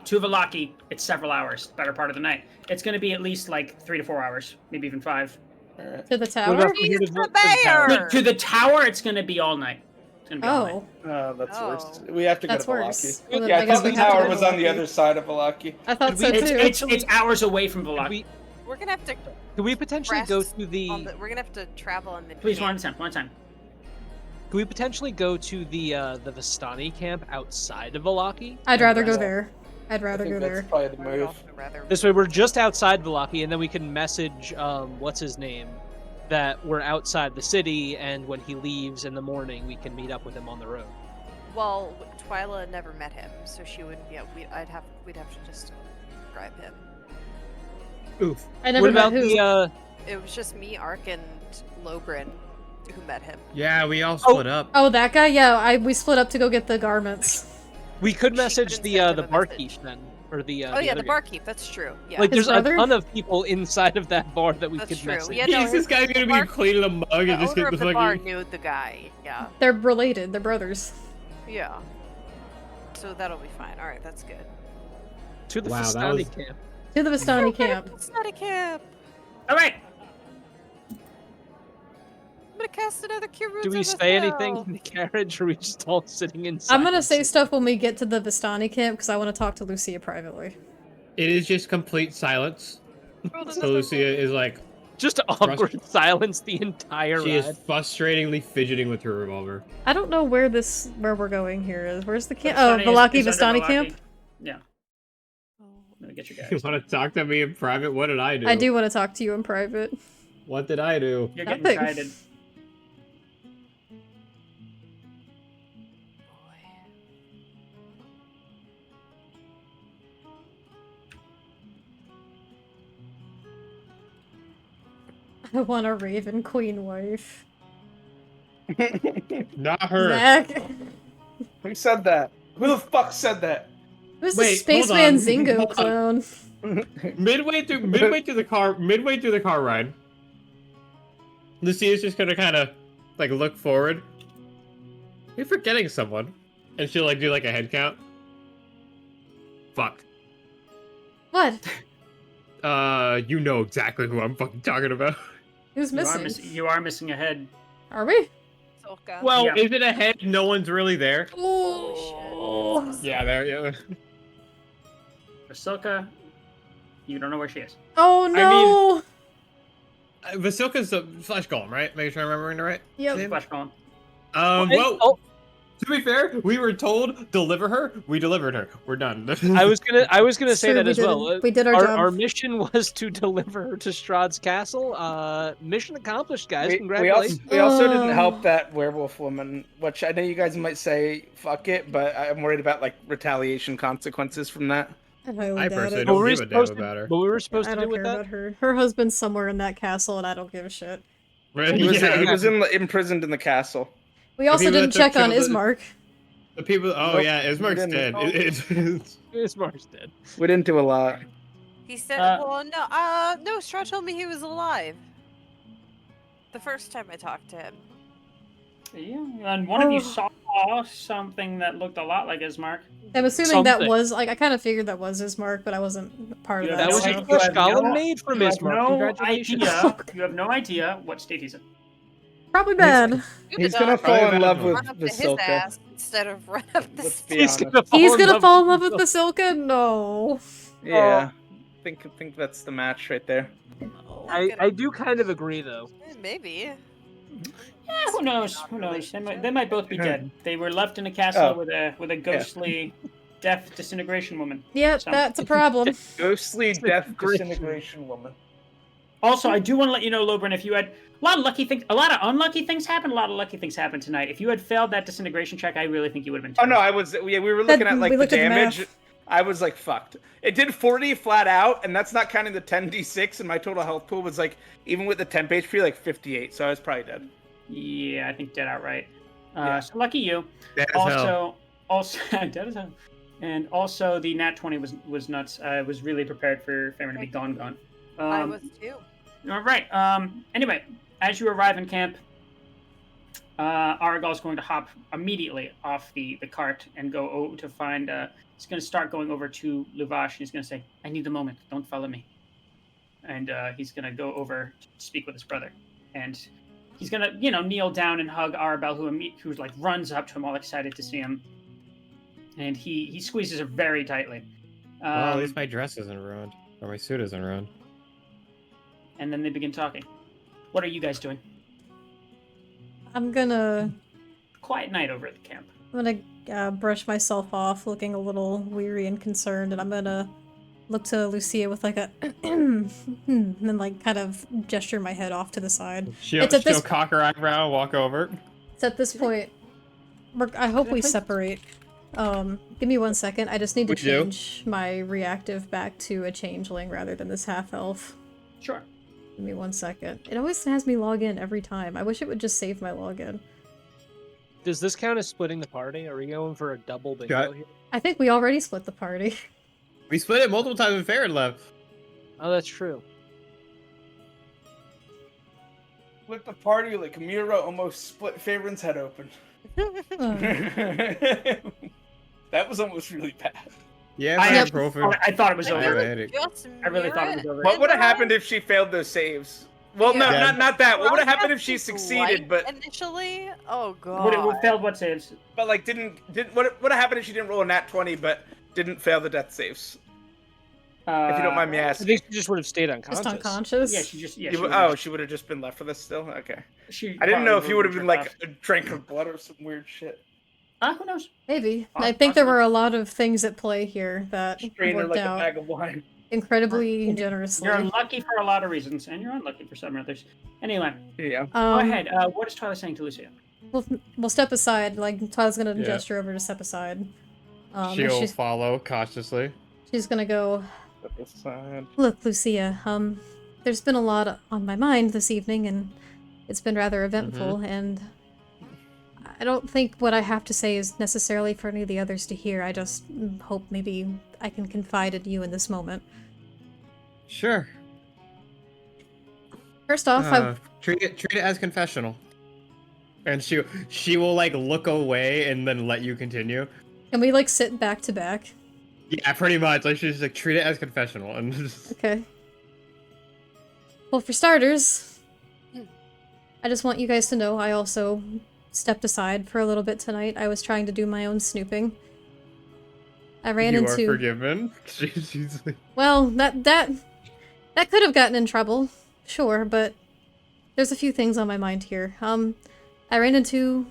to Velaki, it's several hours. Better part of the night. It's going to be at least like 3 to 4 hours, maybe even 5. Alright. To the What tower? about from here to He's the the tower? mayor! To the tower, it's going to be all night. It's going to be all night. Oh, That's Oh. worse. We have to go that's to worse. Velaki. Well, then Yeah, I I guess thought the we have to tower go was to on the Velaki. other side of Velaki. I thought so Did we- too. It's hours away from Velaki. We're gonna have to. Could we potentially go rest to the? We're gonna have to travel on the. Please, one at a time. Could we potentially go to the Vistani camp outside of Velaki? I'd rather go Yeah. there. I'd I rather think go that's there. probably the I'd move. also rather. This way, we're just outside Velaki, and then we can message what's his name, that we're outside the city, and when he leaves in the morning, we can meet up with him on the road. Well, Twyla never met him, so she wouldn't. Yeah, we'd have to just describe him. Oof. I never What met about who. the? It was just me, Ark, and Lobrin who met him. Yeah, we all split up. Oh, that guy? Yeah, we split up to go get the garments. We could She message couldn't the send him the a barkeep message. then, or the. Oh yeah, other the guy. barkeep. That's true. Yeah. Like, His there's brother? a ton of people inside of that bar that we That's could true. message. Yeah, no, this guy's gonna be Mark- cleaning the mug the and just owner get of the the bar fucking. knew the guy. Yeah. They're related. They're brothers. Yeah. So that'll be fine. All right, that's good. To the Wow, that Vistani was- camp. To the Vistani camp. It's not a camp. All right. I'm gonna cast another cure wounds. Do we on say the anything spell. in the carriage, or are we just all sitting inside? I'm gonna say stuff when we get to the Vistani camp because I want to talk to Lucia privately. It is just complete silence. Roll So another Lucia is like, Just awkward silence the entire she is ride. frustratingly fidgeting with her revolver. I don't know where we're going here is. Where's the camp? Vistani Oh, Velaki is under Vistani camp? Yeah. Let me get your You guys. want to talk to me in private? What did I do? I do want to talk to you in private. What did I do? You're getting Nothing. guided. I want a Raven Queen wife. Not her. Zach. Who said that? Who the fuck said that? Who's the Wait, spaceman hold on, Zingo hold on. clone? Midway through the car ride, Lucia's just gonna kind of like look forward. You're forgetting someone, and she'll like do like a head count. Fuck. What? You know exactly who I'm fucking talking about. Who's missing? You are missing a head. Are we? Solka. Well, Yeah. is it a head? No one's really there. Oh. Yeah, there. Yeah. Vasilka, you don't know where she is. Oh no. Vasilka's a flesh golem, right? Make sure I'm remembering it right. Yep. Flesh golem. Well, to be fair, we were told deliver her. We delivered her. We're done. I was gonna say True, that we as well. did. We did our job. Our mission was to deliver her to Strahd's castle. Mission accomplished, guys. We Congratulations. also didn't help that werewolf woman, which I know you guys might say fuck it, but I'm worried about like retaliation consequences from that. I highly I doubt personally it. don't What were we give a damn supposed to- about her. What we were supposed I to do don't with care that? about her. Her husband's somewhere in that castle, and I don't give a shit. Right? He was, Yeah. imprisoned in the castle. We also he didn't would've check on killed the- Ismark. The people. Oh Nope, yeah, Ismark's we dead. didn't. Ismark's dead. We didn't do a lot. He said, Uh, no, Strahd told me he was alive. The first time I talked to him. Yeah, and one of you saw something that looked a lot like Ismark. I'm assuming that Something. was like I kind of figured that was Ismark, but I wasn't part of Yeah, that. That was no a idea. flesh You have golem no- made from You have Ismark. no Congratulations. idea. You have no idea what state he's in. Probably bad. He's gonna fall in Probably love bad with Run up to his Vasilka. ass instead of run up the Let's be stairs. honest. He's gonna fall in love with Vasilka. Vasilka? No. Yeah, think that's the match right there. I do kind of agree though. Maybe. Yeah, who knows? Who knows? They might both be dead. They were left in a castle Oh. with a ghostly, death disintegration woman. Yep, So- that's a problem. Ghostly death Disintegration. disintegration woman. Also, I do want to let you know, Lobrin, if you had a lot of lucky things, a lot of unlucky things happened, a lot of lucky things happened tonight. If you had failed that disintegration check, I really think you would have been. Oh no, I was. We were looking at like we the looked at the damage. math. I was like fucked. It did 40 flat out, and that's not counting the 10d6. And my total health pool was like, even with the temp HP, like 58. So I was probably dead. Yeah, I think dead outright. Yeah. So lucky you. Dead as hell. Also, dead as hell. And also, the nat 20 was nuts. I was really prepared for Fairman to be gone. I was too. All right. Anyway, as you arrive in camp, Aragal's going to hop immediately off the cart and go to find. He's going to start going over to Luvash. He's going to say, "I need a moment. Don't follow me." And he's going to go over to speak with his brother, and he's going to, kneel down and hug Arabelle, who like runs up to him, all excited to see him, and he squeezes her very tightly. Well, at least my dress isn't ruined, or my suit isn't ruined. And then they begin talking. What are you guys doing? I'm gonna Quiet night over at the camp. brush myself off, looking a little weary and concerned, and I'm gonna look to Lucia with like a and then like kind of gesture my head off to the side. She'll It's at this- cock her eyebrow, walk over. It's at this point. I hope we separate. Give me 1 second. I just need to We do. change my reactive back to a changeling rather than this half elf. Sure. Give me 1 second. It always has me log in every time. I wish it would just save my login. Does this count as splitting the party? Are we going for a double bingo Got- here? I think we already split the party. We split it multiple times when Farron left. Oh, that's true. With the party, like Mira almost split Favorite's head open. That was almost really bad. Yeah, I I have- profile. I thought it was I over. have a headache. I really thought it was over. What would have happened if she failed those saves? Well, no, Yeah. not that. What would have happened if she succeeded, but initially, oh god. Would it would failed what saves? but like didn't what would have happened if she didn't roll a nat 20 but didn't fail the death saves? If you don't mind me I asking. think she just would have stayed unconscious. Just unconscious. Yeah, she just You she would- would've- she would have just been left for this still. Okay. she I didn't know if probably you would have been would've like tripped drank her blood or some weird shit. off. Who knows? Maybe. Poss- I think there possible. were a lot of things at play here that Strain her worked like a out bag of wine. incredibly generously. You're unlucky for a lot of reasons, and you're unlucky for some others. Anyway, Yeah. go ahead. What is Twilight saying to Lucia? We'll step aside. Like Tyler's gonna Yeah. gesture over to step aside. And She'll follow cautiously. she's gonna go. Put this aside. Look, Lucia. there's been a lot on my mind this evening, and it's been rather eventful, and I don't think what I have to say is necessarily for any of the others to hear. I just hope maybe I can confide in you in this moment. Sure. First off, Treat it as confessional. And she will like look away and then let you continue. can we like sit back to back? Yeah, pretty much. Like she's like treat it as confessional and just... Okay. Well, for starters, I just want you guys to know I also stepped aside for a little bit tonight. I was trying to do my own snooping. I ran You into... are forgiven. She's like... Well, that could have gotten in trouble, sure, but there's a few things on my mind here. I ran into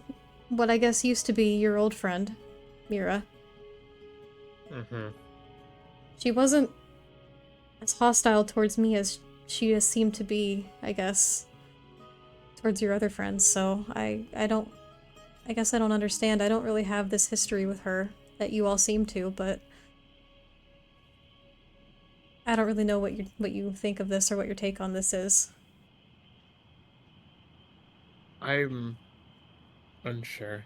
what I guess used to be your old friend, Mira. She wasn't as hostile towards me as she has seemed to be, I guess, towards your other friends, so I guess I don't understand. I don't really have this history with her that you all seem to, but I don't really know what you think of this or what your take on this is. I'm unsure.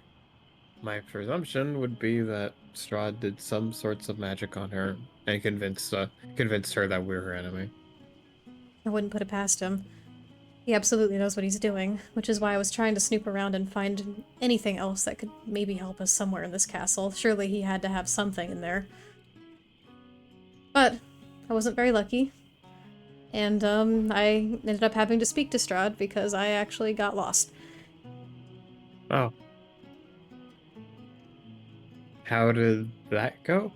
My presumption would be that Strahd did some sorts of magic on her and convinced her that we're her enemy. I wouldn't put it past him. He absolutely knows what he's doing, which is why I was trying to snoop around and find anything else that could maybe help us somewhere in this castle. Surely he had to have something in there. But I wasn't very lucky. And I ended up having to speak to Strahd because I actually got lost. Oh. How did that go?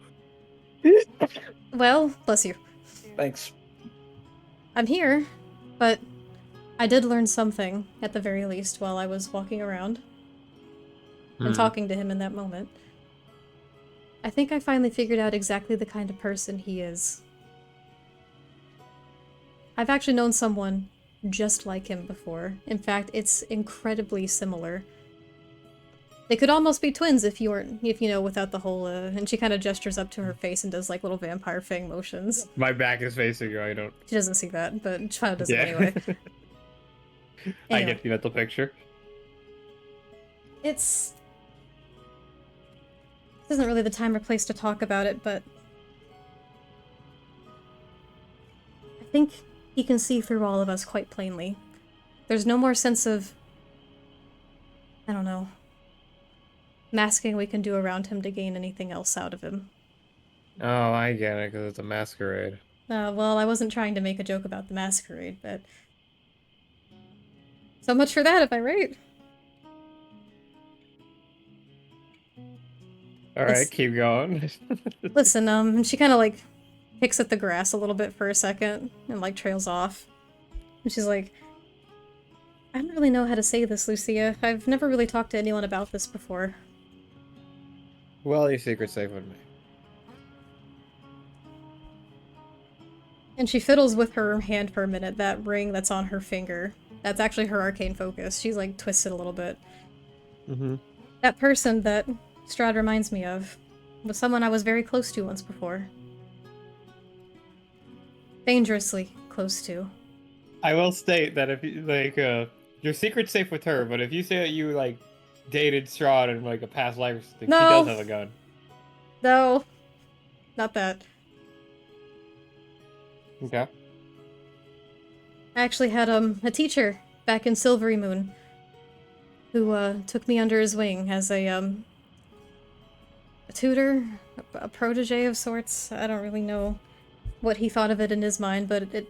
Well, bless you. Thanks. I'm here, but I did learn something, at the very least, while I was walking around and talking to him in that moment. I think I finally figured out exactly the kind of person he is. I've actually known someone just like him before. In fact, it's incredibly similar. They could almost be twins if you know, without the whole, and she kind of gestures up to her face and does, like, little vampire fang motions. My back is facing you, I don't... She doesn't see that, but Child does it Yeah. anyway. I Anyway. get the mental picture. This isn't really the time or place to talk about it, but I think he can see through all of us quite plainly. There's no more sense of, I don't know, masking we can do around him to gain anything else out of him. Oh, I get it, because it's a masquerade. Well, I wasn't trying to make a joke about the masquerade, but so much for that, if I'm right. Alright, keep going. Listen, she kind of, like, picks at the grass a little bit for a second and, like, trails off. And she's like, I don't really know how to say this, Lucia. I've never really talked to anyone about this before. Well, your secret's safe with me. And she fiddles with her hand for a minute, that ring that's on her finger. That's actually her arcane focus. She's, like, twisted a little bit. That person that Strahd reminds me of was someone I was very close to once before. Dangerously close to. I will state that if you, like, your secret's safe with her, but if you say that you, like, dated Strahd in, like, a past life, like, No. she does have a gun. No. Not that. Okay. I actually had, a teacher back in Silvery Moon who, took me under his wing as a tutor, a protege of sorts. I don't really know what he thought of it in his mind, but it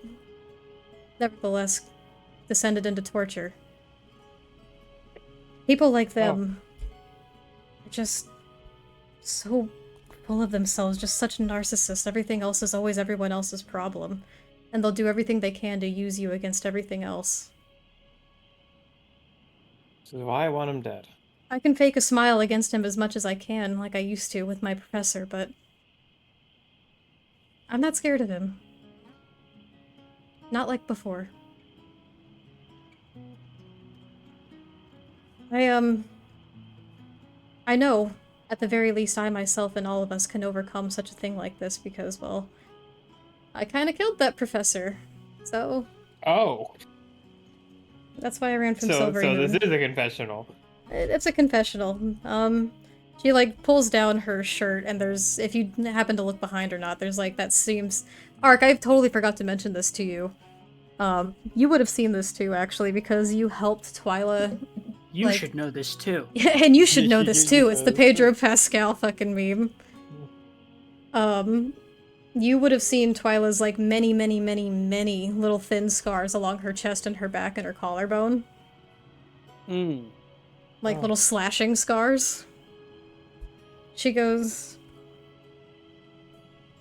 nevertheless descended into torture. People like them are just so full of themselves, just such narcissists. Everything else is always everyone else's problem. And they'll do everything they can to use you against everything else. This is why I want him dead. I can fake a smile against him as much as I can, like I used to with my professor, but I'm not scared of him. Not like before. I know, at the very least, I myself and all of us can overcome such a thing like this because, well, I kinda killed that professor. So, Oh, That's why I ran from so Silvery Moon. this is a confessional. It's a confessional. She like pulls down her shirt, and there's, if you happen to look behind or not, there's like that seems. Ark, I totally forgot to mention this to you. You would have seen this too, actually, because you helped Twyla. You Like- should know this too. And you should know You this should too. know It's the this. Pedro Pascal fucking meme. You would have seen Twyla's like many little thin scars along her chest and her back and her collarbone. Like Oh. little slashing scars. She goes,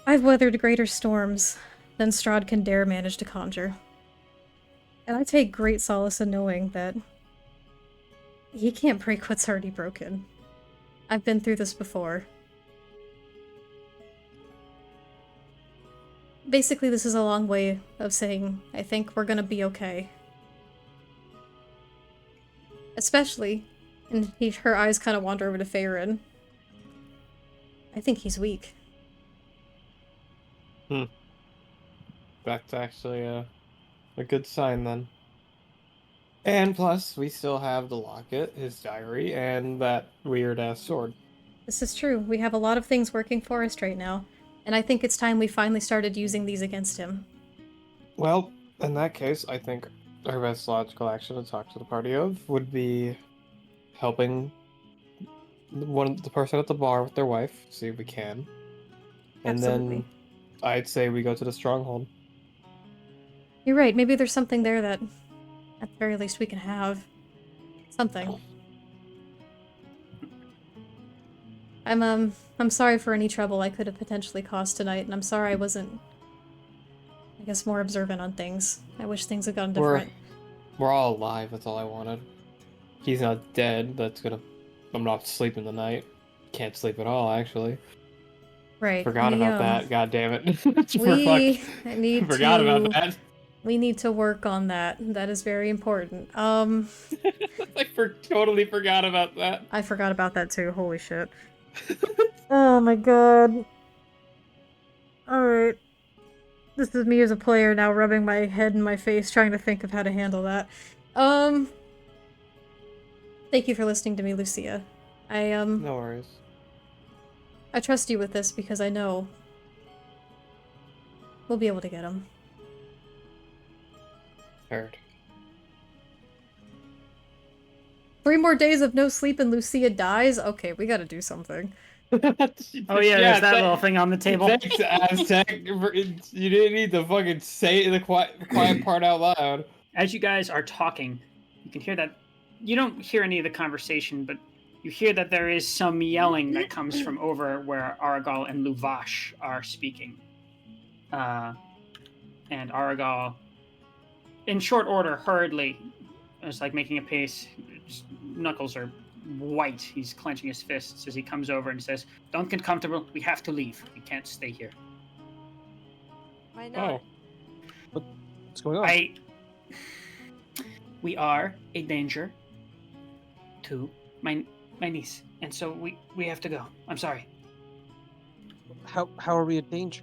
I've weathered greater storms than Strahd can dare manage to conjure. And I take great solace in knowing that he can't break what's already broken. I've been through this before. Basically, this is a long way of saying, I think we're gonna be okay. Especially, and her eyes kind of wander over to Faerun. I think he's weak. That's actually a good sign then. And plus, we still have the locket, his diary, and that weird-ass sword. This is true. We have a lot of things working for us right now, and I think it's time we finally started using these against him. Well, in that case, I think our best logical action to talk to the party of would be helping the person at the bar with their wife, see if we can. And Absolutely. then I'd say we go to the stronghold. You're right, maybe there's something there that, at the very least, we can have. Something. I'm sorry for any trouble I could have potentially caused tonight, and I'm sorry I wasn't, I guess, more observant on things. I wish things had gone different. We're all alive, that's all I wanted. He's not dead, I'm not sleeping the night. Can't sleep at all, actually. Right. Forgot about that, god damn it. We need Forgot to... about that. We need to work on that. That is very important. I totally forgot about that. I forgot about that too. Holy shit. Oh my god. Alright. This is me as a player now rubbing my head in my face trying to think of how to handle that. Thank you for listening to me, Lucia. No worries. I trust you with this because I know we'll be able to get him. Heard. 3 more days of no sleep and Lucia dies? Okay, we gotta do something. Oh yeah, there's that little thing on the table. Thanks, Aztec. You didn't need to fucking say the quiet part out loud. As you guys are talking, you can hear that. You don't hear any of the conversation, but you hear that there is some yelling that comes from over where Aragal and Luvash are speaking. And Aragal, in short order, hurriedly, is like making a pace. His knuckles are white. He's clenching his fists as he comes over and says, "Don't get comfortable. We have to leave. We can't stay here." Why not? Oh. What's going on? We are a danger to my niece, and so we have to go. I'm sorry. How are we in danger?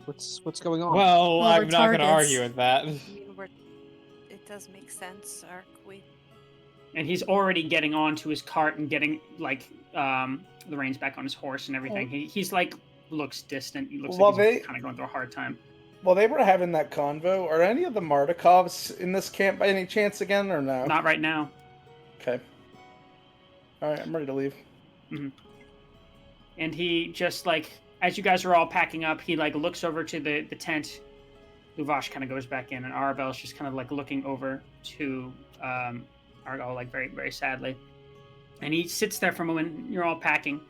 What's going on? Well, Well, I'm we're not going to targets. argue with that. I mean, it does make sense, Ark. And he's already getting onto his cart and getting like the reins back on his horse and everything. He's like looks distant. He looks like he's kind of going through a hard time. While they were having that convo, are any of the Mardikovs in this camp by any chance again, or no? Not right now. Okay. Alright, I'm ready to leave. Mm-hmm. And he just like, as you guys are all packing up, he like looks over to the tent. Luvash kind of goes back in, and Arabelle's just kind of like looking over to Argal like very, very sadly. And he sits there for a moment. You're all packing.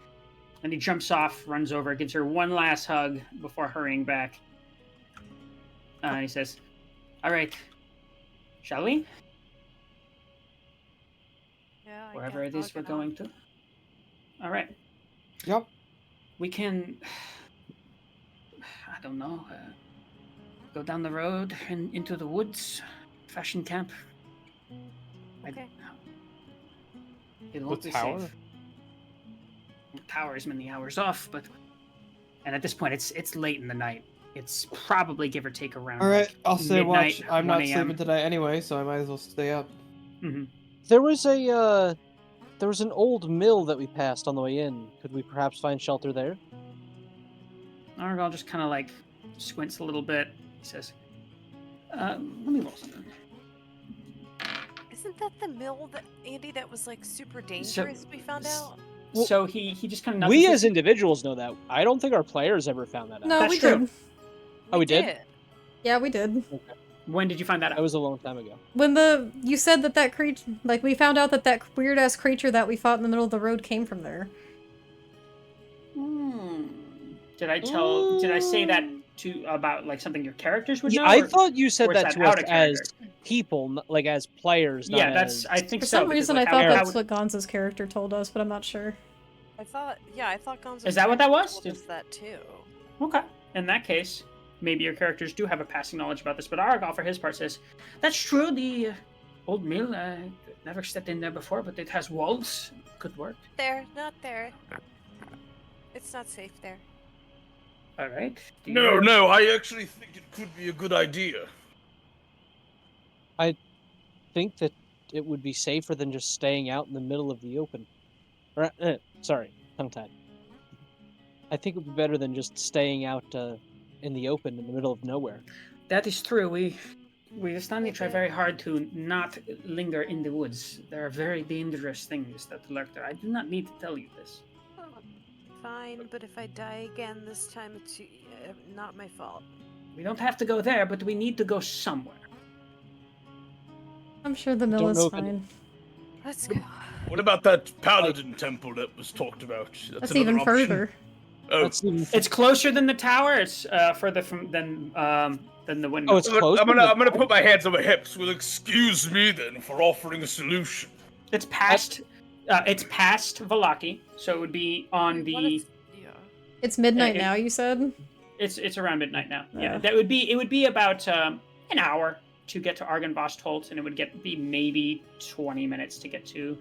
And he jumps off, runs over, gives her one last hug before hurrying back. He says, "All right, shall we? Yeah, Wherever it is we're going to." All right. Yep. We can, I don't know, go down the road and into the woods, fashion camp. Okay. It won't The be tower? safe. The tower is many hours off, but... And at this point, it's late in the night. It's probably give or take around. All right, like, I'll stay midnight, watch. I'm 1 not a.m. sleeping today anyway, so I might as well stay up. There was a there was an old mill that we passed on the way in. Could we perhaps find shelter there? Argyle just kind of like squints a little bit. He says, "Let me roll something." Isn't that the mill that Andy that was like super dangerous? We found out. Well, So he just kind of We as individuals know that. I don't think our players ever found that out. No, That's we true. did. Oh, we did? Yeah, we did. When did you find that That out? was a long time ago. When you said that creature, like, we found out that weird ass creature that we fought in the middle of the road came from there. Did I say that about like something your characters would Yeah, know? I or- thought you or said is that to out us of as character? people, like as players. Yeah, not that's. as... I think For so. some because, reason, like, I how- thought how that's would- what Gonzo's character told us, but I'm not sure. I thought Gonzo's Is that what that was? told us that too. Okay. In that case, maybe your characters do have a passing knowledge about this, but Argyle, for his part, says, "That's true. The old mill. Never stepped in there before, but it has walls. Could work. Not there. It's not safe there. All right. No, I actually think it could be a good idea. I think that it would be safer than just staying out in the middle of the open. Sorry, tongue-tied. I think it would be better than just staying out in the open in the middle of nowhere. That is true. We Estani try very hard to not linger in the woods. There are very dangerous things that lurk there. I do not need to tell you this. Fine, but if I die again this time, it's not my fault. We don't have to go there, but we need to go somewhere. I'm sure the mill Don't is know if it- fine. Let's go. What about that paladin temple that was talked about? That's another even option. further. Oh, That's even... It's closer than the tower. It's further than the window. Oh, it's close. I'm gonna put my hands on my hips. Well, excuse me then for offering a solution. It's past. It's past Valaki, so it would be on What the. if- yeah. It's midnight it- now, you said? It's around midnight now. Yeah, Yeah. that would be. It would be about an hour to get to Argynvost, and it would be maybe 20 minutes to get to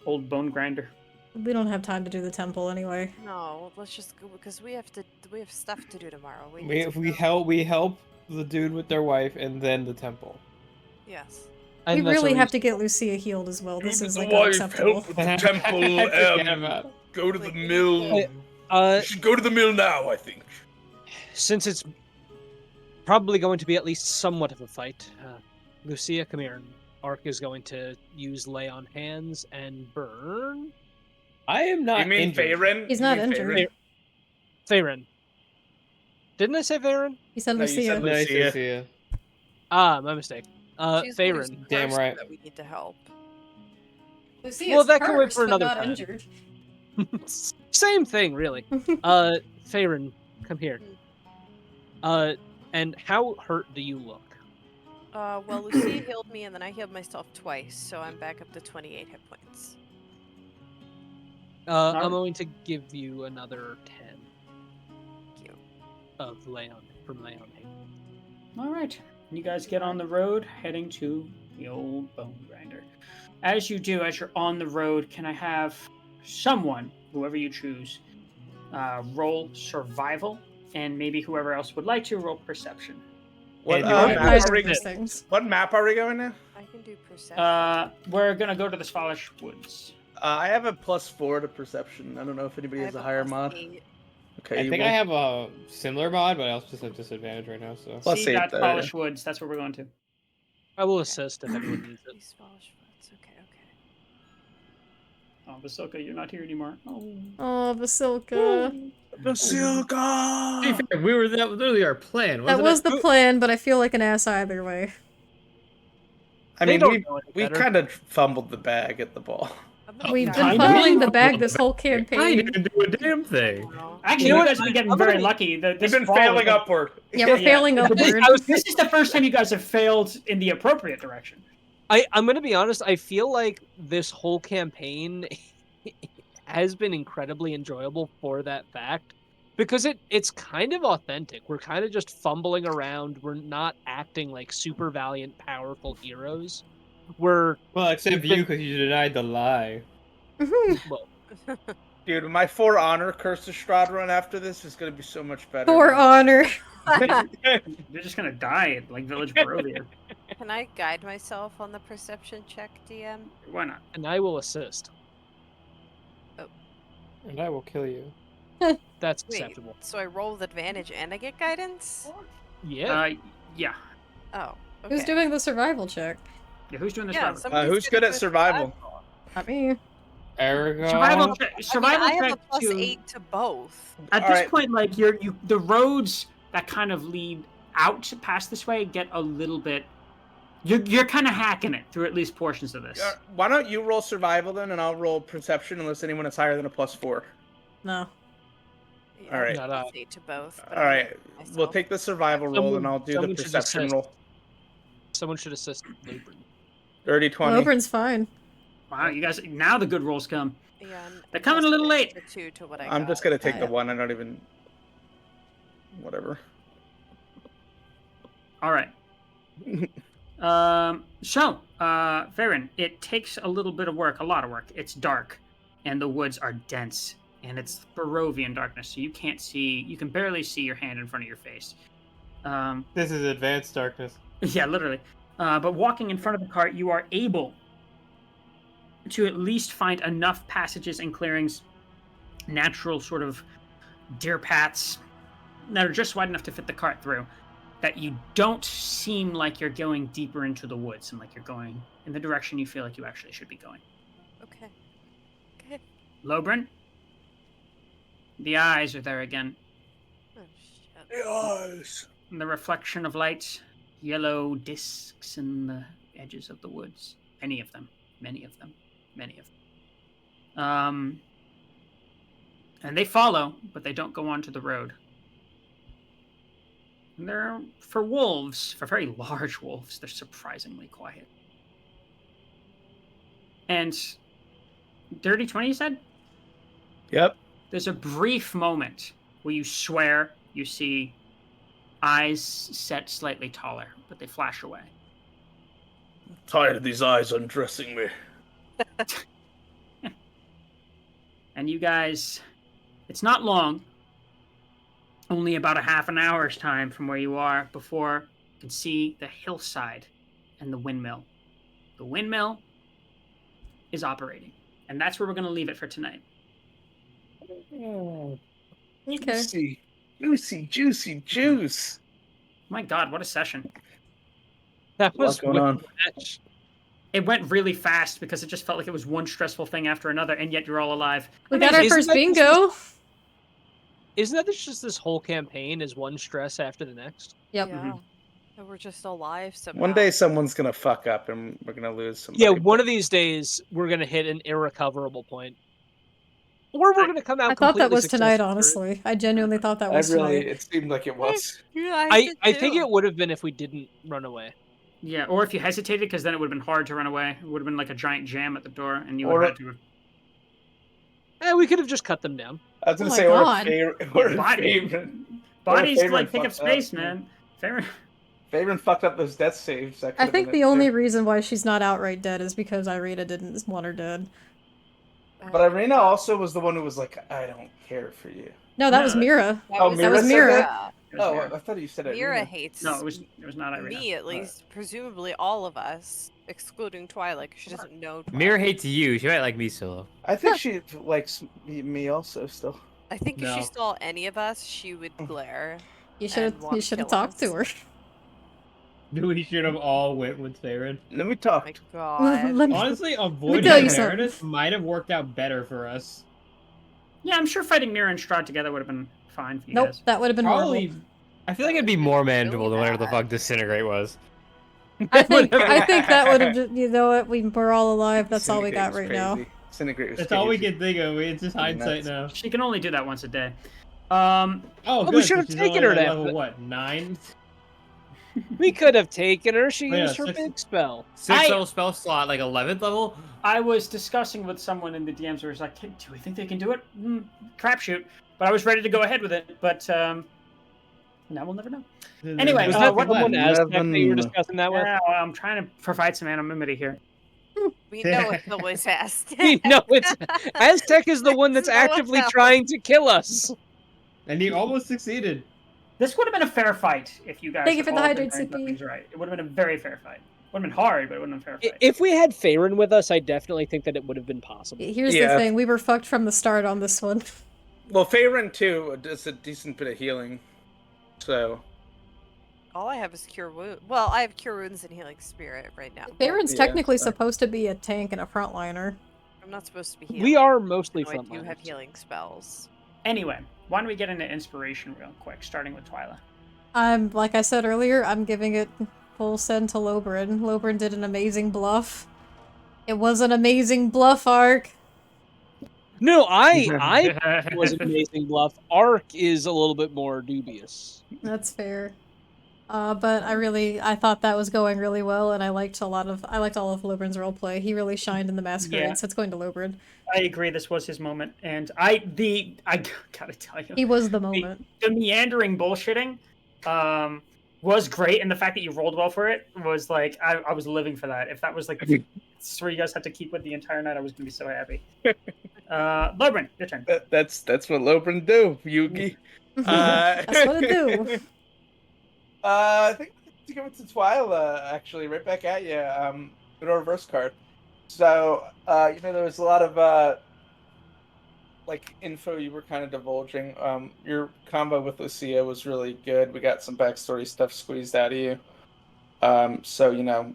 Old Bone Grinder. We don't have time to do the temple anyway. No, let's just go because we have stuff to do tomorrow. We help the dude with their wife and then the temple. Yes. We And that's really what have to get Lucia healed as well. This Even is the like wife unacceptable. help with the temple. Go to the mill. You should go to the mill now, I think. Since it's probably going to be at least somewhat of a fight, Lucia, come here. Ark is going to use lay on hands and burn. I am not You mean injured. Faerun? He's You not mean injured. Faerun. Didn't I say Faerun? He said No, you Lucia. said Nice to Lucia. see you. Ah, my mistake. She's the Faerun. Damn person right. That we need to help. Lucia's Well, that can wait cursed, for but another not time. injured. Same thing, really. Faerun, come here. And how hurt do you look? Well, Lucia healed me, and then I healed myself twice, so I'm back up to 28 hit points. I'm going to give you another 10 Thank you. of lay on hand. All right, you guys get on the road, heading to the Old Bone Grinder. As you do, as you're on the road, can I have someone, whoever you choose, roll survival, and maybe whoever else would like to roll perception. What, And map you're- Neither are we, of those things. what map are we going to? I can do perception. We're gonna go to the Svalish Woods. I have a +4 to perception. I don't know if anybody I has have a higher +8. mod. Okay, I you think will. I have a similar mod, but I also just have disadvantage right now. So Plus See 8 that there. Svalish Woods. That's where we're going to. I will assist if anyone needs it. These Polish foots. Okay. Oh, Basilka, you're not here anymore. Oh. Oh, Basilka. Basilka! To be fair, that was literally our plan, That wasn't was it? the plan, but I feel like an ass either way. I They mean, don't we, know any we better. kind of fumbled the bag at the ball. I'm gonna We've die. been kinda. following the bag this whole I campaign. didn't do a damn thing. No. Actually, You know you what? guys have been getting I'm gonna very be- lucky. We've This been fall failing was- upward. Yeah, we're failing But upward. This is the first time you guys have failed in the appropriate direction. I'm gonna be honest. I feel like this whole campaign has been incredibly enjoyable for that fact, because it's kind of authentic. We're kind of just fumbling around. We're not acting like super valiant, powerful heroes. We're well, except We've you been- because you denied the lie. well, Dude, my For Honor Curse of Strahd run after this is gonna be so much better. For honor. They're just gonna die at like Village Barovia. Can I guide myself on the perception check, DM? Why not? And I will assist. And I will kill you. That's Wait, acceptable. so I roll with advantage and I get guidance? Yeah. Yeah. Oh, okay. Who's doing the survival check? Yeah, who's doing this? Yeah, survival? somebody's Who's good at survival? Not me. Aragon. Survival check. Survival I have check a to. +8 to both. At All this right. point, like the roads that kind of lead out past this way get a little bit. You're kind of hacking it through at least portions of this. Why don't you roll survival then, and I'll roll perception unless anyone is higher than a +4. No. Yeah, All right. I have a +8 to both. but All I'll right, guide we'll myself. take the survival roll, and I'll do the someone should perception assist. roll. Someone should assist Lubrin. Dirty 20. Lobrin's fine. Wow, you guys! Now the good rolls come. Yeah, They're coming a little late. +2 to what I I'm got. just gonna take the Yeah. 1. I don't even. Whatever. All right. Farron, it takes a little bit of work, a lot of work. It's dark, and the woods are dense, and it's Barovian darkness, so you can't see. You can barely see your hand in front of your face. This is advanced darkness. Yeah, literally. But walking in front of the cart, you are able to at least find enough passages and clearings, natural sort of deer paths that are just wide enough to fit the cart through, that you don't seem like you're going deeper into the woods and like you're going in the direction you feel like you actually should be going. Okay. Okay. Lobrin, the eyes are there again. Oh, shit. Yes. And the reflection of light, yellow discs in the edges of the woods. Many of them. Many of them. Many of them. And they follow, but they don't go onto the road. And they're, for wolves, for very large wolves, they're surprisingly quiet. And Dirty 20, you said? Yep. There's a brief moment where you swear you see eyes set slightly taller, but they flash away. Tired of these eyes undressing me. And you guys, it's not long, only about a half an hour's time from where you are before you can see the hillside and the windmill. The windmill is operating, and that's where we're going to leave it for tonight. Oh, Okay. juicy juice. My God, what a session. That What's was going on? match. It went really fast because it just felt like it was one stressful thing after another, and yet you're all alive. We got our Isn't first that bingo. Isn't that just this whole campaign is one stress after the next? Yep. Yeah. And we're just alive somehow. One day someone's gonna fuck up, and we're gonna lose somebody. Yeah, one of these days we're gonna hit an irrecoverable point. Or we're gonna come out I thought that completely was tonight, successful. honestly. I genuinely thought that was tonight. It seemed like it was. Yeah, I think it would have been if we didn't run away. Yeah, or if you hesitated, because then it would have been hard to run away. It would have been like a giant jam at the door, and you Or- would have had to... We could have just cut them down. I was gonna Oh my say, God. or Body. favorite. Bodies Favorite like take up fucked up. space, man. Favorite. Favorite fucked up those death saves. That I could've think been the it, only too. reason why she's not outright dead is because Irina didn't want her dead. But Irina also was the one who was like, "I don't care for you." No, that No, was Mira. Oh, That was said Mira. that? It was Oh, Mira. I thought you said it. Mira hates No, it was not Irina. me, at least. Presumably all of us, excluding Twilight, 'cause she doesn't know Twilight. Mira hates you. She might like me solo. I think she likes me also still. I think if she No. saw any of us, she would glare. You should And want have to kill talked to her. us. We should have all went with Farron. Let me Oh talk. my god. Let me- Honestly, tell avoiding you Meredith might have worked out better for us. Yeah, I'm sure fighting Mira and Strahd together would have been fine for you Nope, guys. that would have been Probably. horrible. I feel like it'd be more manageable than whatever the fuck Disintegrate was. I think that would have. You know what? We're all alive. That's all we got right now. Disintegrate was That's all we crazy. can think of. It's just hindsight now. She can only do that once a day. Oh, we good. should have so she's taken only her at to level have- what? 9? We could have taken her. She Oh, yeah, used her 6 big spell. 6th level spell slot, like 11th level. I was discussing with someone in the DMs where it's like, "Hey, do we think they can do it? Crapshoot. But I was ready to go ahead with it. But now we'll never know. Anyway, There's Was that nothing someone left. Aztec that you were discussing that with? Yeah, well, I'm trying to provide some anonymity here. We know it's always fast. We know it's Aztec is the one that's No one actively else. trying to kill us. And he almost succeeded. This would have been a fair fight if you guys Thank you had for the all hydrate, been doing Sippy. things right. It would have been a very fair fight. Would have been hard, but it would have been a fair fight. If we had Farron with us, I definitely think that it would have been possible. Here's the thing, we were fucked from the start on this one. Well, Farron too does a decent bit of healing, so. All I have is Cure Wounds. Well, I have Cure Wounds and Healing Spirit right now. Farron's technically supposed to be a tank and a frontliner. I'm not supposed to be healing. We are mostly I do frontliners. have healing spells. Anyway, why don't we get into inspiration real quick, starting with Twyla. Like I said earlier, I'm giving it full send to Lobrin. Lobrin did an amazing bluff. It was an amazing bluff, Ark. No, I was an amazing bluff. Ark is a little bit more dubious. That's fair. But I thought that was going really well, and I liked all of Lobrin's roleplay. He really shined in the Masquerade, so it's going to Lobrin. I agree, this was his moment, and I gotta tell you, He was the moment. The meandering bullshitting, was great, and the fact that you rolled well for it was like I was living for that. If that was like the story you guys had to keep with the entire night, I was gonna be so happy. Lobrin, your turn. That's what Lobrin do, Yugi. That's what it do. I think to give it to Twyla, actually, right back at you. With a reverse card. So, there was a lot of info you were kind of divulging. Your combo with Lucia was really good. We got some backstory stuff squeezed out of you. So,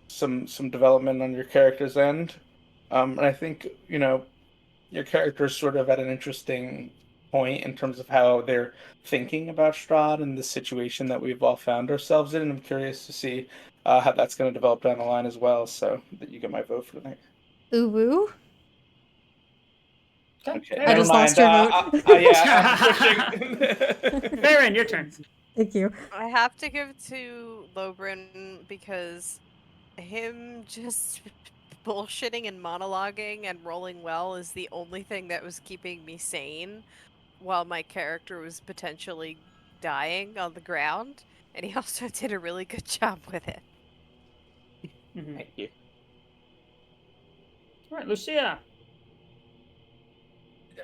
some development on your character's end. And I think, your character's sort of at an interesting point in terms of how they're thinking about Strahd and the situation that we've all found ourselves in. And I'm curious to see how that's going to develop down the line as well. So that you get my vote for tonight. Ooh woo. Okay. I just lost your vote. Yeah, I'm pushing. Farron, your turn. Thank you. I have to give it to Lobrin because him just bullshitting and monologuing and rolling well is the only thing that was keeping me sane while my character was potentially dying on the ground, and he also did a really good job with it. Thank you. All right, Lucia.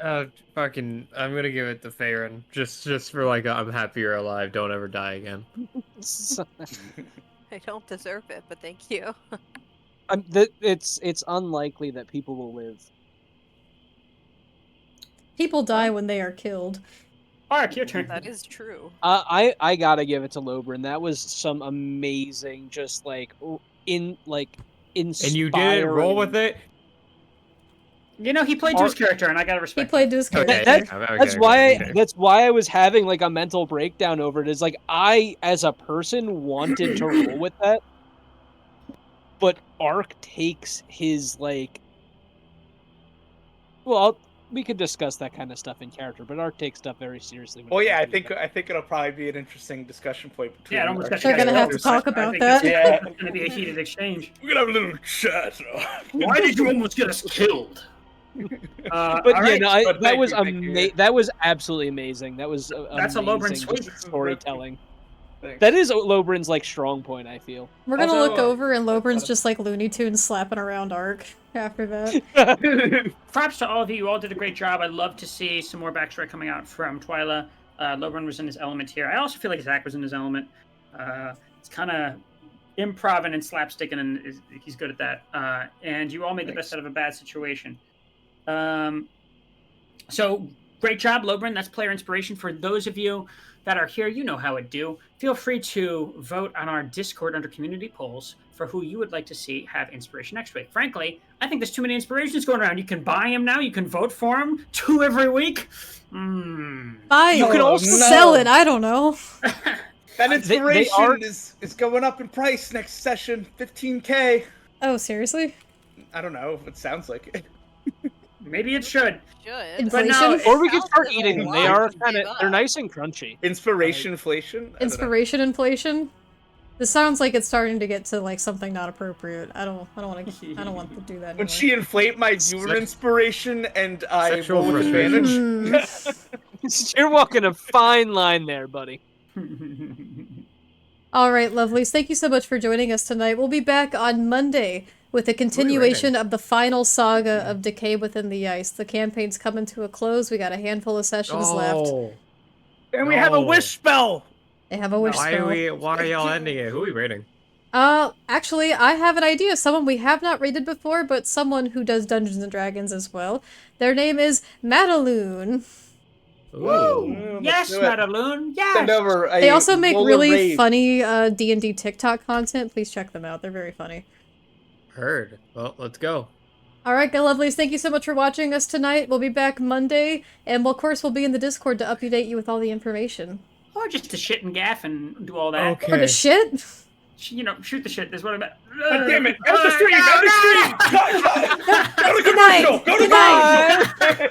I'm gonna give it to Farron. Just for I'm happy you're alive. Don't ever die again. I don't deserve it, but thank you. It's unlikely that people will live. People die when they are killed. Ark, your turn. That is true. I gotta give it to Lobrin. That was some amazing, inspiring. And you did roll with it. He played to his character, and I gotta respect. He played to his character. That's why I was having a mental breakdown over it. Is I, as a person, wanted to roll with that, but Ark takes his Well, we could discuss that kind of stuff in character, but Ark takes stuff very seriously. Well, yeah, I think it'll probably be an interesting discussion point between. Yeah, almost they're gonna have to talk about that. Yeah, it's gonna be a heated exchange. We're gonna have a little chat. Why did you almost get us killed? That was absolutely amazing. That was that's a Lobrin sweep storytelling. That is Lobrin's strong point, I feel. We're gonna look over and Lobrin's just Looney Tunes slapping around Ark after that. Props to all of you. You all did a great job. I'd love to see some more backstory coming out from Twyla. Lobrin was in his element here. I also feel like Zach was in his element. It's kind of improv and slapsticking, and he's good at that. And you all made the best out of a bad situation. So great job, Lobrin. That's player inspiration. For those of you that are here, you know how it do. Feel free to vote on our Discord under community polls for who you would like to see have inspiration next week. Frankly, I think there's too many inspirations going around. You can buy them now. You can vote for them 2 every week. Buy it. You can also sell it. I don't know. That inspiration is going up in price next session. 15K. Oh, seriously? I don't know. It sounds like it. Maybe it should. Inflation? No, or we could start eating them. They're nice and crunchy. Inspiration inflation? Inspiration inflation? This sounds like it's starting to get to something not appropriate. I don't want to do that anymore. When she inflate my viewer inspiration and I roll with advantage. You're walking a fine line there, buddy. All right, lovelies. Thank you so much for joining us tonight. We'll be back on Monday With the continuation of the final saga of Decay Within the Ice. The campaign's coming to a close. We got a handful of sessions left. And we have a wish spell! They have a wish spell. Why are y'all ending it? Who are we raiding? Actually, I have an idea. Someone we have not raided before, but someone who does Dungeons and Dragons as well. Their name is Madaloon. Woo! Yes, Madaloon. Yes. Send over They also make really raid. funny D&D TikTok content. Please check them out. They're very funny. Heard. Well, let's go. Alright, good lovelies, thank you so much for watching us tonight. We'll be back Monday, and of course we'll be in the Discord to update you with all the information. Or just to shit and gaff and do all that. Or to shit? You know, shoot the shit. That's what I meant. God damn it! End the stream! End the stream! Go to Good night! commercial! Go to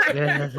commercial! Yeah.